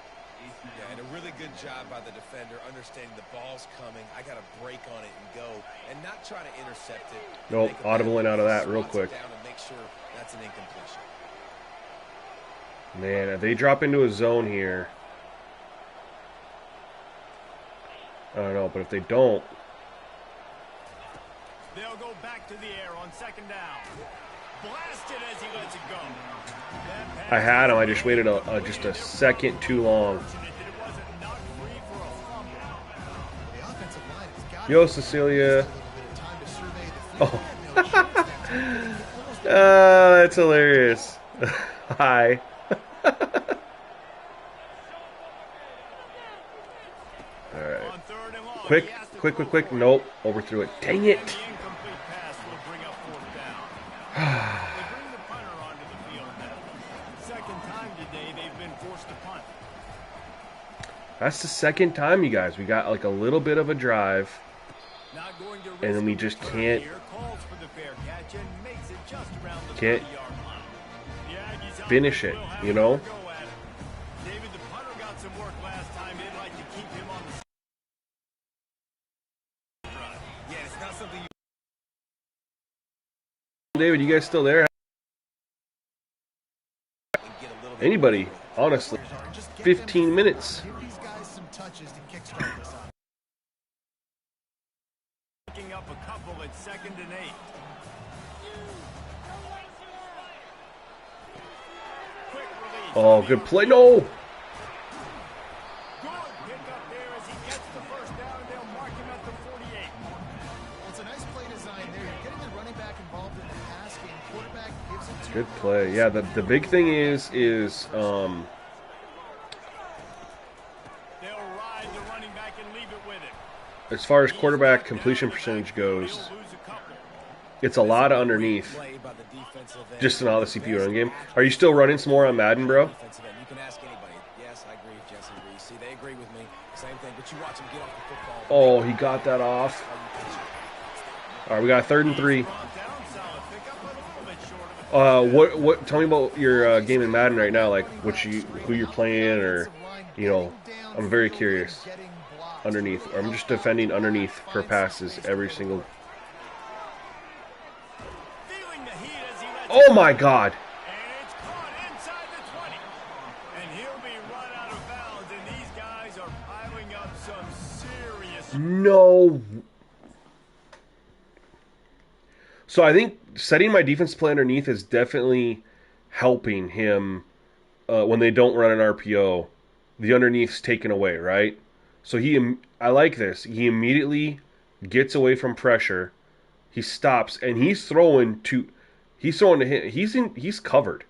Yeah, and a really good job by the defender understanding the ball's coming. I got to break on it and go and not try to intercept it. Nope, Make a audibling out of that real spots it quick. down and make sure that's an incompletion. Man, if they drop into a zone here, I don't know, but if they don't, They'll go back to the air on 2nd down. Blasted as he lets it go. That pass I had him. I just waited just a second too long. fortunate that it wasn't knocked free for a fumble. The offensive line has got Yo, Cecilia. a little bit of time to survey the field. Oh. Had no chance there. Almost That's hilarious. Hi. Alright. On 3rd and long, Quick, he has to quick, throw quick, quick. for it. Nope. Overthrew it. Dang And it. the incomplete pass will bring up 4th down. They bring the punter onto the field now. 2nd time today they've been forced to punt. That's the second time, you guys. We got like a little bit of a drive. Not going to And then we risk a just return can't- here. Calls for the fair catch and makes it just around the Can't 30-yard line. The Aggies finish it, will have you know? another go at it. David, the punter got some work last time. They'd like to keep him on the drive. Yeah, it's not something you David, you guys still there? can get a little bit Anybody, honestly. Just get 15 them- minutes. Give these guys some touches to kickstart this up. Picking up a couple at 2nd and 8. Quick release. Oh, good play. No! Good pickup there as he gets the first down, and they'll mark him at the 48. Well, it's a nice play design there. You're getting the running back involved in the pass game. Quarterback gives it to Good him. play. Yeah, the big thing is They'll ride the running back and leave it with him. as far as quarterback completion percentage goes, He'll lose a couple. It's a lot of underneath. Just in all the CPU run game. Are you still running some more on Madden, bro? You can ask anybody. Yes, I agree, Jesse Reese. See, they agree with me. Same thing, but you watch him get off the football. Oh, he got that off. All right, we got 3rd and 3. What? Tell me about your game in Madden right now. Like, who you're playing, or, you know, I'm very curious. Underneath, I'm just defending underneath for passes every single. Oh my God! And it's caught inside the 20. And he'll be run out of bounds, and these guys are piling up some serious... No. So I think setting my defense play underneath is definitely helping him when they don't run an RPO. The underneath's taken away, right? So I like this. He immediately gets away from pressure. He stops and he's throwing to him. He's covered.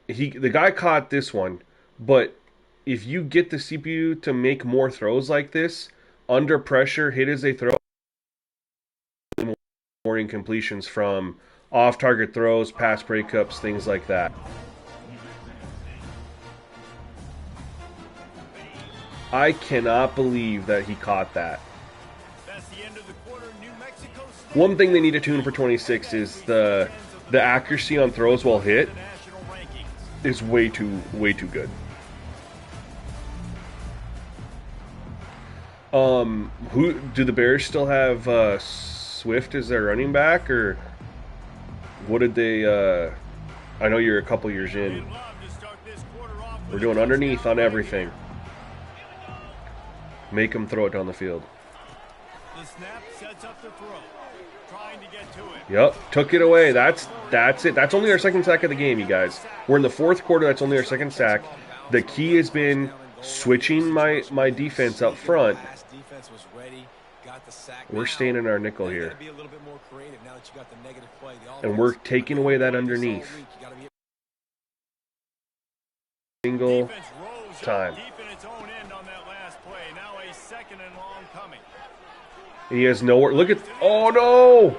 The guy caught this one, but if you get the CPU to make more throws like this, under pressure, hit as they throw, more incompletions from off-target throws, pass breakups, things like that. I cannot believe that he caught that. That's the end of the quarter. New Mexico State. One thing they need to tune for 26 is the accuracy on throws while hit is way too good. Who do the Bears still have? Swift as their running back, or what did they? I know you're a couple years in. We're doing underneath on everything. Make them throw it down the field. The snap sets up the throw. Trying to get to it. Yep, took it away. That's it. That's only our second sack of the game, you guys. We're in the 4th quarter. That's only our second sack. The key has been switching my defense up front. We're staying in our nickel here. And we're taking away that underneath. Single time. And he has nowhere. Look at. Oh no!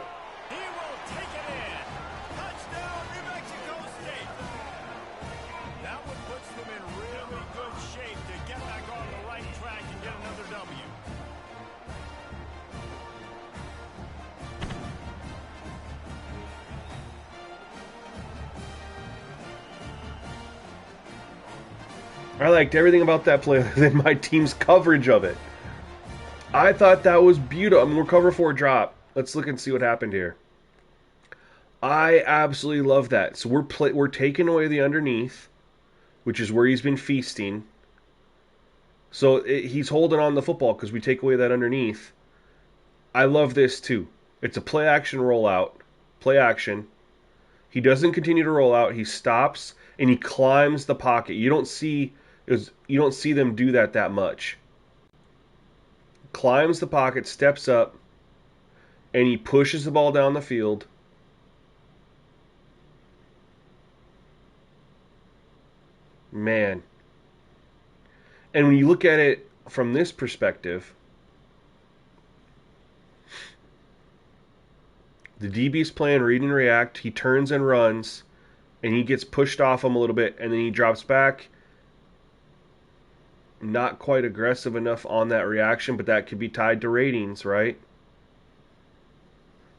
I liked everything about that play other than my team's coverage of it. I thought that was beautiful. I'm going to cover 4 drop. Let's look and see what happened here. I absolutely love that. So we're taking away the underneath, which is where he's been feasting. So he's holding on the football because we take away that underneath. I love this too. It's a play action rollout. Play action. He doesn't continue to roll out. He stops and he climbs the pocket. You don't see them do that much. Climbs the pocket, steps up, and he pushes the ball down the field. Man. And when you look at it from this perspective, the DB's playing read and react. He turns and runs, and he gets pushed off him a little bit, and then he drops back. Not quite aggressive enough on that reaction, but that could be tied to ratings, right?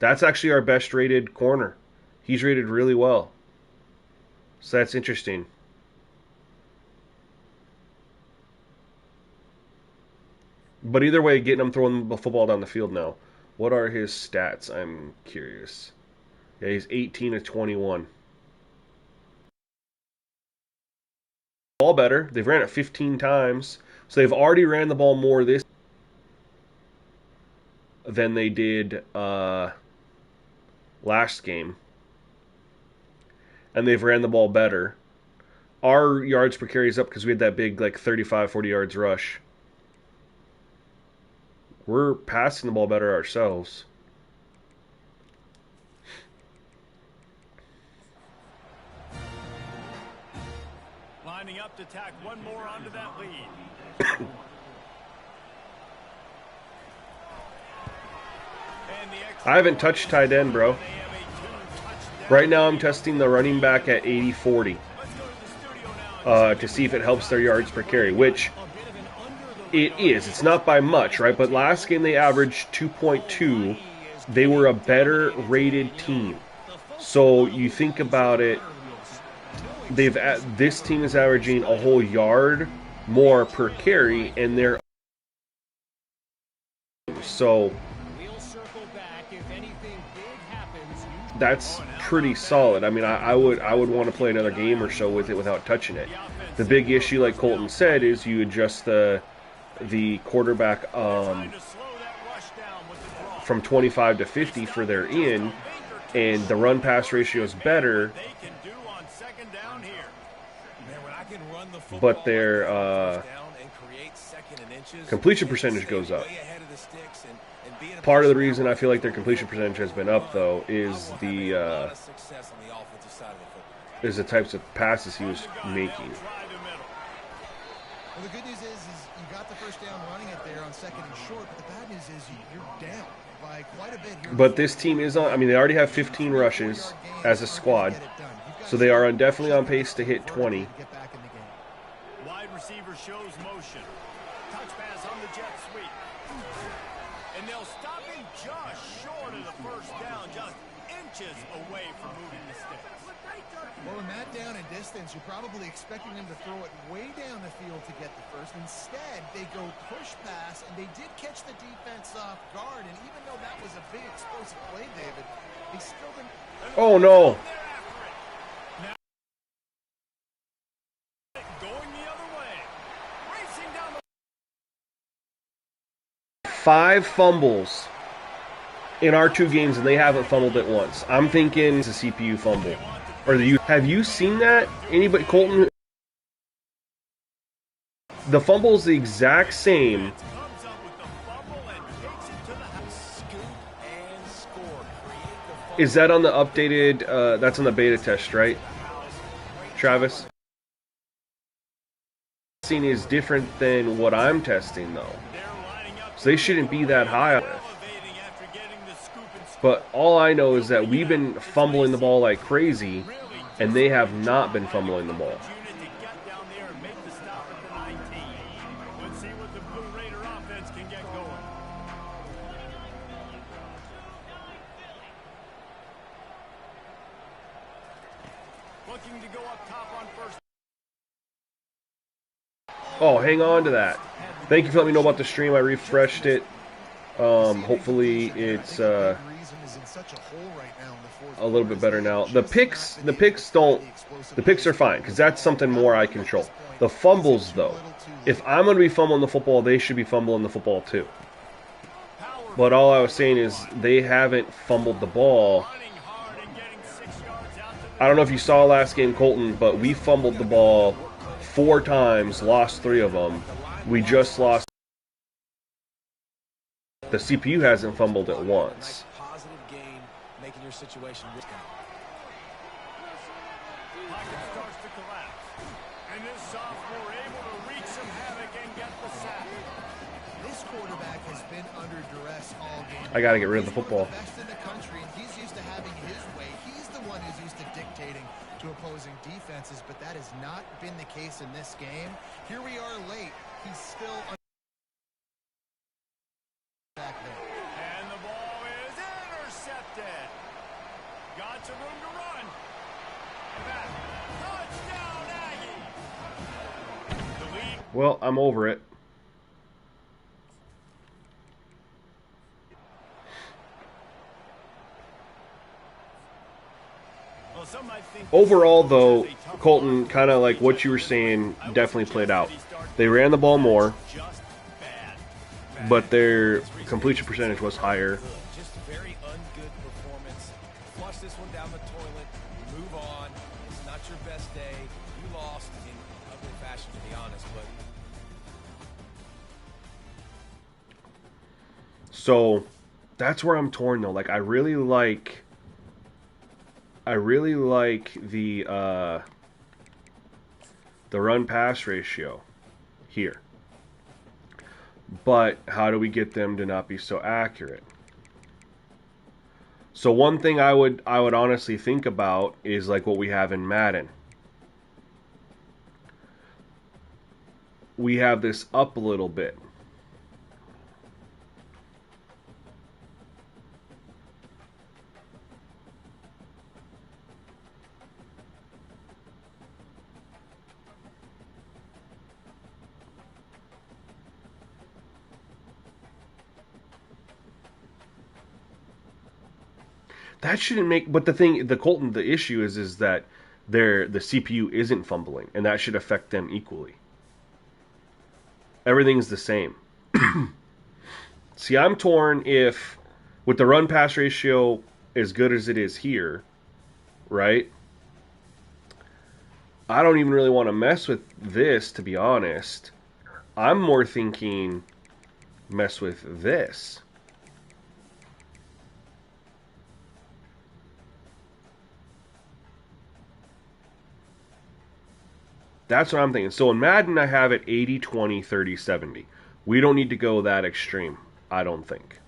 That's actually our best rated corner. He's rated really well. So that's interesting. But either way, getting him throwing the football down the field now. What are his stats? I'm curious. Yeah, he's 18 of 21. Ball better. They've ran it 15 times. So they've already ran the ball more this than they did last game. And they've ran the ball better. Our yards per carry is up because we had that big 35, 40 yards rush. We're passing the ball better ourselves. Lining up to tack one more onto that lead. I haven't touched tight end, bro. Right now I'm testing the running back at 80-40 to see if it helps their yards per carry, which it is. It's not by much, right? But last game they averaged 2.2. They were a better rated team. So you think about it, this team is averaging a whole yard more per carry, and they're so that's pretty solid. I mean, I would want to play another game or so with it without touching it. The big issue, like Colton said, is you adjust the quarterback from 25 to 50 for their in, and the run pass ratio is better, but their completion percentage goes up. Part of the reason I feel like their completion percentage has been up, though, is the types of passes he was making. Well, the good news is you got the first down running it there on second and short, but the bad news is you're down by quite a bit here. But this team is on, I mean, they already have 15 rushes as a squad, so they are definitely on pace to hit 20. Wide receiver shows motion. Touch pass on the jet sweep. And they'll stop him just short of the first down, just inches away from moving the sticks. Well, in that down and distance, you're probably expecting them to throw it way down the field to get the first. Instead, they go push pass, and they did catch the defense off guard. And even though that was a big explosive play, David, they still didn't. Oh, no. Going the other way. Racing down the 5 fumbles in our 2 games, and they haven't fumbled it once. I'm thinking it's a CPU fumble. Or have you seen that? Anybody, Colton? The fumble's the exact same. Is that on the updated? That's on the beta test, right? Travis? Testing is different than what I'm testing, though. So they shouldn't be that high. But all I know is that we've been fumbling the ball like crazy, and they have not been fumbling the ball. Looking to go up top on first. Oh, hang on to that. Thank you for letting me know about the stream. I refreshed it. Hopefully it's a little bit better now. The picks are fine, because that's something more I control. The fumbles, though, if I'm going to be fumbling the football, they should be fumbling the football too. But all I was saying is they haven't fumbled the ball. I don't know if you saw last game, Colton, but we fumbled the ball 4 times, lost 3 of them. We just lost. The CPU hasn't fumbled it once. Positive gain, making your situation risky. Pocket starts to collapse. And this sophomore able to wreak some havoc and get the sack. This quarterback has been under duress all game. I got to get rid of the football. He's one of the best in the country, and he's used to having his way. He's the one who's used to dictating to opposing defenses, but that has not been the case in this game. Here we are late. He's still back there. And the ball is intercepted. Got some room to run. Back. Touchdown, Aggie. The lead. Well, I'm over it. Well, some might think Overall, though, Colton, kind of like what you were saying, definitely played out. They ran the ball more, just bad. but their completion percentage was higher. Just very ungood performance. Flush this one down the toilet. Move on. It's not your best day. You lost in ugly fashion, to be honest, but So that's where I'm torn, though. Like, I really like the run pass ratio here. But how do we get them to not be so accurate? So one thing I would honestly think about is like what we have in Madden. We have this up a little bit. That shouldn't make. But the issue is that the CPU isn't fumbling, and that should affect them equally. Everything's the same. See, I'm torn if with the run pass ratio as good as it is here, right? I don't even really want to mess with this, to be honest. I'm more thinking mess with this. That's what I'm thinking. So in Madden, I have it 80, 20, 30, 70. We don't need to go that extreme, I don't think.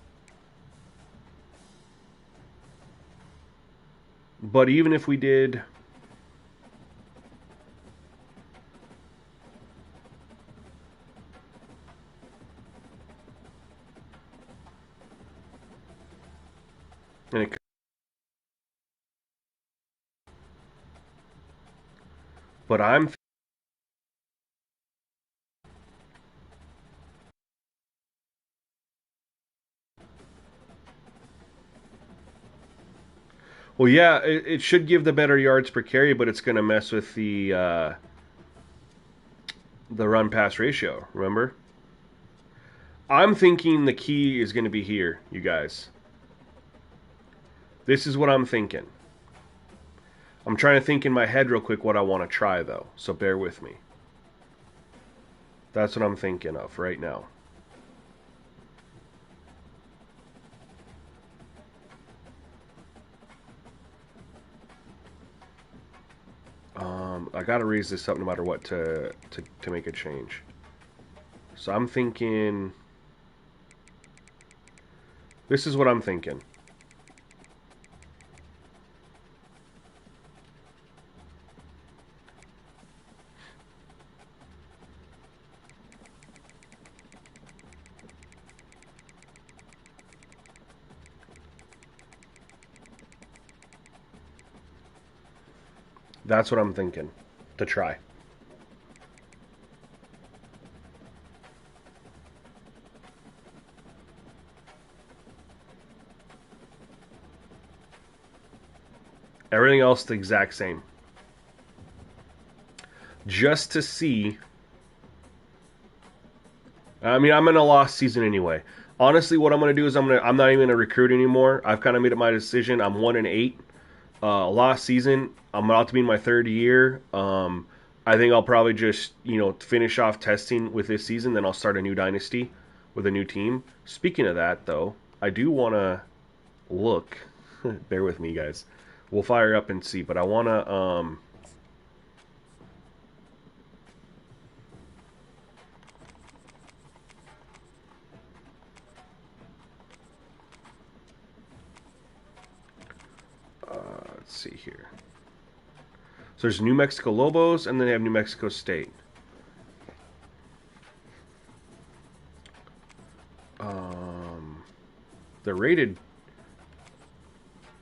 But even if we did. And it, but I'm. Well, yeah, it should give the better yards per carry, but it's going to mess with the run pass ratio. Remember, I'm thinking the key is going to be here, you guys. This is what I'm thinking. I'm trying to think in my head real quick what I want to try though, so bear with me. That's what I'm thinking of right now. I gotta raise this up no matter what to make a change. So I'm thinking. This is what I'm thinking. That's what I'm thinking to try. Everything else the exact same. Just to see. I mean, I'm in a lost season anyway. Honestly, what I'm gonna do is I'm not even gonna recruit anymore. I've kind of made up my decision. I'm 1-8. Lost season. I'm about to be in my third year. I think I'll probably just finish off testing with this season. Then I'll start a new dynasty with a new team. Speaking of that, though, I do want to look. Bear with me, guys. We'll fire up and see, but I want to. Let's see here. So there's New Mexico Lobos, and then they have New Mexico State. They're rated.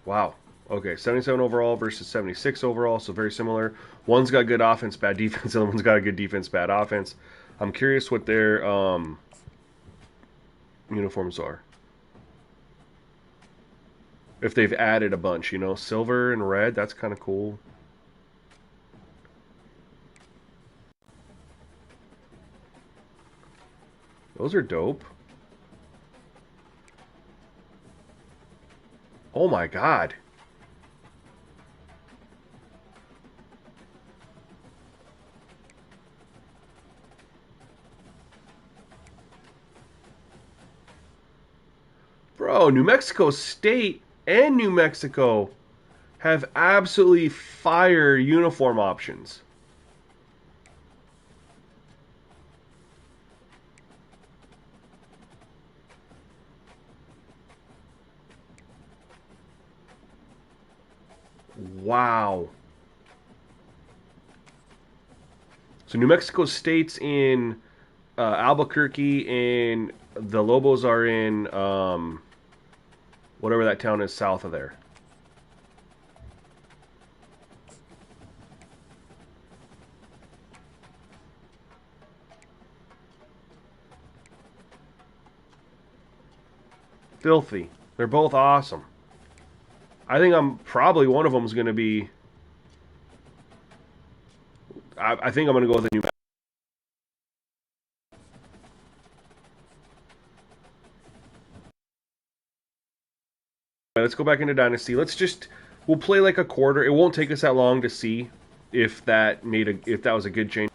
Wow. Okay, 77 overall versus 76 overall, so very similar. One's got good offense, bad defense, and the other one's got a good defense, bad offense. I'm curious what their uniforms are. If they've added a bunch, silver and red, that's kind of cool. Those are dope. Oh my god. Bro, New Mexico State and New Mexico have absolutely fire uniform options. Wow. So New Mexico State's in Albuquerque, and the Lobos are in whatever that town is south of there. Filthy. They're both awesome. I think I'm probably one of them is going to be. I think I'm going to go with the New. Let's go back into Dynasty. We'll play like a quarter. It won't take us that long to see if that was a good change.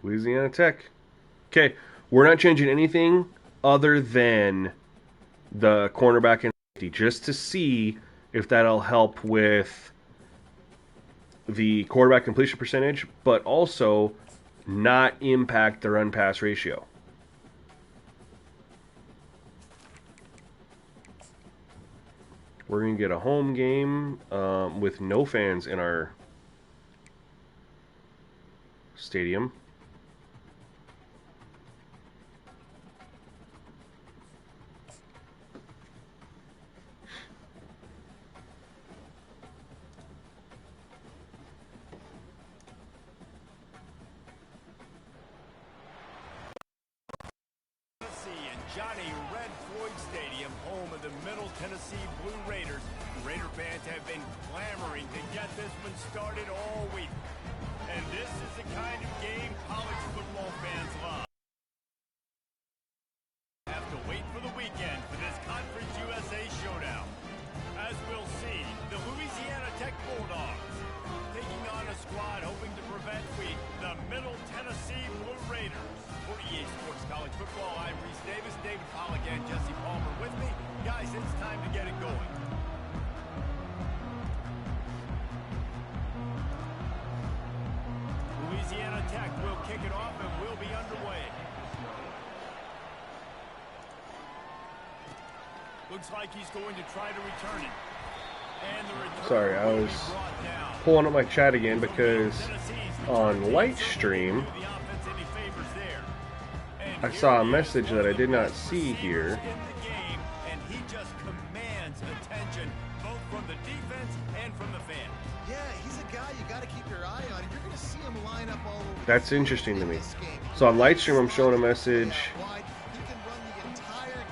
Louisiana Tech. Okay, we're not changing anything other than the cornerback and safety, just to see if that'll help with the quarterback completion percentage, but also not impact the run-pass ratio. We're going to get a home game with no fans in our stadium. Johnny Red Floyd Stadium, home of the Middle Tennessee Blue Raiders. Raider fans have been clamoring to get this one started all week. And this is the kind of game college football fans love. Have to wait for the weekend for this Conference USA showdown. As we'll see, the Louisiana Tech Bulldogs taking on a squad hoping to prevent the Middle Tennessee Blue Raiders. For EA Sports College Football, I'm Reese Davis, David Pollack, and Jesse Palmer with me. Guys, it's time to get it going. Louisiana Tech will kick it off and will be underway. Looks like he's going to try to return it. And the return. Sorry, I was pulling up my chat again because on Lightstream I saw a message that I did not see here. And he just commands attention both from the defense and from the fans. Yeah, he's a guy you got to keep your eye on. You're going to see him line up all over. That's interesting to me. So on Lightstream I'm showing a message.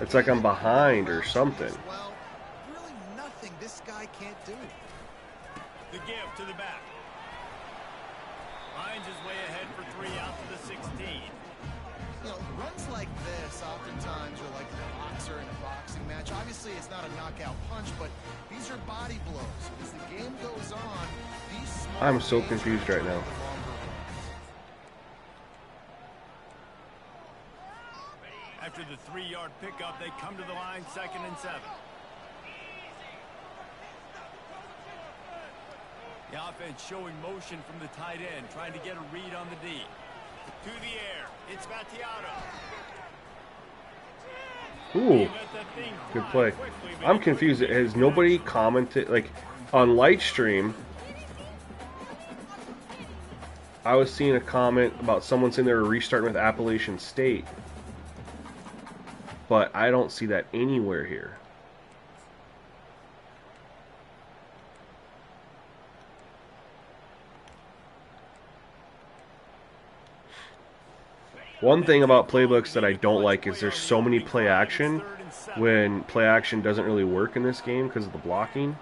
It's like I'm behind or something. Well, really nothing this guy can't do. The give to the back. Finds his way ahead for 3 out to the 16. You know, runs like this oftentimes are like a boxer in a boxing match. Obviously, it's not a knockout punch, but these are body blows. As the game goes on, these small I'm so confused right now. After the 3-yard pickup, they come to the line, 2nd and 7. The offense showing motion from the tight end, trying to get a read on the D. To the air, it's Vattiato. Ooh, good play. I'm confused. Has nobody commented, like, on Lightstream, I was seeing a comment about someone saying they were restarting with Appalachian State. But I don't see that anywhere here. One thing about playbooks that I don't like is there's so many play action when play action doesn't really work in this game because of the blocking.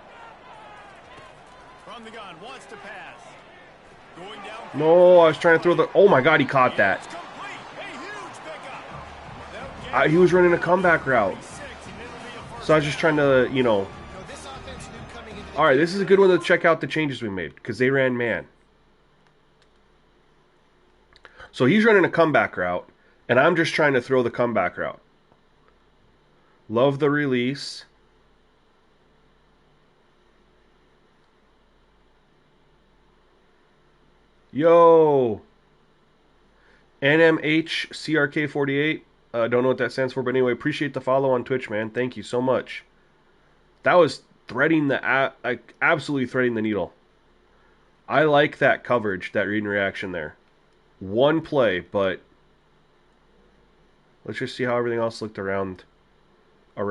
From the gun, wants to pass. Going down. No, I was trying to throw the... Oh my god, he caught that. He was running a comeback route. So I was just trying to, you know... Alright, this is a good one to check out the changes we made, because they ran man. So he's running a comeback route, And I'm just trying to throw the comeback route. Love the release. Yo! NMHCRK48. Don't know what that stands for, but anyway, appreciate the follow on Twitch, man. Thank you so much. That was threading the absolutely threading the needle. I like that coverage, that read and reaction there. One play, but let's just see how everything else looked around. All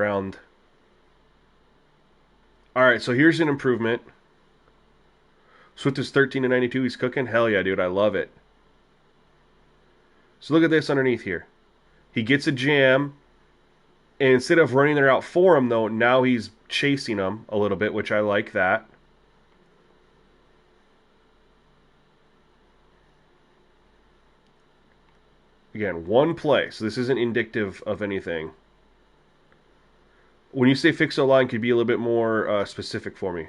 right, so here's an improvement. Swift is 13 to 92. He's cooking. Hell yeah, dude. I love it. So look at this underneath here. He gets a jam, and instead of running their out for him, though, now he's chasing them a little bit, which I like that. Again, one play, so this isn't indicative of anything. When you say fix a line, could you be a little bit more specific for me?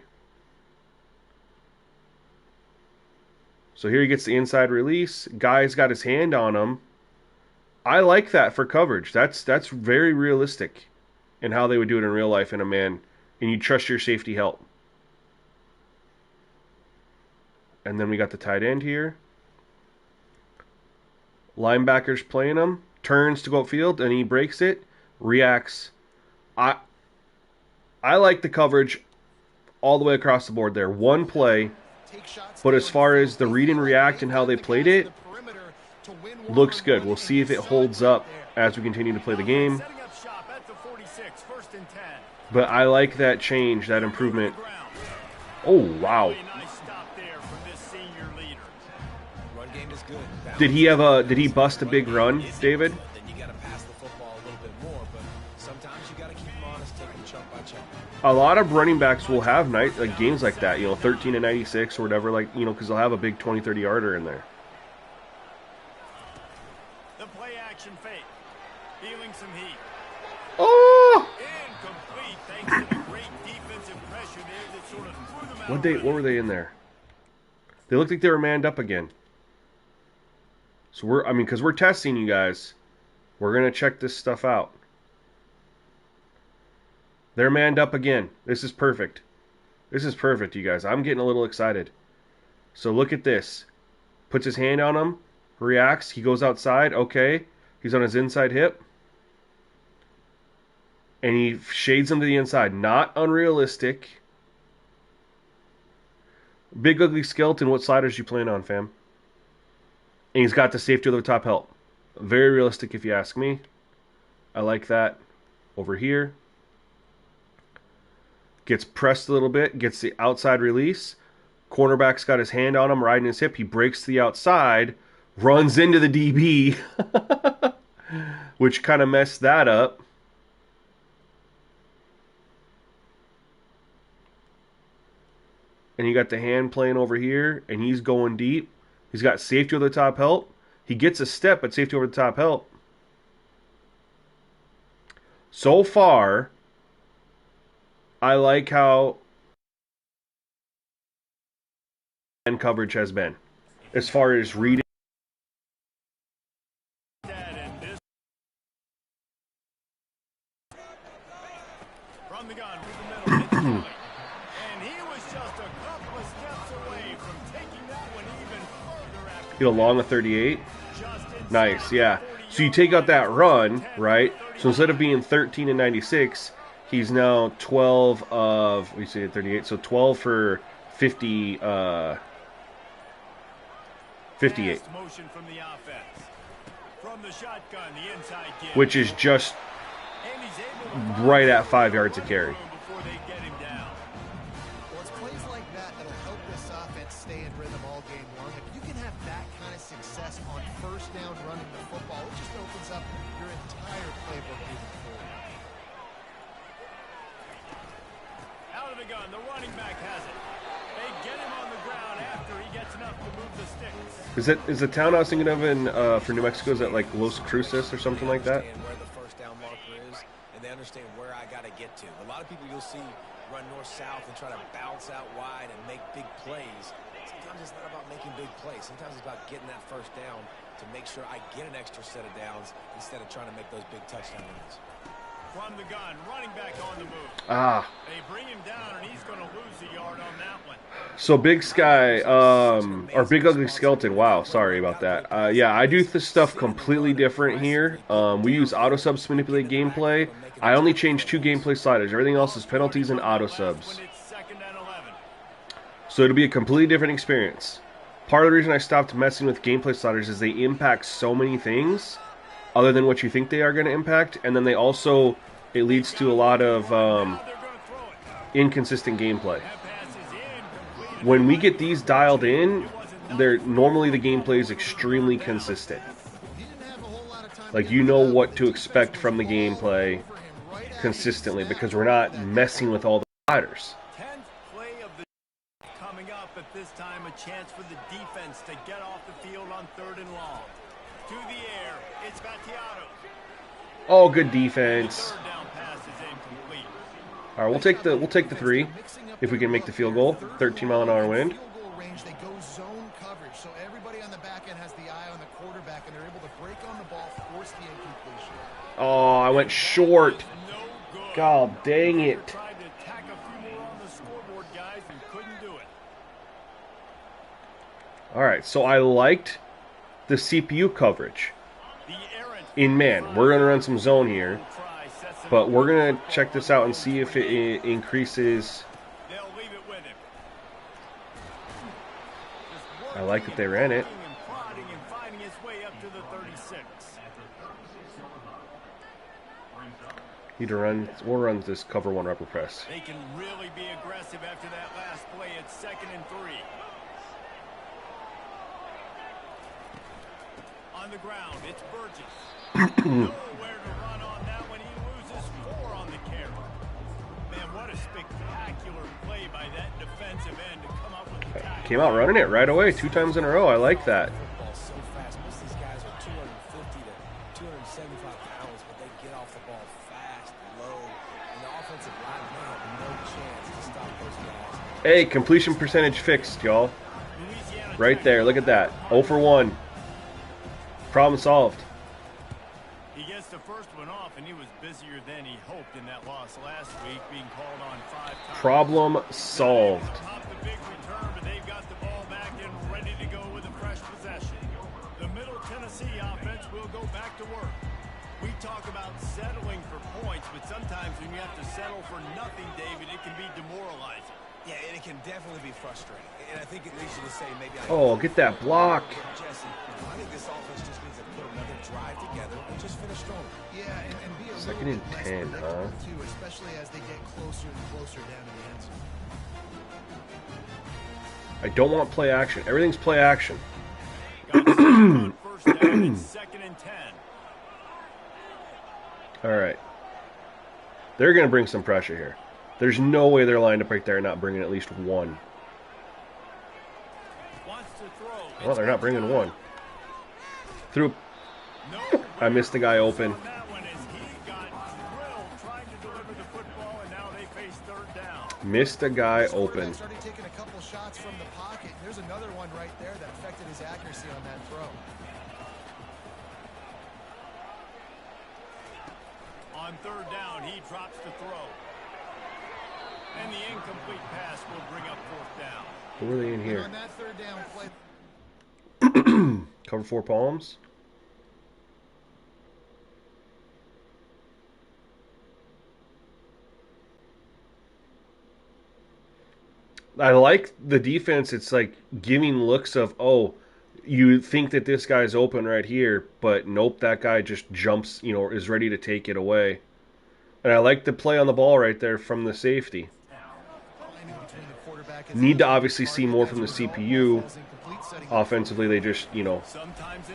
So here he gets the inside release. Guy's got his hand on him. I like that for coverage. That's very realistic in how they would do it in real life in a man. And you trust your safety help. And then we got the tight end here. Linebacker's playing him. Turns to go upfield, and he breaks it. Reacts. I like the coverage all the way across the board there. One play. But as far as the read and react and how they played it, looks good. We'll see if it holds up as we continue to play the game. But I like that change, that improvement. Oh, wow. Did he bust a big run, David? A lot of running backs will have games like that, 13 to 96 or whatever, because they'll have a big 20, 30 yarder in there. The play action fake. Feeling some heat. Oh! Incomplete thanks to the great defensive pressure there that sort of threw them out. What were they in there? They looked like they were manned up again. So because we're testing you guys. We're going to check this stuff out. They're manned up again. This is perfect. This is perfect, you guys. I'm getting a little excited. So look at this. Puts his hand on him. Reacts. He goes outside. Okay. He's on his inside hip. And he shades him to the inside. Not unrealistic. Big Ugly Skeleton, what sliders you playing on, fam? And he's got the safety over the top help. Very realistic if you ask me. I like that. Over here. Gets pressed a little bit. Gets the outside release. Cornerback's got his hand on him, riding his hip. He breaks to the outside. Runs into the DB. Which kind of messed that up. And you got the hand playing over here. And he's going deep. He's got safety over the top help. He gets a step, but safety over the top help. So far, I like how and coverage has been. As far as reading. From the gun, through the middle, and he was just a couple of steps away from taking that one even further after. Get along a 38. Nice, yeah. So you take out that run, right? So instead of being 13 and 96, he's now 12 of, we say 38, so 12 for 50, 58. Motion from the offense. From the shotgun, the inside give. Which is just right at 5 yards of carry. Before they get him down. Well, it's plays like that that'll help this offense stay in rhythm all game long. If you can have that kind of success on first down running the football, it just opens up your entire playbook moving forward. Out of the gun, the running back has it. They get him on the ground after he gets enough to move the sticks. Is the town I was thinking of for New Mexico, is that like Los Cruces or something like that? Where the first down marker is, and they understand where I got to get to. A lot of people you'll see run north-south and try to bounce out wide and make big plays. It's sometimes it's not about making big plays. Sometimes it's about getting that first down to make sure I get an extra set of downs instead of trying to make those big touchdown runs. From the gun, running back on the move. They bring him down, and he's going to lose a yard on that one. So Big Sky, or Big Ugly Skeleton, wow, sorry about that. Yeah, I do this stuff completely different here. We use auto subs to manipulate gameplay. I only change 2 gameplay sliders. Everything else is penalties and auto subs. So it'll be a completely different experience. Part of the reason I stopped messing with gameplay sliders is they impact so many things other than what you think they are going to impact, and then they also, it leads to a lot of inconsistent gameplay. When we get these dialed in, normally the gameplay is extremely consistent. Like, you know what to expect from the gameplay consistently because we're not messing with all the sliders. 10th play of the coming up at this time, a chance for the defense to get off the field on 3rd and long. To the air, it's Battiato. Oh, good defense. Third down pass is incomplete. All right, we'll take the 3 if we can make the field goal. 13-mile-an-hour wind. They go zone coverage, so everybody on the back end has the eye on the quarterback, and they're able to break on the ball, force the incompletion. Oh, I went short. No good. God dang it. Tried to tack a few more on the scoreboard, guys, and couldn't do it. All right, so I liked the CPU coverage. In man, we're going to run some zone here, but we're going to check this out and see if it increases. They'll leave it with him. I like that they ran it. And finding his way up to the 36. Need to run. We'll run this cover 1 upper press. They can really be aggressive after that last play. It's 2nd and 3. On the ground, it's Burgess. Nowhere to run on that when he loses 4 on the carry. Man, what a spectacular play by that defensive end to come up with the tackle. Came out running it right away, 2 times in a row. I like that. Football so fast. Most of these guys are 250 to 275 pounds, but they get off the ball fast, low, and the offensive line may have no chance to stop those guys. Hey, completion percentage fixed, y'all. Right there, look at that. 0 for 1. Problem solved. He gets the first one off, and he was busier than he hoped in that loss last week, being called on 5 times. Problem solved. Not the big return, but they've got the ball back and ready to go with a fresh possession. The Middle Tennessee offense will go back to work. We talk about settling for points, but sometimes when you have to settle for nothing, David, it can be demoralizing. Yeah, and it can definitely be frustrating. And I think it leads you to say maybe Oh, get that block. Jesse, I think this offense just needs to put another drive together and just finish strong. Yeah, and be a 2nd little and bit less 10, huh? predictable, too, especially as they get closer and closer down to the end zone. I don't want play action. Everything's play action. Got the first down, it's 2nd and 10. All right. They're going to bring some pressure here. There's no way they're lined up right there and not bringing at least 1. Wants to throw. Well, they're not bringing 1. Through. No, I missed the guy open. on that one as he got drilled trying to deliver the football, and now they face 3rd down. Missed a guy open. Started taking a couple shots from the pocket. There's another one right there that affected his accuracy on that throw. On 3rd down, he drops the throw. And the incomplete pass will bring up 4th down. Who are they in And here? on that 3rd down play, Cover 4 palms. I like the defense. It's like giving looks of, oh, you think that this guy's open right here, but nope, that guy just jumps, is ready to take it away. And I like the play on the ball right there from the safety. Need to obviously see more from the CPU. Offensively, they just,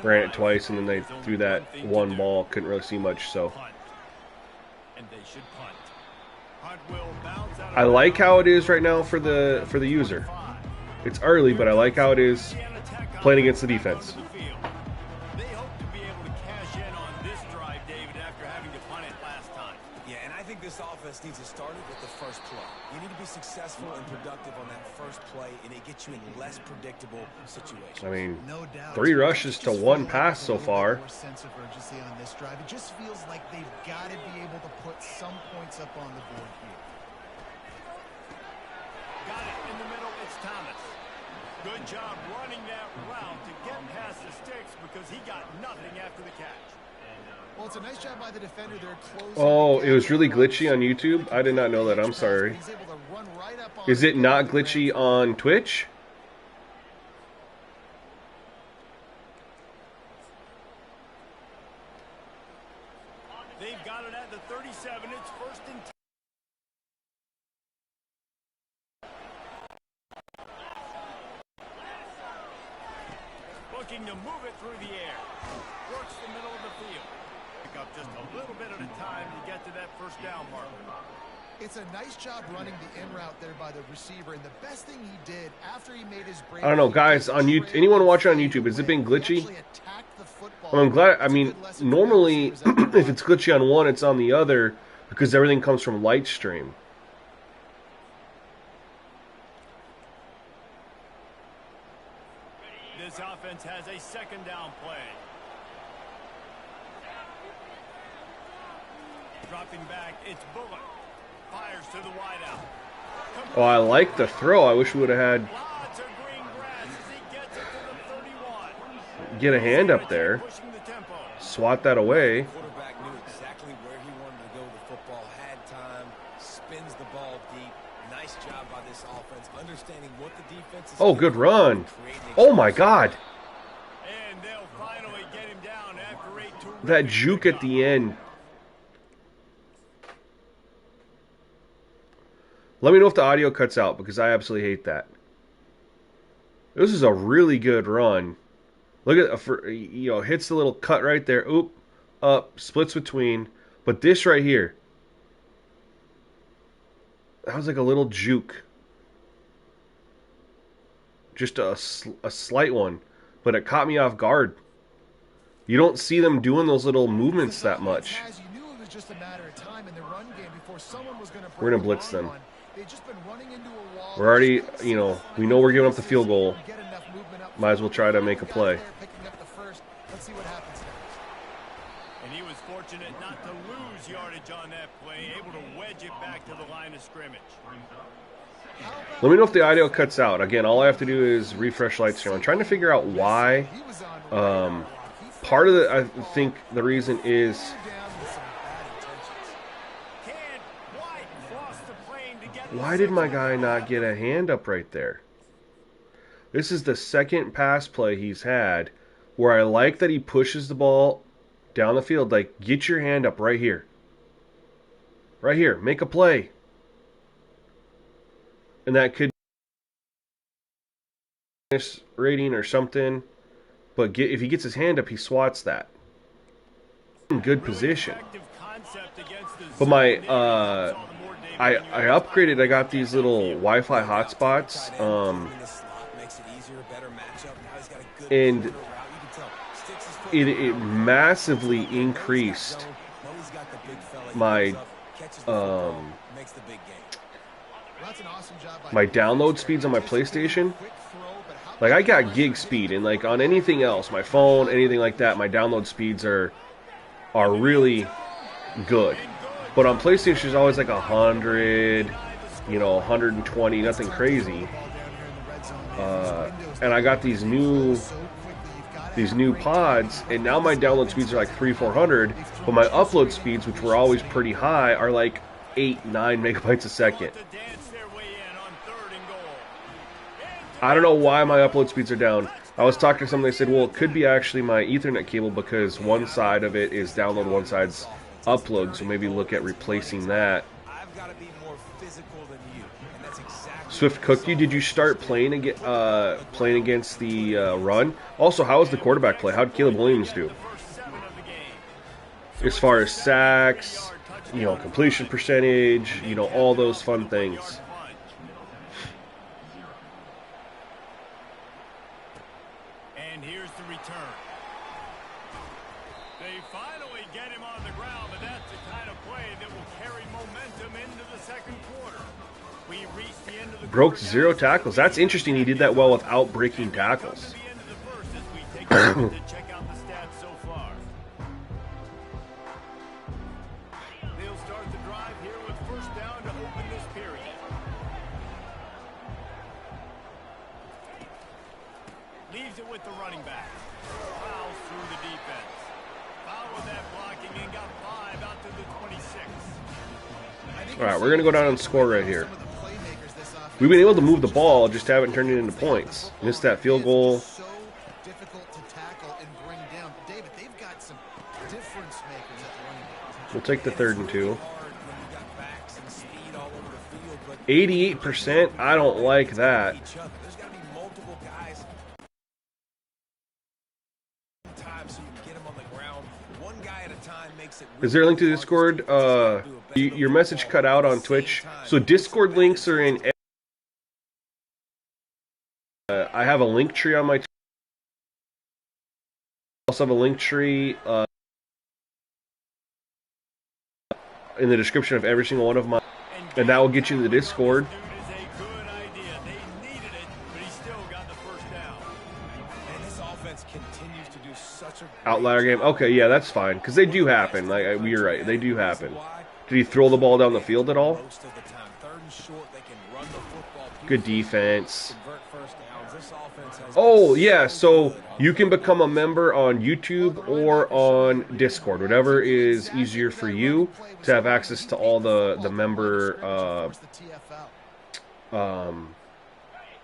ran it twice, and then they threw that one ball. Couldn't really see much, so. And they should punt. Punt will bounce out. I like how it is right now for the user. It's early, but I like how it is playing against the defense. They hope to be able to cash in on this drive, David, after having to punt it last time. Yeah, and I think think this offense needs to start it with the first play. You need to be successful and productive on that first play, and it gets you in less predictable situations. I mean, No doubt. 3 rushes to 1 pass so There's a far. little bit more sense of urgency on this drive. It just feels like they've got to be able to put some points up on the board here. Got it in the middle. It's Thomas. Good job running that route to get past the sticks because he got nothing after the catch. Well, it's a nice job by the defender there closing. Oh, it was really glitchy on YouTube? I did not know that. I'm sorry. He's able to run right up on Is it not glitchy on Twitch? They've got it at the 37. It's 1st and 10. Looking to move it through the air. Works the middle of the field. Pick up just a little bit at a time to get to that first down marker. It's a nice job running the in route there by the receiver, and the best thing he did after he made his break. I don't know, guys, on YouTube, anyone watching on YouTube, has it been glitchy? I'm glad, I mean, normally, if it's glitchy on one, it's on the other, because everything comes from Lightstream. This offense has a 2nd down play. Dropping back, it's Bullock. Fires to the wideout. Oh, I like the throw. I wish we would have had Lots of green grass as he gets it to the 31. get a hand up there, Pushing the tempo. swat that away. Quarterback knew exactly where he wanted to go with the football, had time, spins the ball deep. Nice job by this offense, understanding what the defense is. Oh, good run. Oh my God, And they'll finally get him down after 8 that juke at the end. Let me know if the audio cuts out, because I absolutely hate that. This is a really good run. Look at, hits the little cut right there. Oop, up, splits between. But this right here, that was like a little juke. Just a slight one. But it caught me off guard. You don't see them doing those little movements that much. We're going to blitz them. We're already, we know we're giving up the field goal. Might as well try to make a play. And he was fortunate not to lose yardage on that play, able to wedge it back to the line of scrimmage. Let me know if the audio cuts out. Again, all I have to do is refresh Lightstream. I'm trying to figure out why. Part of I think the reason is why did my guy not get a hand up right there? This is the 2nd pass play he's had where I like that he pushes the ball down the field. Like, get your hand up right here. Right here. Make a play. And that could be rating or something. But if he gets his hand up, he swats that. In good position. But my I upgraded. I got these little Wi-Fi hotspots, and it massively increased my my download speeds on my PlayStation. Like, I got gig speed, and like on anything else, my phone, anything like that, my download speeds are really good. But on PlayStation, it's always like 100, 120, nothing crazy. And I got these new pods, and now my download speeds are like 300-400, but my upload speeds, which were always pretty high, are like 8-9 megabytes a second. I don't know why my upload speeds are down. I was talking to someone, they said, well, it could be actually my Ethernet cable, because one side of it is download, one side's upload, so maybe look at replacing that. Swift cooked you. Did you start playing against the run? Also, how was the quarterback play? How did Caleb Williams do? As far as sacks, completion percentage, all those fun things. And here's the return. They finally get him on the ground, but that's the kind of play that will carry momentum into the second quarter. We reached the end of the Broke quarter 0 now. tackles. That's interesting. He did that well without breaking tackles. Come to the end of the first as we take a moment to check out the stats so far. They'll start the drive here with first down to open this period. Leaves it with the running back. Fouls through the defense. Foul with that blocking and got 5 out to the 26. All right, we're going to go down and score right here. We've been able to move the ball, just haven't turned it into points. Missed that field goal. So difficult to tackle and bring down. David, they've got some difference makers at the running back. We'll take the 3rd and 2. Hard when you got backs and speed all over the field, but 88%. I don't like that. each other. There's got to be multiple guys at a time so you can get them on the ground. One guy at a time makes it. Is there a link to Discord? Your message cut out on Twitch. So Discord links are in. I have a link tree on my. I also have a link tree in the description of every single one of my, and that will get you to the Discord. Dude is a good idea. They needed it, but he still got the first down. And this offense continues to do such a great Outlier game. job. Okay, yeah, that's fine because they do happen. Like you're right, they do happen. Did he throw the ball down the field at all? Most of the time, 3rd and short, they can run the football. Good defense. Convert first downs. This offense has Oh, been yeah, so good on you can become a member on YouTube or on Discord, whatever is easier for you to have access to all the member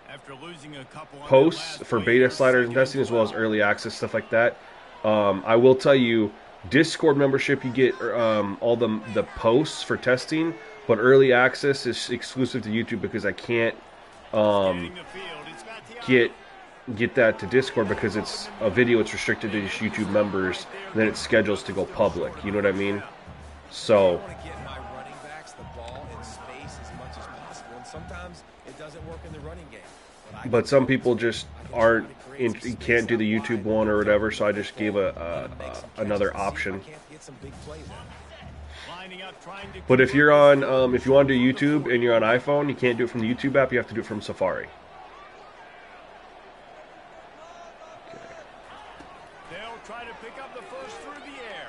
After losing a couple on posts the last for play, beta they're sliders and second testing as well as 12. early access, stuff like that. I will tell you, Discord membership, you get all the posts for testing, but early access is exclusive to YouTube because I can't Getting the field. It's got the get that to Discord because it's a video. It's restricted to just YouTube members, and then it schedules to go public. You know what I mean? So I want to get my running backs the ball in space as much as possible, and sometimes it doesn't work in the running game. but some people just aren't can't do the YouTube one or whatever, so I just gave another option. I can't get some big plays out. lining up, trying to But if you're on if you want to do YouTube and you're on iPhone, you can't do it from the YouTube app, you have to do it from Safari. They'll try to pick up the first through the air.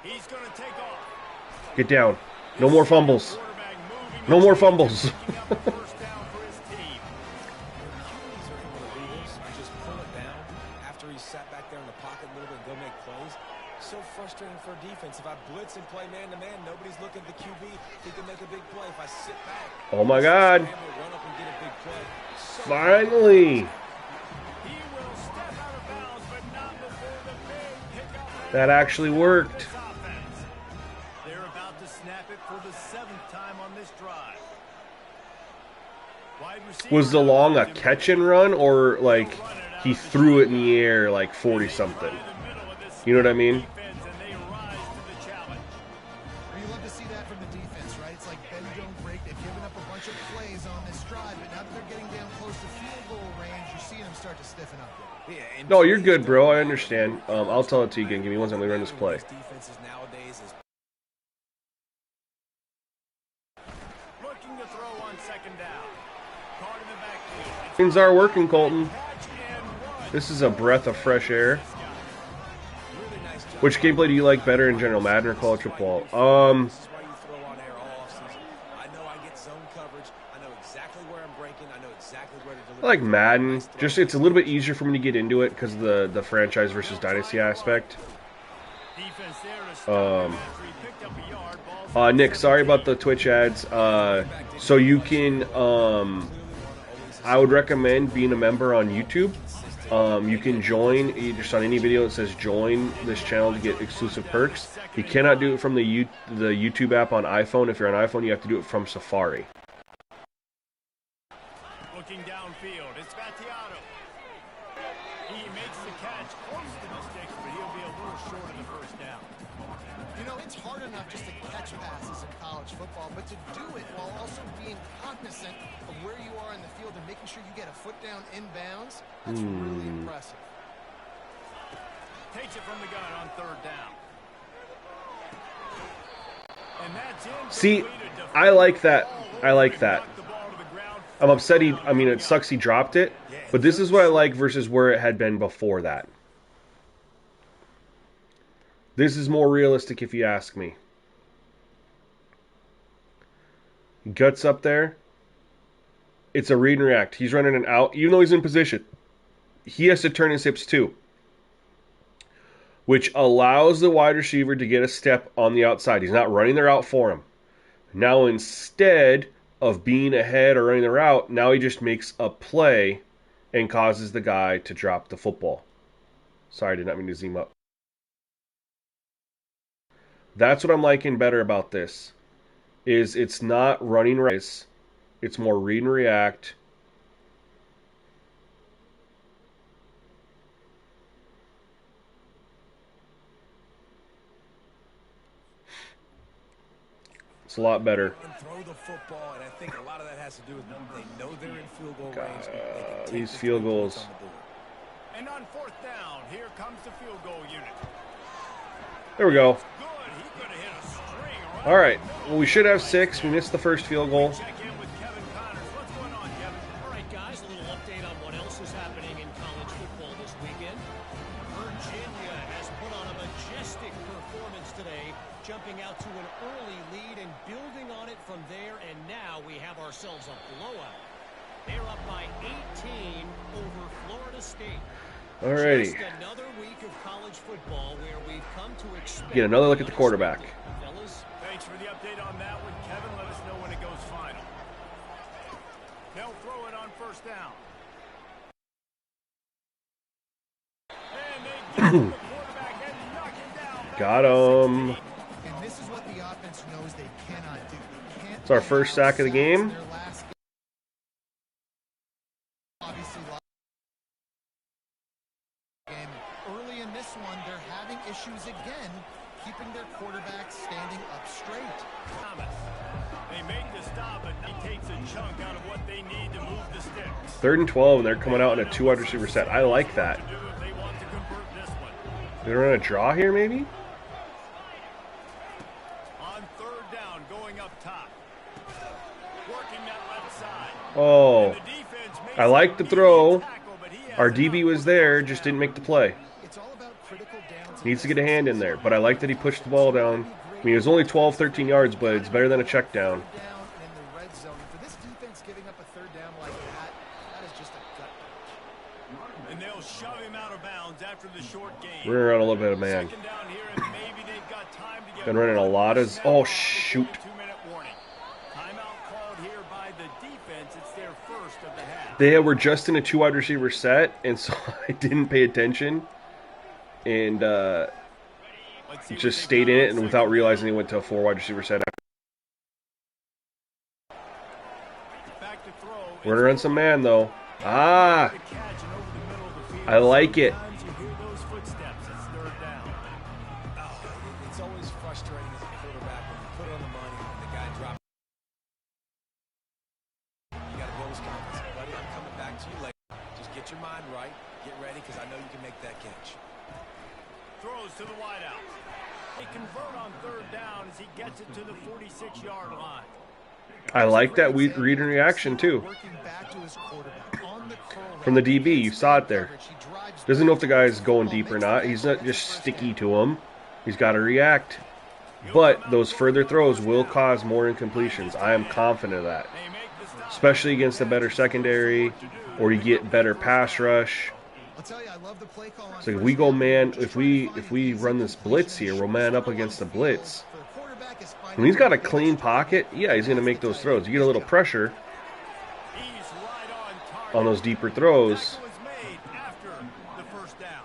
He's going to take off. Get down. No more fumbles. Quarterback moving No more fumbles. picking up the first down for his team. QBs are able to do this and just pull it down after he's sat back there in the pocket a little bit and go make plays. So frustrating for a defense. If I blitz and play man-to-man, nobody's looking at the QB. He can make a big play. If I sit back, Oh my God. run up and get a big play. So Finally. He will step out of bounds, but not before the big pickup. That actually worked. This offense. They're about to snap it for the 7th time on this drive. Wide receiver Was the long a catch and run, or like he threw it in the air like 40 something? in the middle of this You know what I mean? defense, and they rise to the challenge. You love to see that from the defense, right? It's like bend, don't break. They've given up a bunch of plays on this drive, but now that they're getting down close to field goal range, you're seeing them start to stiffen up there. yeah, and No, you're good, bro. I understand. I'll tell it to you again. Give me one second. Let me run this play. defenses nowadays is Looking to throw on 2nd down. Caught in the backfield. Things are working, Colton. Catch and run. This is a breath of fresh air. really nice job. Which gameplay do you like better in general, Madden or college football? This is why you throw on air all offseason. I know I get zone coverage. I know exactly where I'm breaking. I know exactly where to deliver. I like Madden. Just it's a little bit easier for me to get into it because of the franchise versus dynasty aspect. Defense there to stop him after he picked up a yard. Ball's Nick, sorry about the Twitch ads. So you can, I would recommend being a member on YouTube. You can join just on any video that says join this channel to get exclusive perks. You cannot do it from the YouTube app on iPhone. If you're on iPhone, you have to do it from Safari. looking downfield. It's Battiato. He makes the catch close to the sticks, but he'll be a little short of the first down. You know, it's hard enough just to catch passes in college football, but to do it while also being cognizant of where you are in the field and making sure you get a foot down inbounds, that's really impressive. Takes it from the gun on 3rd down. See, I like that. I like that. I'm upset it sucks he dropped it, but this is what I like versus where it had been before that. This is more realistic if you ask me. Guts up there. It's a read and react. He's running an out, even though he's in position. He has to turn his hips too, which allows the wide receiver to get a step on the outside. He's not running their out for him. Now instead of being ahead or running the route, now he just makes a play and causes the guy to drop the football. Sorry, I did not mean to zoom up. That's what I'm liking better about this. Is it's not running race. It's more read and react. It's a lot better. Throw the football, and I think a lot of that has to do with them. They know they're in field goal range. These field goals. And on fourth down, here comes the field goal unit. There we go. Good. He's going to hit a string right. All right. Well, we should have 6. We missed the first field goal. Check in with Kevin Connors. What's going on, Kevin? All right, guys, a little update on what else is happening in college football this weekend. Virginia has put on a majestic performance today, jumping out to an early lead and building on it from there, and now we have ourselves a blowout. They're up by 18 over Florida State. Alrighty. Just another week of college football where we've come to expect. Get another look at the quarterback. Fellas, thanks for the update on that one, Kevin. Let us know when it goes final. They'll throw it on first down. And they get the quarterback and knock him down. Got him. And this is what the offense knows they cannot do. They can't. It's our first sack of the game. Their last game. Obviously, game early in this one, they're having issues again, keeping their quarterback standing up straight. Thomas. They make the stop, but he takes a chunk out of what they need to move the sticks. 3rd and 12, and they're coming out in a 2 wide receiver set. I like that. Do if they want to convert this one. They're run a draw here, maybe? On third down, going up top. Working that left side. Oh, The defense makes I like the an throw. immediate tackle, but he has Our enough DB was for there, the just first didn't down. make the play. It's all about critical downs. Needs to get a hand in there, but I like that he pushed the ball down. I mean, it was only 12, 13 yards, but it's better than a check down. Down in the red zone. For this defense giving up a third down like that is just a gut punch. And they'll shove him out of bounds after the short game. We're gonna run a little bit of man. Second down here, and maybe they've got time to get Been running a lot of. Oh shoot! 2-minute warning. Timeout called here by the defense. It's their first of the half. They were just in a 2 wide receiver set, and so I didn't pay attention, and Let's see what just they stayed got in on it, and second without down. realizing they went to a 4 wide receiver set. Back to throw. We're gonna run some man though. Ah, The catch and over the middle of the field. I like it. Sometimes you hear those footsteps. It's third down. Oh, it's always frustrating as a quarterback when you put it on the money and the guy drops. You got to build his confidence. Buddy, I'm coming back to you later. Just get your mind right. Get ready because I know you can make that catch. Throws to the wideout. They convert on third down as he gets it to the 46-yard line. I like that read and reaction too. Working back to his quarterback on the curl From the route. DB, you saw it there. He drives Doesn't know if the guy's going deep or not. He's not just sticky to him. He's got to react. But those further throws will cause more incompletions. I am confident of that. They make the stop. Especially against a better secondary, or you get better pass rush. I'll tell you, I love the play call on So if first we go down. man, Just if trying to we find if we the run this blitz here, we'll man up against the blitz. For the quarterback is finding When he's got a the clean pitch. pocket, yeah, he's going to make those throws. You get a little pressure He's right on target. on those deeper throws. Tackle was made after the first down.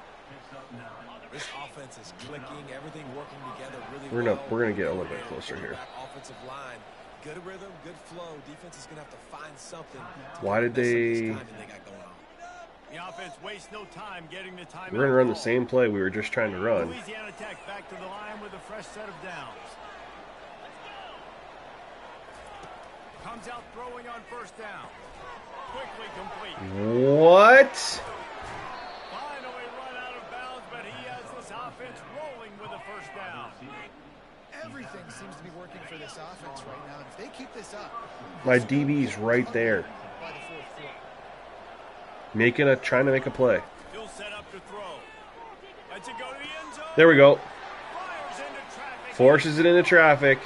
This offense is clicking, everything working together really We're well. gonna get a little bit closer here. Offensive line, good rhythm, good flow. Defense is gonna have to find something. to Why did mess up this they- timing they got going on. The offense wastes no time getting the time. We're going to run the same play we were just trying to run. Louisiana Tech back to the line with a fresh set of downs. Comes out throwing on first down. Quickly complete. What? Finally run out of bounds, but he has this offense rolling with a first down. Everything seems to be working for this offense right now. If they keep this up, My DB's right there. by the fourth quarter. Trying to make a play. He'll set up to throw. Lets it go to the end zone. There we go. Fires into traffic. Forces it into traffic.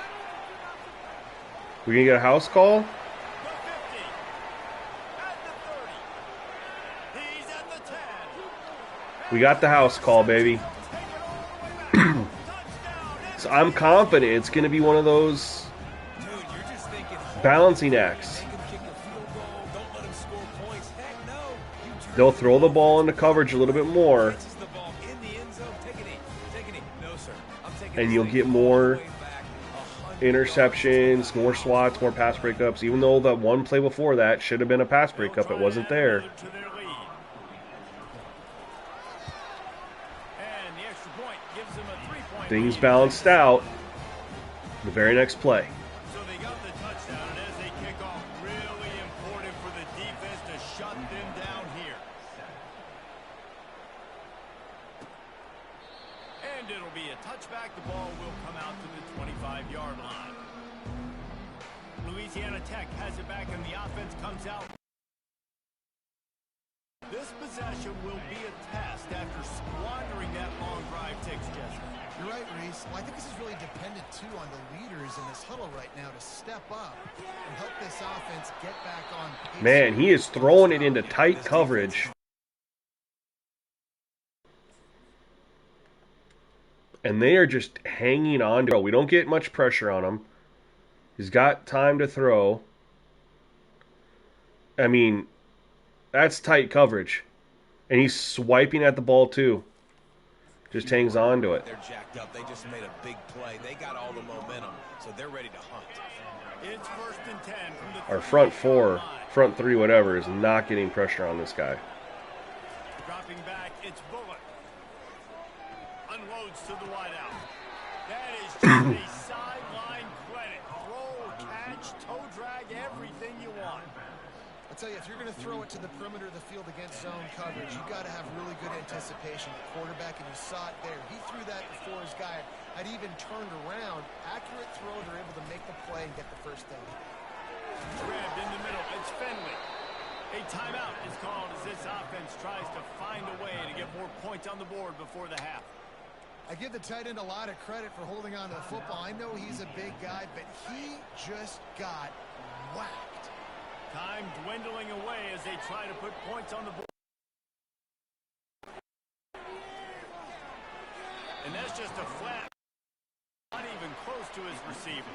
We gonna get a house call? The 50. At the 30. He's at the 10. We got the house call, baby. Take it all the way back. Touchdown. So I'm confident it's gonna be one of those Dude, you're just thinking balancing acts. make him kick a field goal. Don't let him score points. Heck no. You They'll throw the ball into coverage a little bit more, catches the ball in the end zone. Take a knee. Take a knee. No, sir. I'm taking and this you'll thing get all more the way back, 100 interceptions, more swats, more pass breakups. Even though that one play before that should have been a pass breakup, it wasn't there. To their lead. And the extra point gives them a 3-point Things lead. balanced out. The very next play. So they got the touchdown, and as they kick off, really important for the defense to shut them down here. And it'll be a touchback. The ball will come out to the 25-yard line. Louisiana Tech has it back, and the offense comes out. This possession will be a test after squandering that long drive takes, Jesse. You're right, Reese. Well, I think this is really dependent, too, on the leaders in this huddle right now to step up and help this offense get back on pace. Man, he is throwing it into tight coverage. And they are just hanging on to it. We don't get much pressure on him. He's got time to throw. I mean, that's tight coverage. And he's swiping at the ball, too. Just hangs on to it. They're jacked up. They just made a big play. They got all the momentum, so they're ready to hunt. It's 1st and 10 from the Our front four, front three, whatever, is not getting pressure on this guy. dropping back. It's Bullock. Unloads to the wideout. That is just a sideline credit. Throw, catch, toe drag, everything you want. I'll tell you, if you're going to throw it to the perimeter of the field against zone coverage, you got to have really good anticipation. The quarterback, and you saw it there. He threw that before his guy had even turned around. Accurate throw, they're able to make the play and get the first down. Grabbed in the middle. It's Fenley. A timeout is called as this offense tries to find a way to get more points on the board before the half. I give the tight end a lot of credit for holding on to the football. I know he's a big guy, but he just got whacked. Time dwindling away as they try to put points on the board. And that's just a flat. Not even close to his receiver.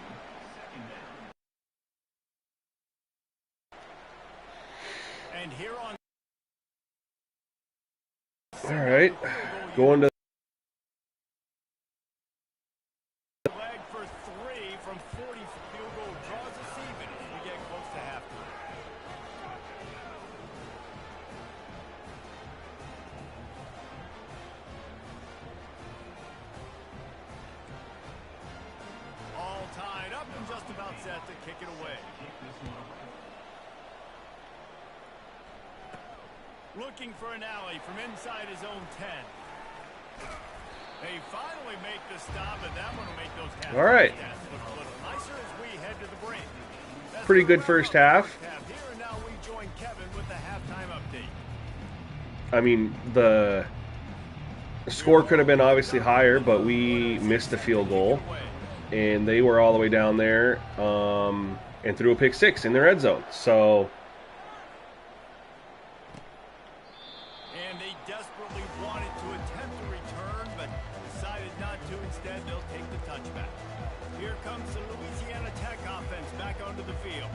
And here on. All right. Going to Leg for 3 from 40. Field goal draws us even as we get close to halftime. All tied up and just about set to kick it away. Looking for an alley from inside his own 10. They finally make the stop, and that one will make those half All right. stats look a little nicer as we head to the break. That's Pretty the good wrap first up the half. Here and now we join Kevin with the halftime update. I mean, the score could have been obviously higher, but we missed the field goal. And they were all the way down there and threw a pick six in their red zone. So, And they desperately wanted to attempt a return, but decided not to. Instead, they'll take the touchback. Here comes the Louisiana Tech offense back onto the field.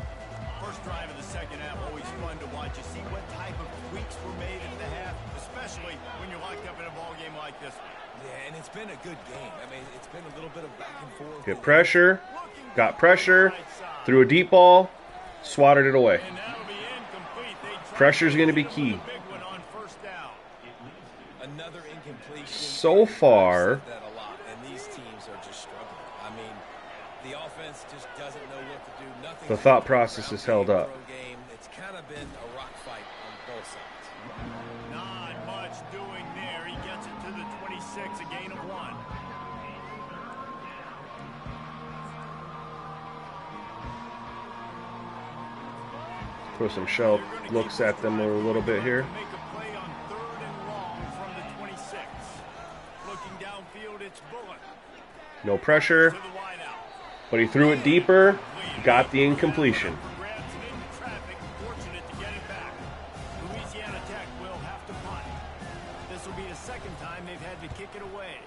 First drive of the second half, always fun to watch. You see what type of tweaks were made at the half, especially when you're locked up in a ball game like this one. Yeah, and it's been a good game. I mean, it's been a little bit of back and forth. get pressure, got pressure, threw a deep ball, swatted it away. And that'll be incomplete. They tried Pressure's going to be hit key. with a big one on first down. Another incompletion. So far, I've said that a lot, and these teams are just struggling. I mean, the offense just doesn't know what to do. Nothing. the thought process is held up. Game. It's kind of been a rock fight on both sides. Not much doing there. He gets it to the 26, a gain of 1. Throw some shell looks at them a little bit here. Make a play on 3rd and long from the 26. Looking downfield, it's Bullock. No pressure, To the wideout. but he threw it deeper. Got the incompletion. Grabs it into traffic, fortunate to get it back. Louisiana Tech will have to punt. This will be the second time they've had to kick it away.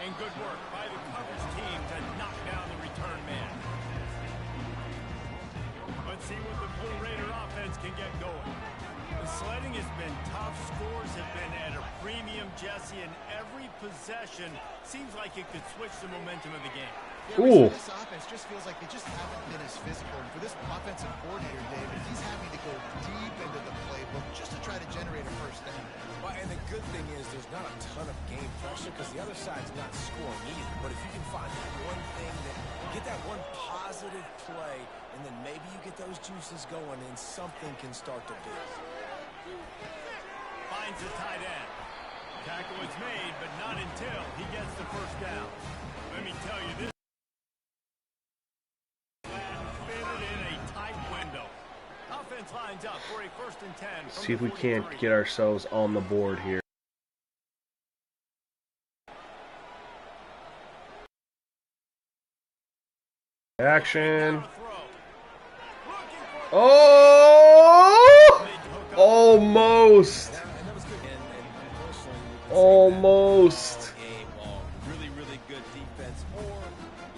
And good work by the coverage team to knock down the return man. Let's see what the Blue Raider offense can get going. The sledding has been tough. Scores have been at a premium, Jesse, and every possession seems like it could switch the momentum of the game. Yeah, Ooh. This offense just feels like they just haven't been as physical. And for this offensive coordinator, David, he's having to go deep into the playbook just to try to generate a first down. Well, and the good thing is there's not a ton of game pressure because the other side's not scoring either. But if you can find that one thing, that get that one positive play, and then maybe you get those juices going and something can start to build. Finds the tight end. Tackle is made, but not until he gets the first down. Let me tell you, this fitted in a tight window. Offense lines up for a 1st and 10. From See if we the can't 43. get ourselves on the board here. Action. Oh! Almost. Almost. Game long. Really, really good defense. Or,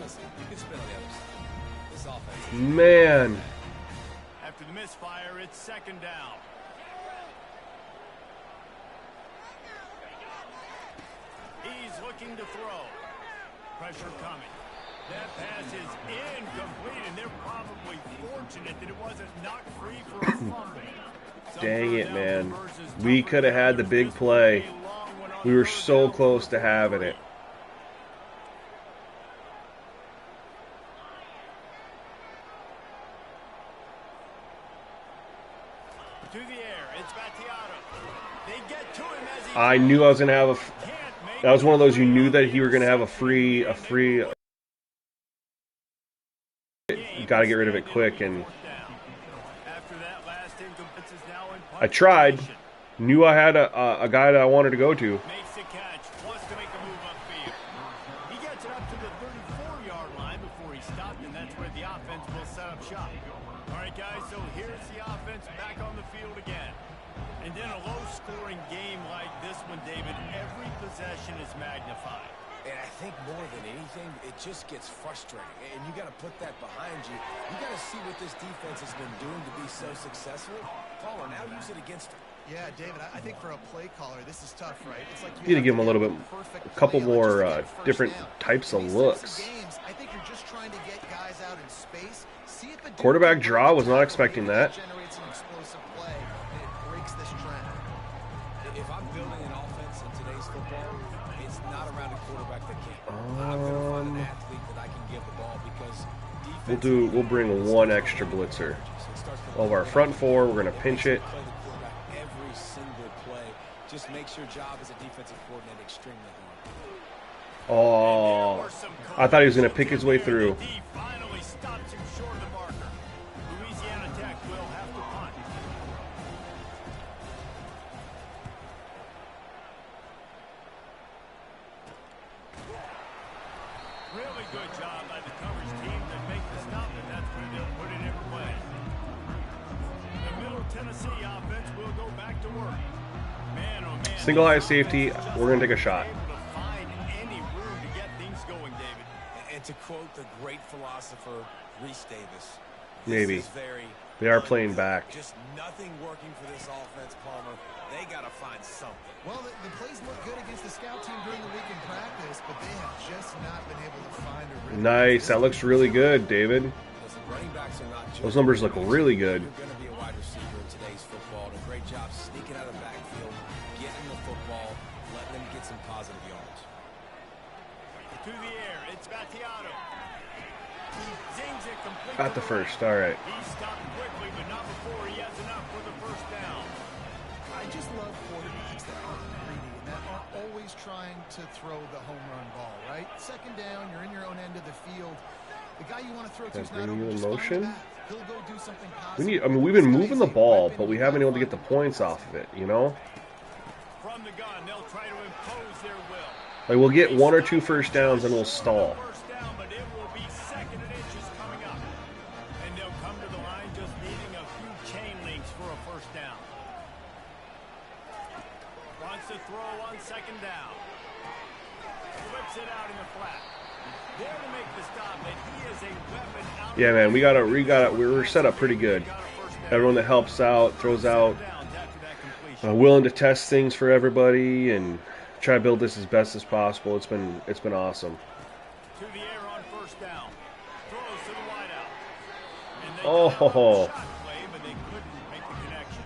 listen, you can spin on the other side. This offense. Man. After the misfire, it's 2nd down. He's looking to throw. Pressure coming. That pass is incomplete, and they're probably fortunate that it wasn't knocked free for a fumble. Dang it, man. We could have had the big play. We were so close to having it. To the air, it's Battiato. They get to him as he I knew I was going to have a... can't make That was one of those you knew that you were going to have a free... Got to get rid of it quick, and After that last incompetence is now in I tried. position. Knew I had a guy that I wanted to go to. Makes the catch, wants to make a move upfield. He gets it up to the 34-yard line before he stopped, and that's where the offense will set up shop. All right, guys, so here's the offense back on the field again. And in a low-scoring game like this one, David, every possession is magnified. And I think more than anything, it just gets frustrating. And you got to put that behind you. You got to see what this defense has been doing to be so successful. Caller, now use it against them. Yeah, David, I think for a play caller, this is tough, right? It's like Need to give him a little bit, perfect a couple play, like more just to get first different down. types of These looks. types of games, I think you're just trying to get guys out in space. See if a dude Quarterback can draw, break was the not tackle, expecting maybe that. generates an explosive play, and it breaks this trend. If I'm building an offense in today's football, it's not around a quarterback that can't. I'm going to find an athlete that I can give the ball because We'll bring one extra blitzer. Of our front four, we're going to pinch it. Play the quarterback every single play. Just makes your job as a defensive coordinator extremely hard. Oh, I thought he was going to pick his way through. He finally stops him short of the marker. Louisiana Tech will have to punt. Really good job by the coverage team to make the stop, and that's where they'll put it away. The Middle Tennessee offense will go back to work. Man, oh man. Single high safety, we're going to take a shot. Able to find any room to get things going, David. And to quote the great philosopher Reese Davis, Maybe. this is very They are playing back. Just nothing working for this offense, Palmer. They got to find something. Well, the plays look good against the scout team during the week in practice, but they have just not been able to find a rhythm. Nice. That looks really good, David. Listen, running backs are not just Those numbers look really good. You're going to be a wide receiver in today's football. And a great job sneaking out of the backfield, getting the football, letting them get some positive yards. To the air, it's Battiato. He zings it complete. Got the first. All right. He stopped quickly, but not before he has enough for the first down. I just love quarterbacks that aren't greedy and that aren't always trying to throw the home run ball, right? Second down, you're in your own end of the field. The guy you want to throw to is Bring not you over, in just find motion. the path. He'll go do something We positive. need. I mean, we've been moving the ball, but we haven't been able to get the points off of it. You know, From the gun, they'll try to impose their will. like we'll get 1 or 2 first downs and we'll stall. First down, but it will be second and inches coming up. And they'll come to the line just needing a few chain links for a first down. Wants to throw on second down. Flips it out in the flat. There to make the stop, and he is a weapon out. Yeah, man, we're set up pretty good. Everyone that helps out, throws out, willing to test things for everybody, and try to build this as best as possible. It's been awesome. To the air on first down. Throws to the wideout. And they Oh, got a shot play, but they couldn't make the connection.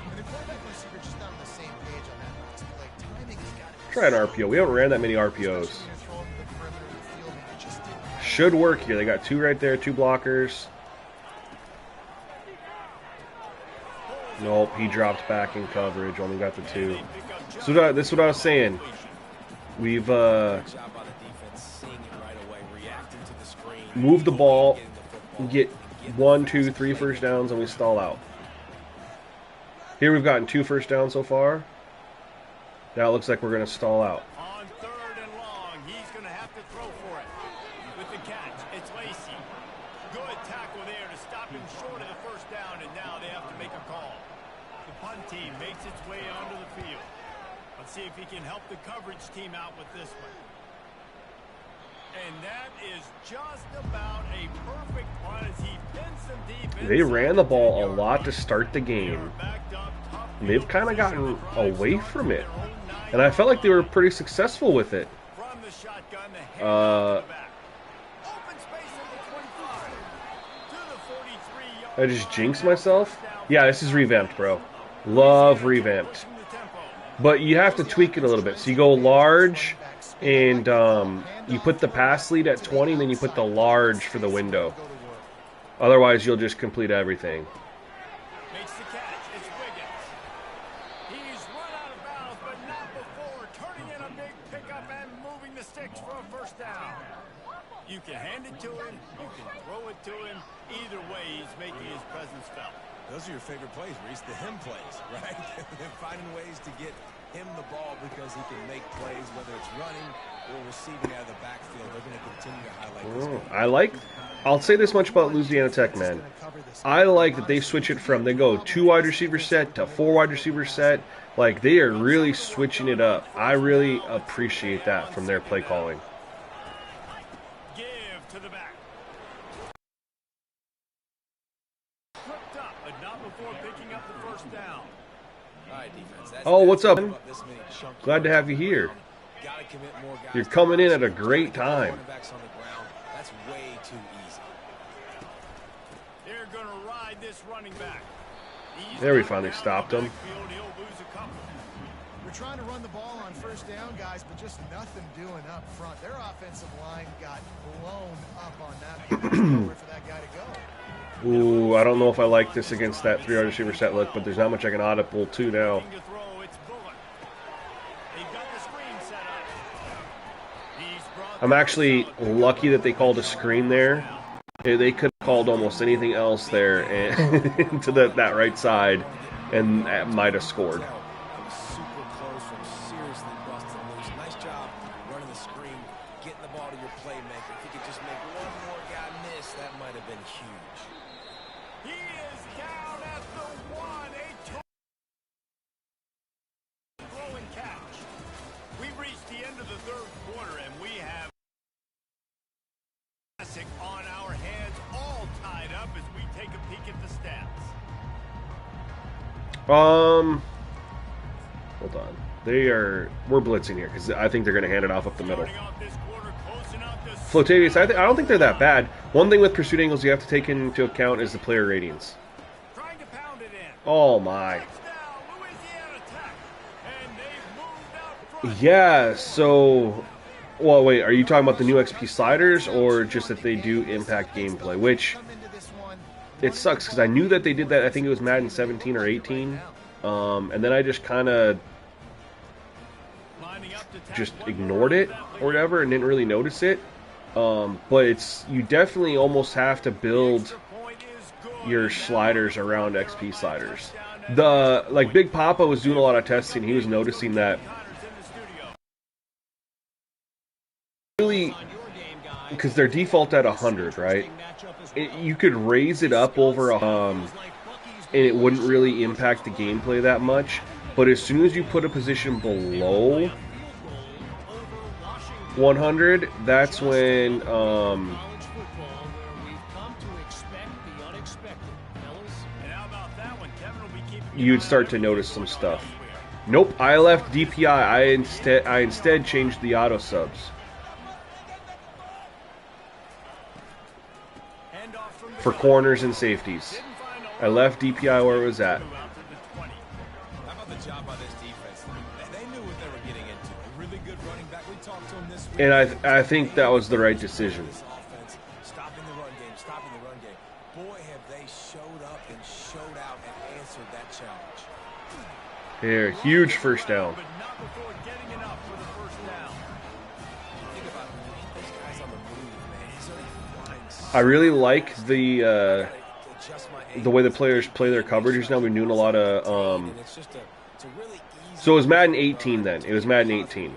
And the quarterback and receiver just not on the same page on that last play. Timing has got to be Try an RPO. We haven't ran that many RPOs. Should work here. They got 2 right there, 2 blockers. Nope, he dropped back in coverage. Only got the 2. So this is what I was saying. We've moved the ball, get 1, 2, 3 first downs, and we stall out. Here we've gotten 2 first downs so far. Now it looks like we're going to stall out. On third and long, he's going to have to throw for it. With the catch, it's Lacey. Good tackle there to stop him short of the first down, and now they have to make a call. The punt team makes its way onto the field. Let's see if he can help the coverage team out with this one. And that is just about a perfect punt as he pins some defense. They ran the ball a lot to start the game. And they've kind of gotten away from it. And I felt like they were pretty successful with it. From the shotgun, the hand back. Open space at the 25. To the 43-yard I just jinxed myself. Yeah, this is revamped, bro. Love revamped. But you have to tweak it a little bit. So you go large, and you put the pass lead at 20, and then you put the large for the window. Otherwise, you'll just complete everything. Makes the catch. It's Wiggins. He's run out of bounds, but not before turning in a big pickup and moving the sticks for a first down. You can hand it to him. You can throw it to him. Either way, he's making his presence felt. Those are your favorite plays, Reese, the him plays, right? They're finding ways to get him the ball because he can make plays, whether it's running or receiving out of the backfield. They're going to continue to highlight this. I'll say this much about Louisiana Tech, man. I like that they switch it from, they go 2 wide receiver set to 4 wide receiver set. Like, they are really switching it up. I really appreciate that from their play calling. Give to the back. Tripped up, but not before picking up the first down. All right, defense. Oh, what's up? Glad to have you here. Gotta commit more guys. You're coming in at a great time. Quarterbacks on the ground. That's way too easy. They're going to ride this running back. There, we finally stopped him. We're trying to run the ball on first down, guys, but just nothing doing up front. Their offensive line got blown up on that. There's nowhere for that guy to go. Ooh, I don't know if I like this against that 3 wide receiver set look, but there's not much I can audible to now. I'm actually lucky that they called a screen there. They could have called almost anything else there and to that right side, and that might have scored. Super close from seriously busting loose. Nice job running the screen, getting the ball to your playmaker. If you could just make one more guy miss, that might have been huge. He is down at the 1. A throw and catch. We've reached the end of the third quarter, and we have on our hands, all tied up as we take a peek at the stats. Hold on. We're blitzing here because I think they're going to hand it off up the middle. Flotavius, I don't think they're that bad. One thing with pursuit angles you have to take into account is the player ratings. Trying to pound it in. Oh my. Touchdown, Louisiana Tech. And they've moved out front. Yeah, so... Well, wait, are you talking about the new XP sliders or just that they do impact gameplay? Which, it sucks because I knew that they did that, I think it was Madden 17 or 18. And then I just kind of just ignored it or whatever and didn't really notice it. But you definitely almost have to build your sliders around XP sliders. Like Big Papa was doing a lot of testing. He was noticing that really, because they're default at 100, right? You could raise it up over and it wouldn't really impact the gameplay that much. But as soon as you put a position below 100, that's when you'd start to notice some stuff. Nope, I left DPI. I instead changed the auto subs for corners and safeties. I left DPI where it was at. How about the job by this defense? They knew what they were getting into. A really good running back. We talked to him this week. And I think that was the right decision. Stopping the run game, stopping the run game. Boy, have they showed up and showed out and answered that challenge. Here, huge first down. But not before getting enough for the first down. Think about these guys on the move, man. He's already flying. I really like the way the players play their coverages now. We're doing a lot of so it was Madden 18 then. It was Madden 18.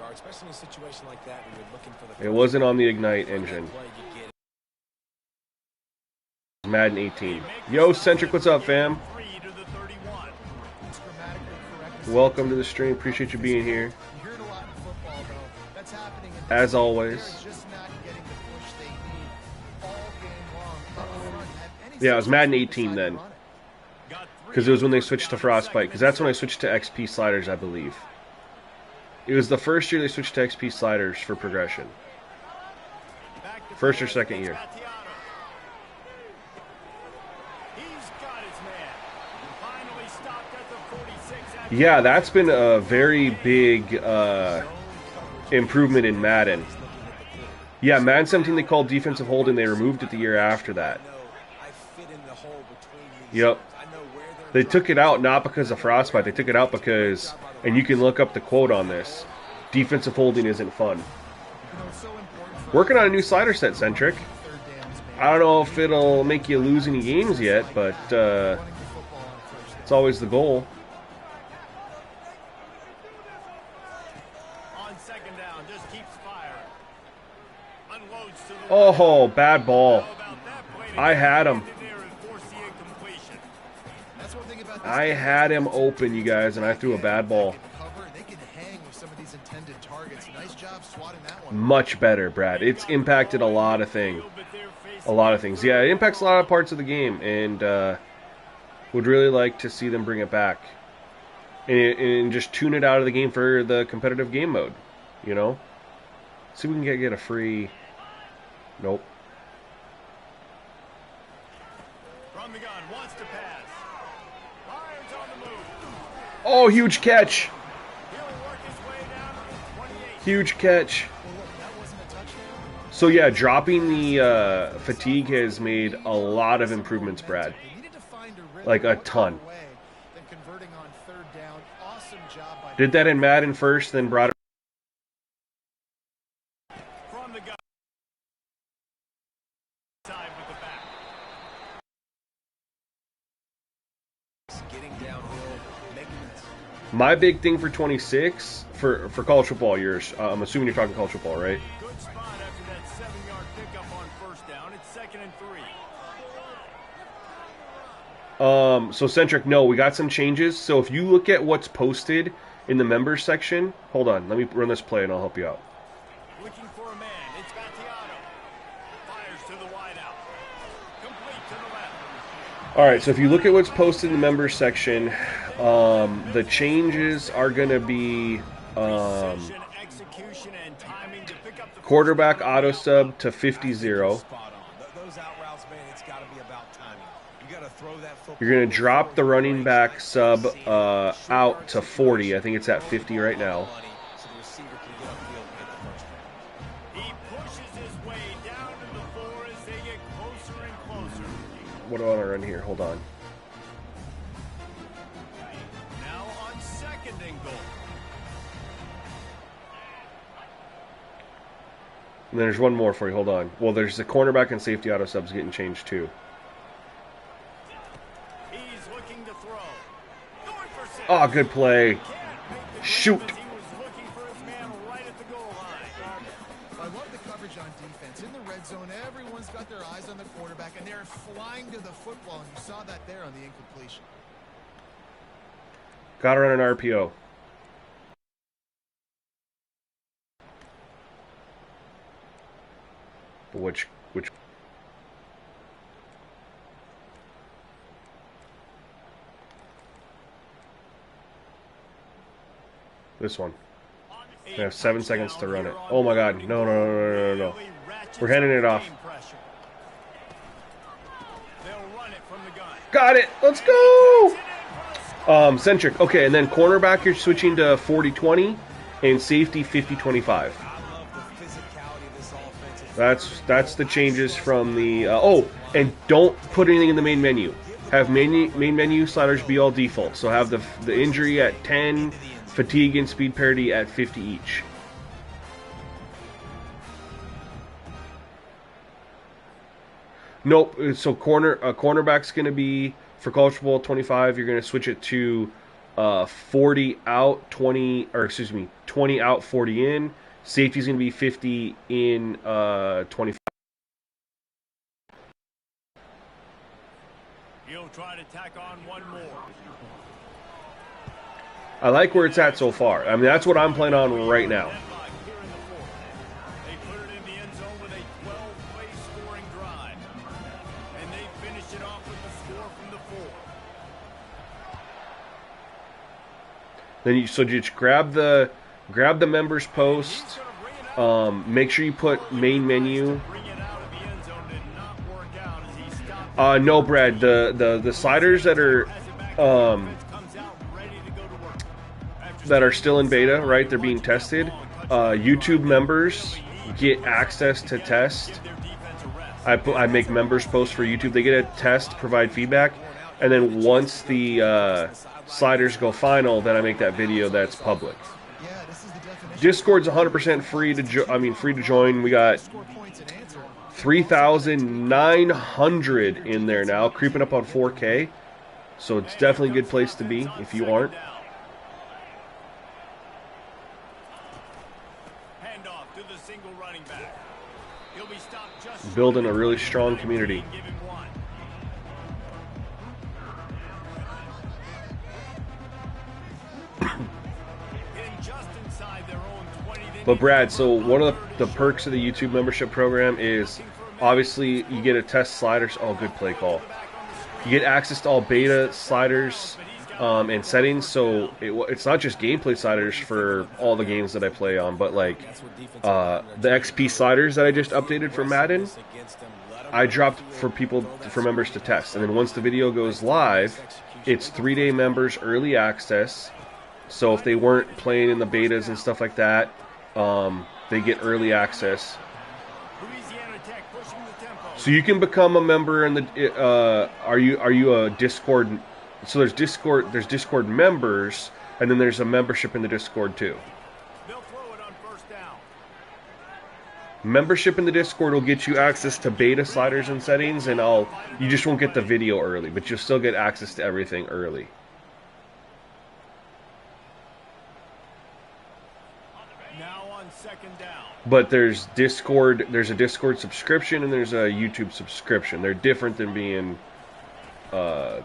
It wasn't on the Ignite engine. It was Madden 18. Yo, Centric, what's up, fam? Welcome to the stream. Appreciate you being here. As always. Yeah, it was Madden 18 then. Because it was when they switched to Frostbite. Because that's when I switched to XP sliders, I believe. It was the first year they switched to XP sliders for progression. First or second year. Yeah, that's been a very big improvement in Madden. Yeah, Madden 17 they called defensive holding. They removed it the year after that. Yep. They took it out not because of Frostbite. They took it out because, and you can look up the quote on this, defensive holding isn't fun. Working on a new slider set, Centric. I don't know if it'll make you lose any games yet, but it's always the goal. Oh, bad ball. I had him. I had him open, you guys, and I threw a bad ball. Much better, Brad. It's impacted a lot of things. A lot of things. Yeah, it impacts a lot of parts of the game, and would really like to see them bring it back. And just tune it out of the game for the competitive game mode, you know? See if we can get a free... Nope. From the gun, wants to pass. Fires on the move. Oh, huge catch. He'll work his way down to the 28. Huge catch. So yeah, dropping the fatigue has made a lot of improvements, Brad. Like a ton. Did that in Madden first, then brought it. From the gun. Side with the back. Getting downhill, making My big thing for 26 for college football years. I'm assuming you're talking college football, right? Good spot after that 7-yard pickup on first down. It's 2nd and 3. So Centric, no, we got some changes. So if you look at what's posted in the members section, hold on, let me run this play and I'll help you out. Looking for a man. It's Battiato. Fires to the wideout. Complete to the left. All right, so if you look at what's posted in the members section, the changes are going to be Precision, execution, and timing to pick up the quarterback auto sub to 50-0. spot on. Those out routes, man, it's got to be about timing. You got to throw that football. You're going to drop the running back sub out to 40. I think it's at 50 right now. So the receiver can get upfield and get the first down. He pushes his way down to the floor as they get closer and closer. What do I want to run here? Hold on. Now on 2nd and goal. And then there's one more for you. Hold on. Well, there's the cornerback and safety auto subs getting changed too. He's looking to throw. Going for six. Oh, good play. Shoot. He was looking for his man right at the goal line. I love the coverage on defense. In the red zone, everyone's got their eyes on the quarterback, and they're flying to the football, and you saw that there on the incompletion. Got to run an RPO. Which this one. I have 7 seconds to run it. Oh my god. No, no, no, no, no, no. We're handing it off. Got it. Let's go. Centric. Okay, and then cornerback you're switching to 40-20 and safety 50-25. That's the changes from the oh, and don't put anything in the main menu. Have main menu sliders be all default. So have the injury at 10, fatigue and speed parity at 50 each. Nope. So cornerback's going to be for college football 25. You're going to switch it to 40 out, 20 out, 40 in. Safety's going to be 50 in, 25. He'll try to tack on one more. I like where it's at so far. I mean, that's what I'm playing on right now. They put it in the end zone with a 12-play scoring drive. And they finished it off with the score from the 4. Then you just grab the members post. Make sure you put main menu. No, Brad. The sliders that are still in beta, right? They're being tested. YouTube members get access to test. I make members posts for YouTube. They get a test, provide feedback, and then once the sliders go final, then I make that video that's public. Discord's 100% free to join. We got 3,900 in there now, creeping up on 4K. So it's definitely a good place to be if you aren't. Handoff to the single running back. He'll be stopped just Building a really strong community. give him one. Getting just inside their own 20. But Brad, so one of the perks of the YouTube membership program is obviously you get a test sliders. Oh, good play call. You get access to all beta sliders and settings. So it's not just gameplay sliders for all the games that I play on, but like the XP sliders that I just updated for Madden, I dropped for members to test. And then once the video goes live, it's 3-day members early access. So if they weren't playing in the betas and stuff like that, they get early access. So you can become a member in the. Are you a Discord? So there's Discord members, and then there's a membership in the Discord too. They'll throw it on first down. Membership in the Discord will get you access to beta sliders and settings, and you just won't get the video early, but you'll still get access to everything early. Now on second down. But there's a Discord subscription and there's a YouTube subscription. They're different than being the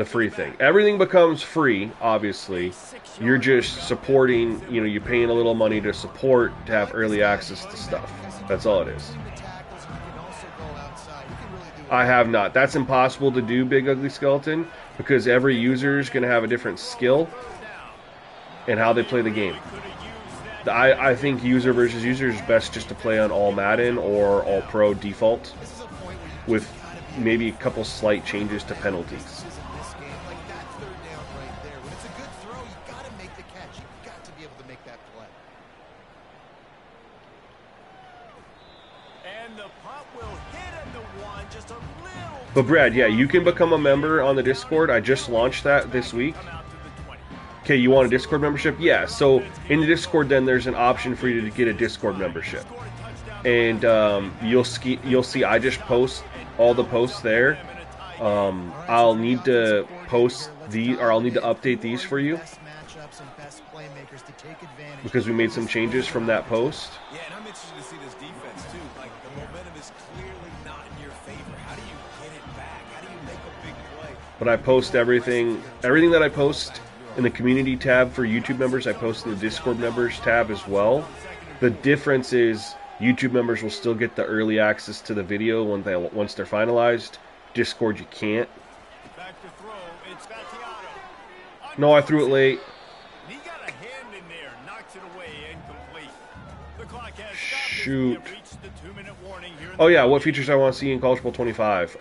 free thing. Everything becomes free, obviously. You're just supporting, you're paying a little money to support to have early access to stuff. That's all it is. I have not. That's impossible to do, Big Ugly Skeleton, because every user is going to have a different skill and how they play the game. I think user versus user is best just to play on all Madden or all Pro default with maybe a couple slight changes to penalties. But Brad, yeah, you can become a member on the Discord. I just launched that this week. Okay, you want a Discord membership? Yeah, so in the Discord then there's an option for you to get a Discord membership. and you'll see I just post all the posts there. I'll need to I'll need to update these for you because we made some changes from that post. Yeah, and I'm interested to see this defense too. Like, the momentum is clearly not in your favor. How do you get it back? How do you make a big play? But I post everything that I post in the community tab for YouTube members, I post in the Discord members tab as well. The difference is YouTube members will still get the early access to the video once they're finalized. Discord, you can't. Back to throw. It's Vattiato. No, I threw it late. He got a hand in there, knocks it away, incomplete. The clock has stopped. Shoot. We have reached the 2-minute warning here. Oh yeah, what features I want to see in College Football 25?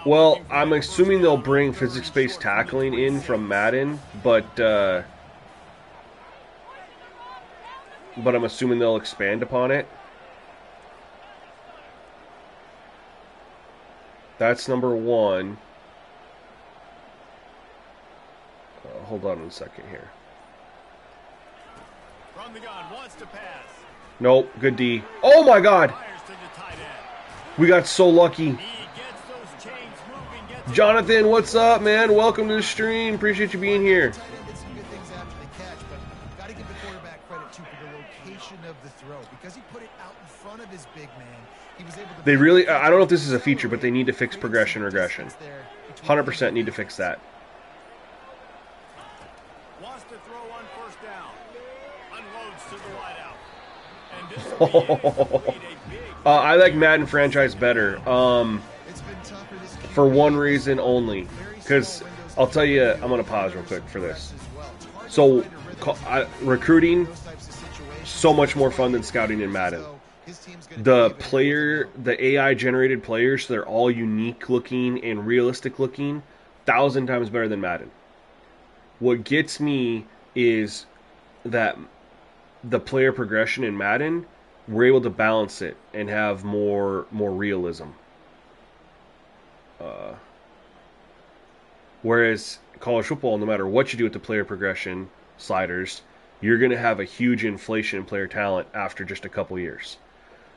Well, I'm assuming they'll bring physics-based tackling in from Madden, but I'm assuming they'll expand upon it. That's number one. Hold on a second here. From the gun, wants to pass. Nope, good D. Oh my God! Fires to the tight end. We got so lucky. He gets those chains moving, gets it. Jonathan, what's up, man? Welcome to the stream. Appreciate you being here. Tight end did some good things after the catch, but got to give the quarterback credit too for the location of the throw because he put it out in front of his big man. He was able to. They really, I don't know if this is a feature, but they need to fix progression regression. 100% need to fix that. Wants to throw on first down. Unloads to the wideout. And this will be incomplete, a big I like Madden franchise better. For one reason only. Because I'll tell you, I'm going to pause real quick for this. So, recruiting, so much more fun than scouting in Madden. The AI generated players, they're all unique looking and realistic looking, 1,000 times better than Madden. What gets me is that the player progression in Madden, we're able to balance it and have more realism. Whereas college football, no matter what you do with the player progression sliders, you're going to have a huge inflation in player talent after just a couple years.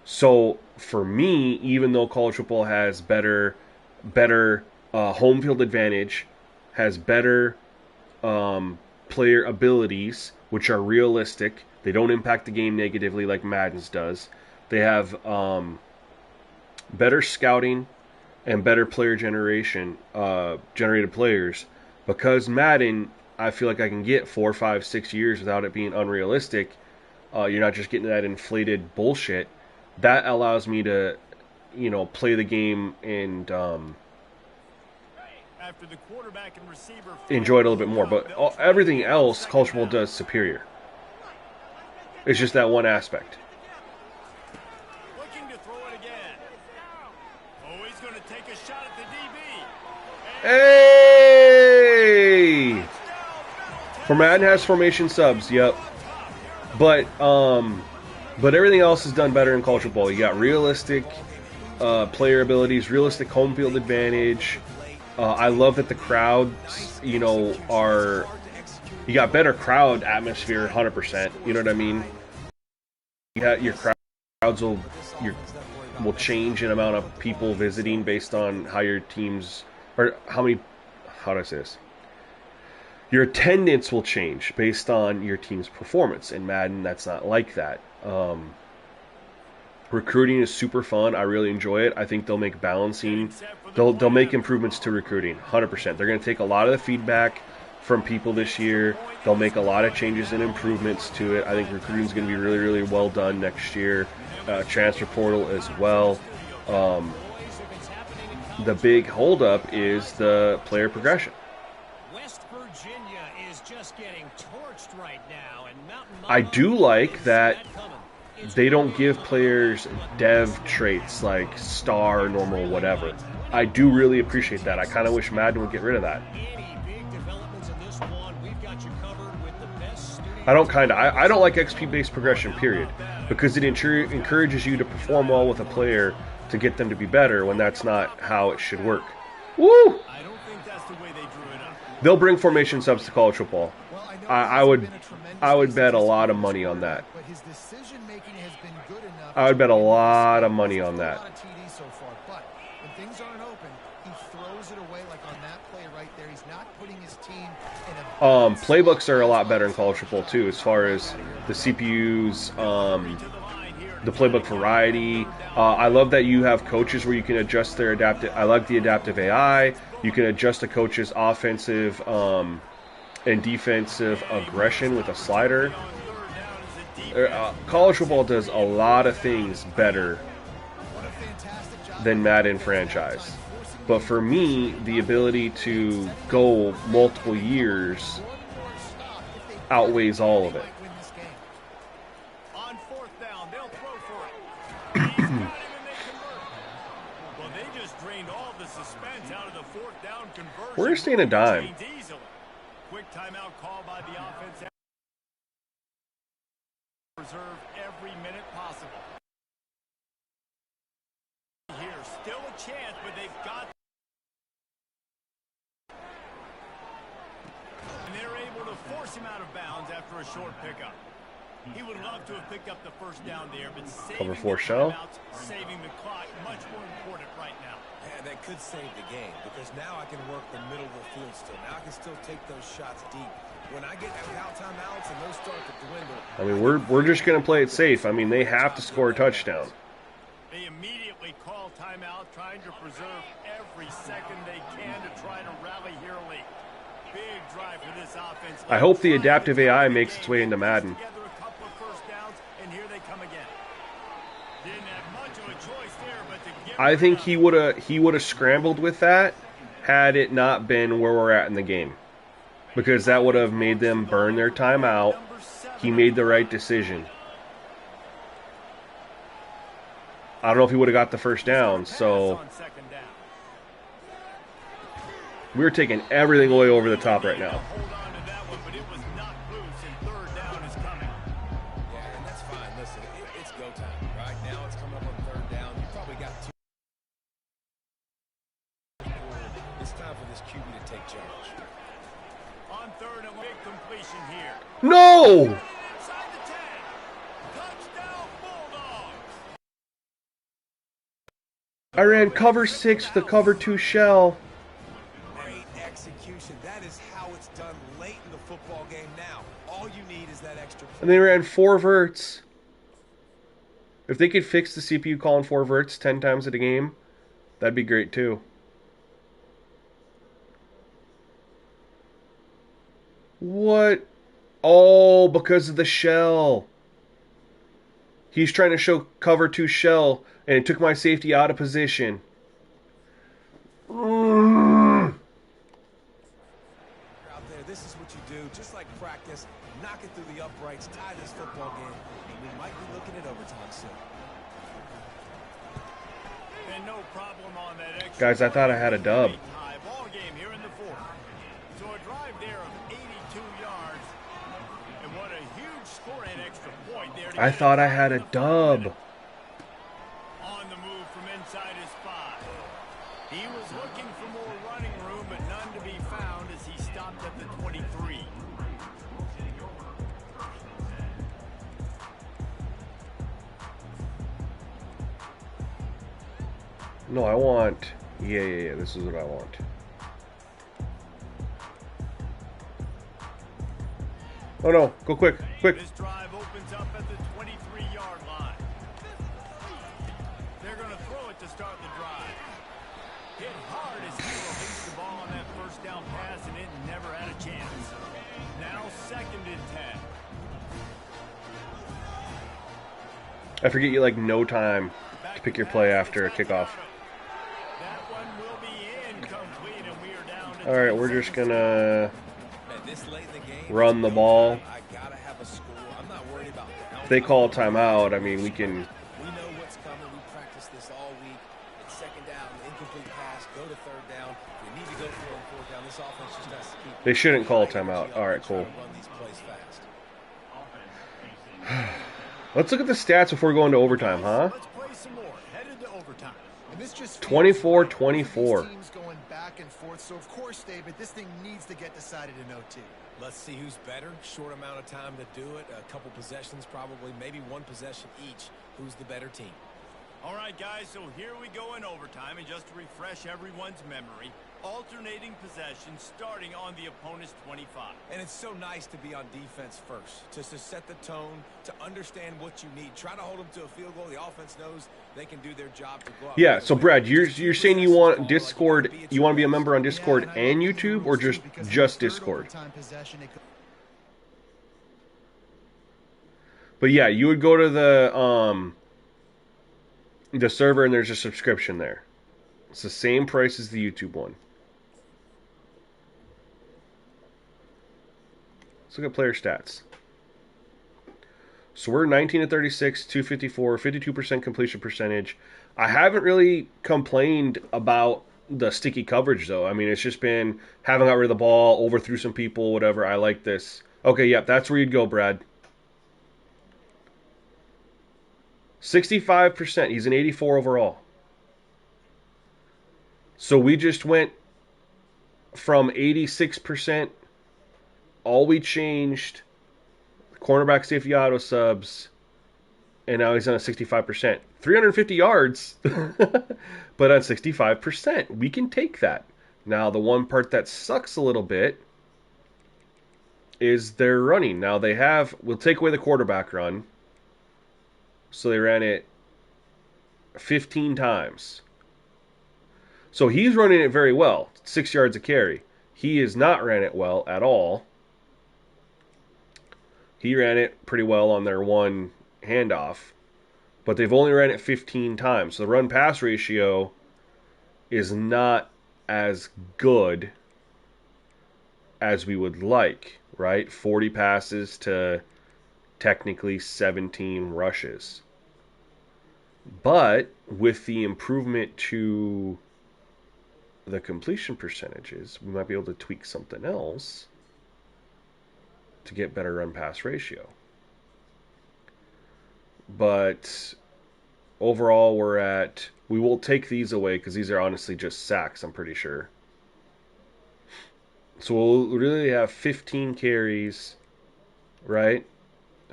So for me, even though college football has better home field advantage, has better player abilities, which are realistic, they don't impact the game negatively like Madden's does. They have better scouting and better player generated players. Because Madden, I feel like I can get 4, 5, 6 years without it being unrealistic. You're not just getting that inflated bullshit. That allows me to, play the game and after the quarterback and receiver enjoy it a little bit more. But everything else, college football does superior. It's just that one aspect. looking to throw it again. Oh, he's going to take a shot at the DB. Hey! For Madden has formation subs, yep. But everything else is done better in college football. You got realistic player abilities, realistic home field advantage. I love that the crowds, you got better crowd atmosphere, 100%. You know what I mean? Your crowds will change in amount of people visiting based on how your teams, or how do I say this? Your attendance will change based on your team's performance. In Madden, that's not like that. Recruiting is super fun. I really enjoy it. I think they'll make balancing. They'll make improvements to recruiting, 100%. They're going to take a lot of the feedback from people this year. They'll make a lot of changes and improvements to it. I think recruiting is going to be really, really well done next year. Transfer portal as well. The big holdup is the player progression. West Virginia is just getting torched right now, and Mountain I Mama do like is that coming. It's they don't give players dev traits like star, normal, whatever. I do really appreciate that. I kind of wish Madden would get rid of that. any big developments in this one, we've got you covered with the best studio. I don't like XP-based progression, period, because it encourages you to perform well with a player to get them to be better when that's not how it should work. Woo! I don't think that's the way they drew it up. They'll bring formation subs to college football. Well, I know I he would hasn't been a tremendous I would bet a statistically lot of this money on quarterback, that. but his decision-making has been good enough I would to bet a win this lot of game. money Hasn't on thrown that. a lot of TDs so far, but when things aren't open, he throws it away like on that play right there. He's not putting his team in a bad Playbooks spot. are a lot That's better why in college football too, as far as the CPUs, the playbook variety. I love that you have coaches where you can adjust their adaptive. I like the adaptive AI. You can adjust a coach's offensive and defensive aggression with a slider. College football does a lot of things better than Madden franchise. But for me, the ability to go multiple years outweighs all of it. On fourth down, they'll throw for it. He's got him and they convert. Well, they just drained all the suspense out of the fourth down conversion. We're staying a dime. Easily. Quick timeout call by the offense. Reserve every minute possible. Here, still a chance, but they've got. And they're able to force him out of bounds after a short pickup. He would love to have picked up the first down there, but Cover 4 shell. Saving the clock, much more important right now. Yeah, that could save the game because now I can work the middle of the field still. Now I can still take those shots deep. When I get out timeouts and those start to dwindle. I mean, we're just going to play it safe. I mean, they have to score a touchdown. They immediately call timeout, trying to preserve every second they can to try to rally here late. Big drive for this offense. I hope the adaptive AI makes its way into Madden. Together a couple of first downs, and here they come again. Didn't have much of a choice there, but to get I think he would have scrambled with that had it not been where we're at in the game, because that would have made them burn their timeout. He made the right decision. I don't know if he would have got the first down, so we're taking everything way over the top right now. Hold on to that one, but it was not loose, and third down is coming. Yeah, and that's fine. Listen, it's go time. Right now it's coming up on third down. You probably got two. It's time for this QB to take charge. On third and big completion here. No! Inside the 10. Touchdown Bulldogs. I ran cover 6 with a cover 2 shell. Great execution. That is how it's done late in the football game now. All you need is that extra. And they ran 4 verts. If they could fix the CPU calling 4 verts 10 times at a game, that'd be great too. What? Oh, because of the shell. He's trying to show cover 2 shell, and it took my safety out of position. Out there, this is what you do. Just like practice, knock it through the uprights, tie this football game, and we might be looking at overtime soon. And no problem on that extra. Guys, I thought I had a dub. Tie ball game here in the fourth. So a drive there of 82 yards. And what a huge score and extra point there. I thought I had a dub. On the move from inside his 5. He was looking for more running room, but none to be found as he stopped at the 23. No, I want... Yeah, this is what I want. Oh no, go quick. This drive opens up at the 23-yard line. They're going to throw it to start the drive. Hit hard as he released the ball on that first down pass, and it never had a chance. Now 2nd and 10. I forget you like no time to pick your play after a kickoff. That one will be incomplete, and we are down to Alright, we're just gonna This late in the game, run the ball. I gotta have a score. I'm not worried about that. If they call a timeout, I mean, we can... We know what's coming. We practiced this all week. It's 2nd down, incomplete pass, go to 3rd down. We need to go for it on 4th down. This offense just has to keep. They shouldn't call a timeout. Alright, cool. Run these plays fast. Let's look at the stats before going to overtime, huh? Let's play some more. Headed to overtime. And this just 24-24. teams going back back and forth. So, of course, David, this thing needs to get decided in OT. Let's see who's better. Short amount of time to do it. A couple possessions probably, maybe one possession each. Who's the better team? All right, guys, so here we go in overtime, and just to refresh everyone's memory, alternating possessions starting on the opponent's 25. And it's so nice to be on defense first, just to set the tone, to understand what you need. Try to hold them to a field goal. The offense knows they can do their job to go out. Yeah, so Brad, you're saying you want Discord, you want to be a member on Discord and YouTube, or just Discord? But yeah, you would go to the server and there's a subscription there. It's the same price as the YouTube one. Let's look at player stats. So we're 19 to 36, 254, 52% completion percentage. I haven't really complained about the sticky coverage, though. I mean, it's just been having got rid of the ball, overthrew some people, whatever. I like this. Okay, yep, that's where you'd go, Brad. 65%. He's an 84 overall. So we just went from 86%. All we changed, cornerback, safety, auto subs, and now he's on a 65%. 350 yards, but on 65%. We can take that. Now, the one part that sucks a little bit is their running. Now, we'll take away the quarterback run. So they ran it 15 times. So he's running it very well. 6 yards a carry. He has not ran it well at all. He ran it pretty well on their one handoff. But they've only ran it 15 times. So the run-pass ratio is not as good as we would like, right? 40 passes to technically 17 rushes. But with the improvement to the completion percentages, we might be able to tweak something else to get better run-pass ratio. But overall, we will take these away because these are honestly just sacks, I'm pretty sure. So we'll really have 15 carries, right?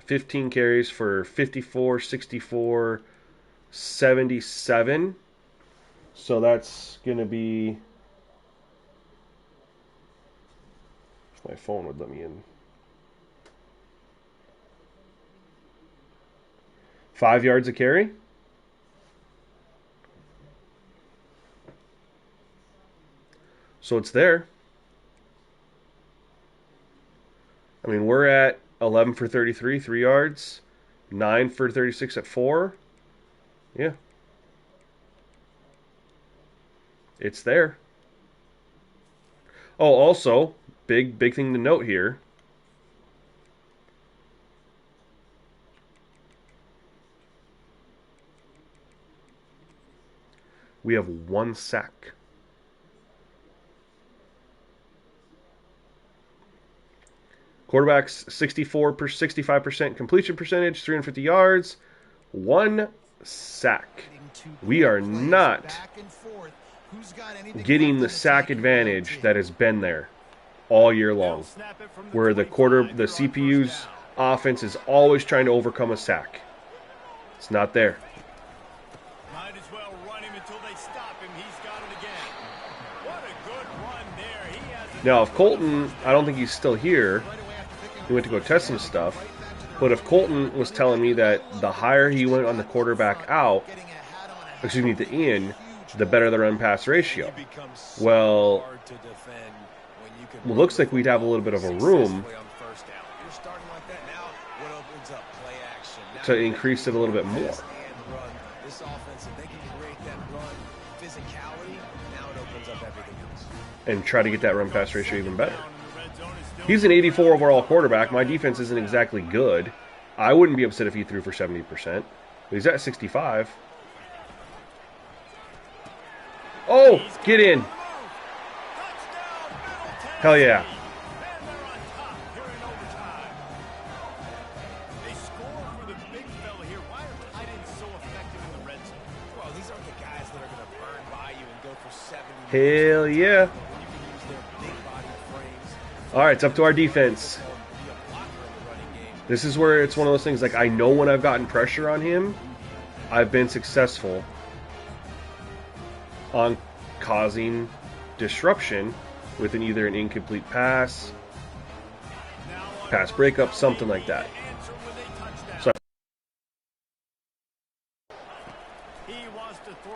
15 carries for 54, 64, 77. So that's going to be... If my phone would let me in. 5 yards a carry. So it's there. I mean, we're at 11 for 33, 3 yards. 9 for 36 at 4. Yeah. It's there. Oh, also, big thing to note here. We have 1 sack. Quarterbacks 65% completion percentage, 350 yards, 1 sack. We are not getting the sack advantage that has been there all year long, where the CPU's offense is always trying to overcome a sack. It's not there. Might as well run him until they stop him. He's got it again. What a good run there. He has Now, if Colton, I don't think he's still here. He went to go test some stuff. But if Colton was telling me that the higher he went on the quarterback out, excuse me, the in, the better the run-pass ratio. Well, it looks like we'd have a little bit of a room to increase it a little bit more. This offense, if they can create that run physicality, now it opens up everything else. And try to get that run-pass ratio even better. He's an 84 overall quarterback. My defense isn't exactly good. I wouldn't be upset if he threw for 70%. But he's at 65. Oh, get in. Hell yeah. Hell yeah. When you can use their big body frames, All right, it's up to our defense. be a blocker in the running game. This is where it's one of those things, like, I know when I've gotten pressure on him, I've been successful on causing disruption with either an incomplete pass, pass breakup, something like that. So He wants to throw.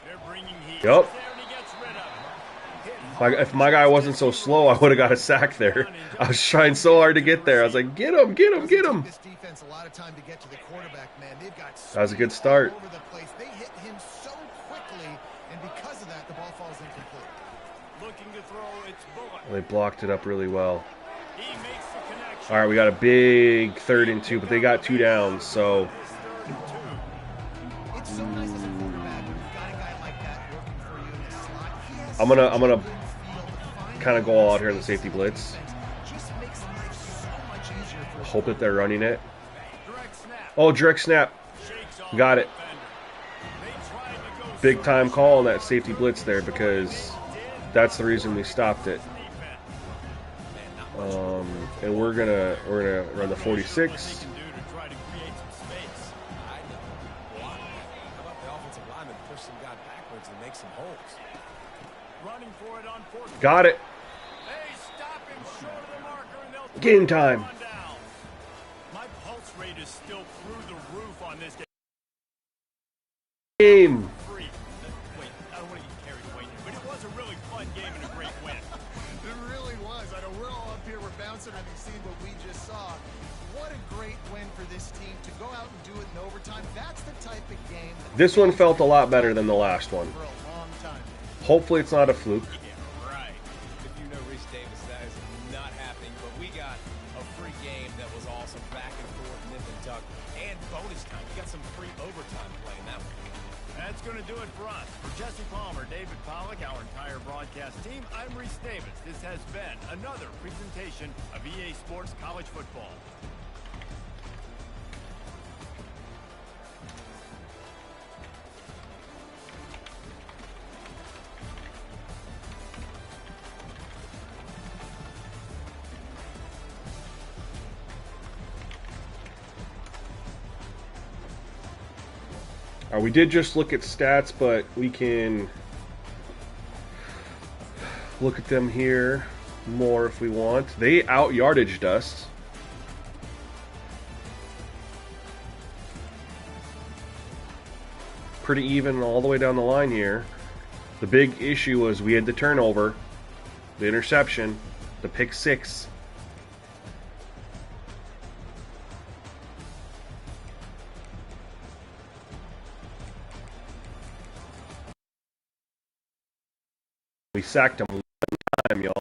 They're bringing heat. Yep. There and he gets rid of it. if my guy wasn't so slow, I would have got a sack there. I was trying so hard to get there. I was like, get him, get him, get him. This defense a lot of time to get to the quarterback, man. They've got That was a good speed start. all over the place. They hit him so quickly, and because of that, the ball falls incomplete. Looking to throw, it's Bullock. They blocked it up really well. He makes the connection. All right, we got a big 3rd and 2, but they got 2 downs, so It's 3rd and 2. It's so nice as a quarterback when you've got a guy like that working for you in the slot. He has I'm gonna such a good feel to find kind of go all out here in the safety blitz. just makes life so much easier for Hope that they're running it. Direct snap. Oh, direct snap. Shakes off Got the it. defender. They tried to go Big time call on that safety blitz there, because that's the reason we stopped it. And we're gonna run the 46. They can do to try to create some space. I know. Block. How about the offensive lineman push some guy backwards and make some holes? Running for it on 4th. Got it. They stop him short of the marker and they'll Game throw time. him on down. My pulse rate is still through the roof on this Game. free. Wait, I don't want to get carried away here, but it was a really fun game and a great win. It really was. I know we're all up here, we're bouncing, having seen what we just saw. What a great win for this team to go out and do it in overtime. That's the type of game that This one felt a lot better than the last one. for a long time. Hopefully it's not a fluke. Yeah, right. If you know Reese Davis, that is not happening. But we got a free game that was awesome, back and forth, nip and tuck, and bonus time. We got some free overtime playing that one. That's going to do it for us. For Jesse Palmer, David Pollack, our entire broadcast team, I'm Reese Davis. This has been another presentation of EA Sports College Football. We did just look at stats, but we can look at them here more if we want. They out-yardaged us. Pretty even all the way down the line here. The big issue was we had the turnover, the interception, the pick 6. We sacked him one time, y'all.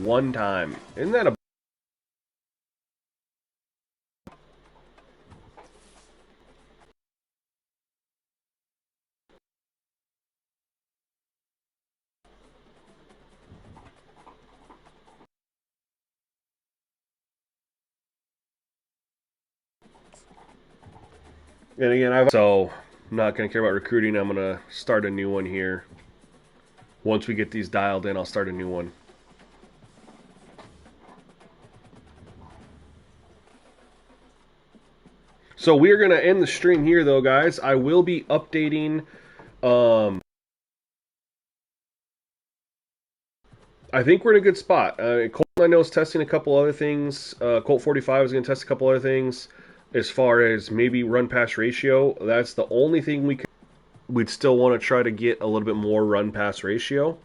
One time. Isn't that a... And again, so I'm not going to care about recruiting. I'm going to start a new one here. Once we get these dialed in, I'll start a new one. So we are going to end the stream here, though, guys. I will be updating. I think we're in a good spot. Colt, I know, is testing a couple other things. Colt 45 is going to test a couple other things as far as maybe run-pass ratio. That's the only thing we'd still want to try to get a little bit more run-pass ratio.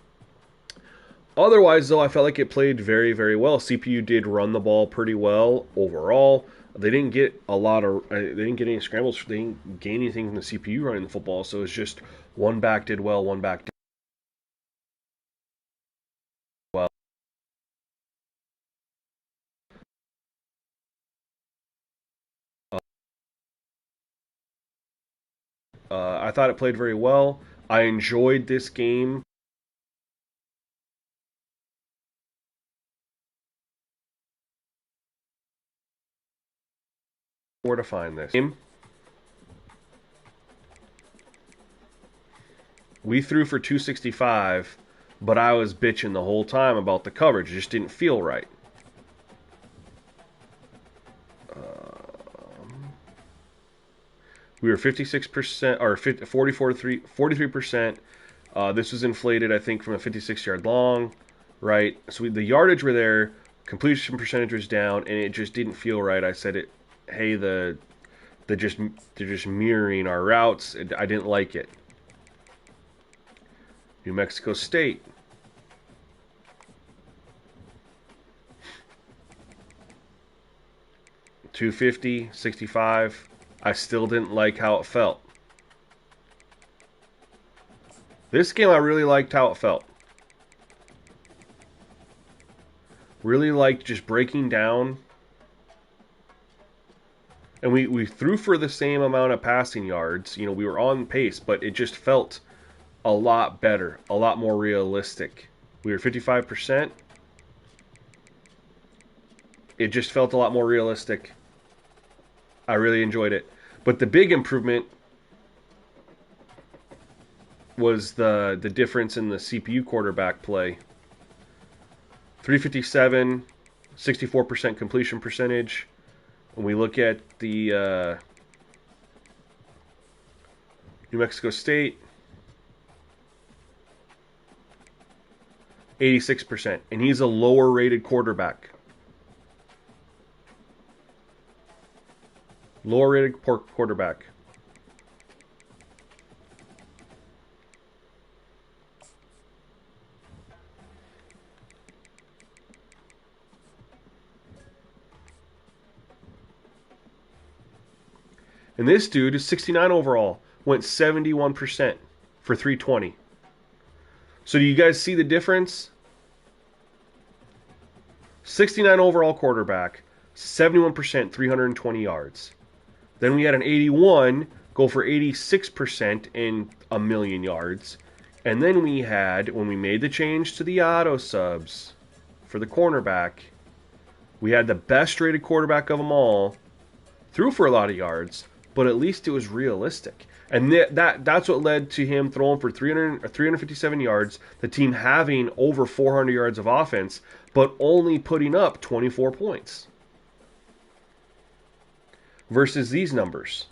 Otherwise, though, I felt like it played very, very well. CPU did run the ball pretty well overall. They didn't get they didn't get any scrambles. They didn't gain anything from the CPU running the football. So it's just one back did well, one back did well. I thought it played very well. I enjoyed this game. Where to find this game? We threw for 265, but I was bitching the whole time about the coverage. It just didn't feel right. We were 56% or 43%. This was inflated, I think, from a 56-yard long, right? So the yardage were there, completion percentage was down, and it just didn't feel right. I said, hey, they're just mirroring our routes. I didn't like it. New Mexico State. $250, $65. I still didn't like how it felt. This game, I really liked how it felt. Really liked just breaking down. And we threw for the same amount of passing yards. You know, we were on pace, but it just felt a lot better, a lot more realistic. We were 55%. It just felt a lot more realistic. I really enjoyed it. But the big improvement was the difference in the CPU quarterback play. 357, 64% completion percentage. When we look at the New Mexico State, 86%. And he's a lower rated quarterback. Lower rated quarterback. And this dude is 69 overall. Went 71% for 320. So do you guys see the difference? 69 overall quarterback, 71%, 320 yards. Then we had an 81 go for 86% and a million yards. And then we had, when we made the change to the auto subs for the cornerback, we had the best rated quarterback of them all, threw for a lot of yards, but at least it was realistic. And that's what led to him throwing for 357 yards, the team having over 400 yards of offense, but only putting up 24 points. Versus these numbers.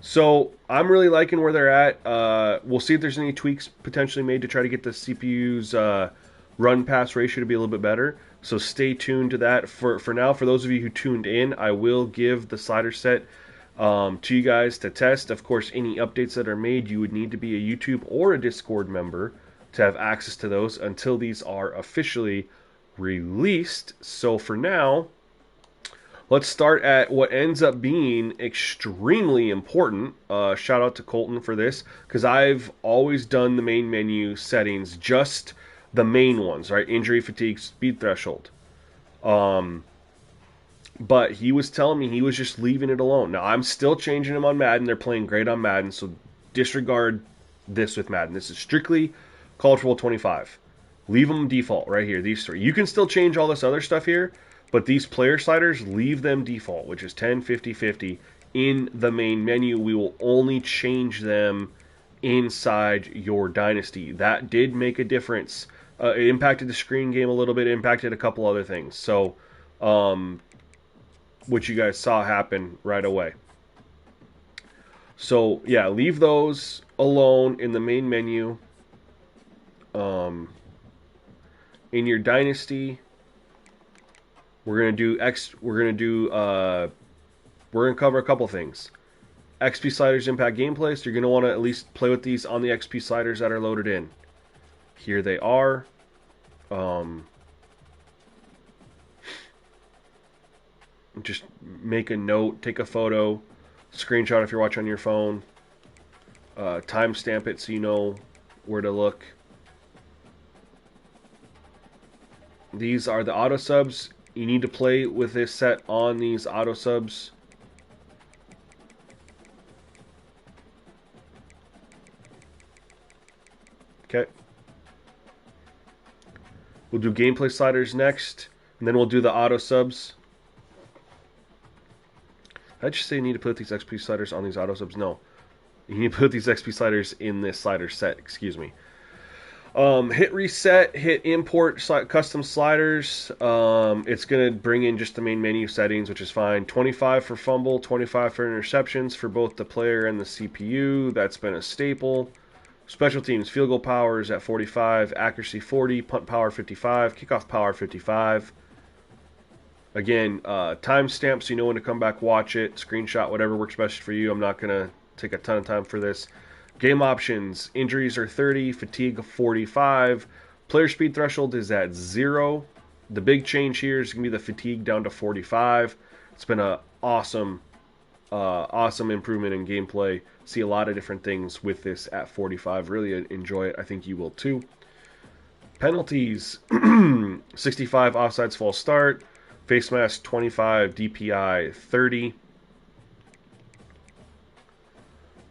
So I'm really liking where they're at. We'll see if there's any tweaks potentially made to try to get the CPU's run-pass ratio to be a little bit better. So stay tuned to that. For now, for those of you who tuned in, I will give the slider set to you guys to test. Of course, any updates that are made, you would need to be a YouTube or a Discord member to have access to those until these are officially released. So for now, let's start at what ends up being extremely important. Shout out to Colton for this, because I've always done the main menu settings, just the main ones, right? Injury, fatigue, speed threshold. But he was telling me he was just leaving it alone. Now, I'm still changing him on Madden. They're playing great on Madden, so disregard this with Madden. This is strictly College Football 25. Leave them default right here, these three. You can still change all this other stuff here, but these player sliders, leave them default, which is 10, 50, 50 in the main menu. We will only change them inside your dynasty. That did make a difference. It impacted the screen game a little bit, impacted a couple other things. So, which you guys saw happen right away. So, yeah, leave those alone in the main menu. In your dynasty, we're gonna cover a couple things. XP sliders impact gameplay, so you're gonna want to at least play with these on the XP sliders that are loaded in. Here they are. Just make a note, take a photo, screenshot if you're watching on your phone. Timestamp it so you know where to look. These are the auto subs. You need to play with this set on these auto subs. Okay. We'll do gameplay sliders next, and then we'll do the auto subs. Did I just say you need to put these XP sliders on these auto subs? No. You need to put these XP sliders in this slider set, excuse me. Hit reset, hit import custom sliders. It's going to bring in just the main menu settings, which is fine. 25 for fumble, 25 for interceptions for both the player and the CPU. That's been a staple. Special teams, field goal power is at 45, accuracy 40, punt power 55, kickoff power 55. Again, timestamp so you know when to come back, watch it, screenshot, whatever works best for you. I'm not going to take a ton of time for this. Game options, injuries are 30, fatigue 45, player speed threshold is at 0. The big change here is going to be the fatigue down to 45. It's been an awesome improvement in gameplay. See a lot of different things with this at 45. Really enjoy it. I think you will too. Penalties, 65 offsides false start, face mask 25, DPI 30.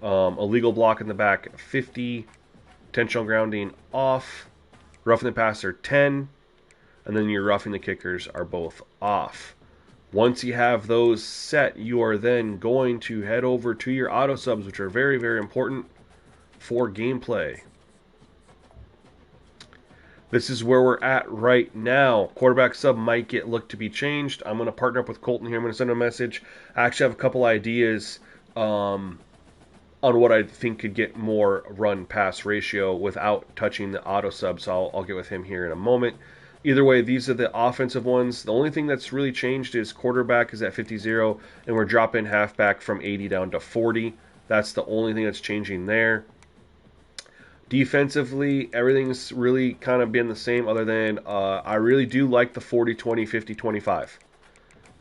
Illegal block in the back 50, intentional grounding off, roughing the passer 10, and then your roughing the kickers are both off. Once you have those set, you are then going to head over to your auto subs, which are very, very important for gameplay. This is where we're at right now. Quarterback sub might look to be changed. I'm going to partner up with Colton here. I'm going to send him a message. I actually have a couple ideas on what I think could get more run-pass ratio without touching the auto sub, so I'll get with him here in a moment. Either way, these are the offensive ones. The only thing that's really changed is quarterback is at 50-0, and we're dropping halfback from 80 down to 40. That's the only thing that's changing there. Defensively, everything's really kind of been the same, other than I really do like the 40-20, 50-25.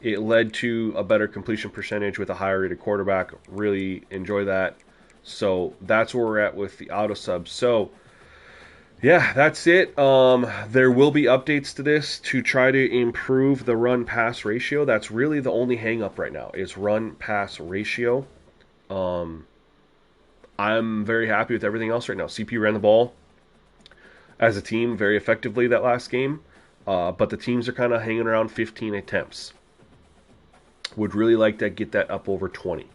It led to a better completion percentage with a higher rated quarterback. Really enjoy that. So that's where we're at with the auto subs. So yeah, that's it. There will be updates to this to try to improve the run pass ratio. That's really the only hang up right now is run pass ratio. I'm very happy with everything else right now. CPU ran the ball as a team very effectively that last game, but the teams are kind of hanging around 15 attempts. Would really like to get that up over 20.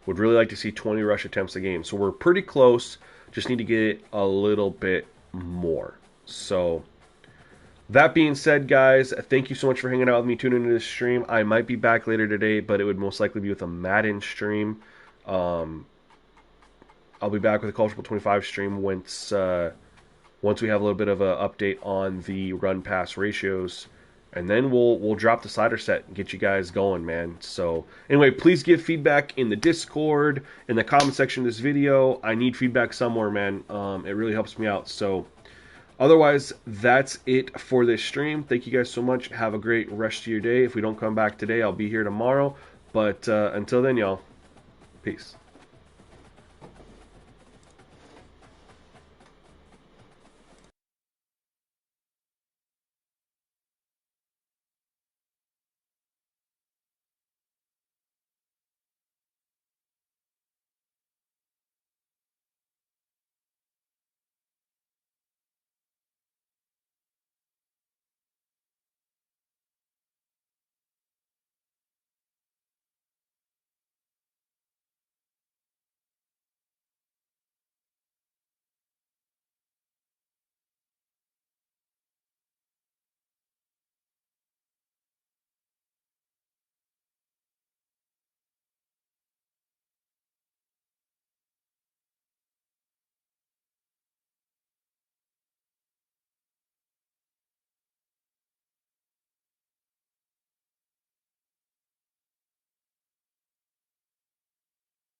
Would really like to see 20 rush attempts a game. So we're pretty close. Just need to get it a little bit more. So that being said, guys, thank you so much for hanging out with me, tuning into this stream. I might be back later today, but it would most likely be with a Madden stream. I'll be back with a College Football 25 stream once we have a little bit of an update on the run pass ratios. And then we'll drop the slider set and get you guys going, man. So anyway, please give feedback in the Discord, in the comment section of this video. I need feedback somewhere, man. It really helps me out. So otherwise, that's it for this stream. Thank you guys so much. Have a great rest of your day. If we don't come back today, I'll be here tomorrow. But until then, y'all, peace.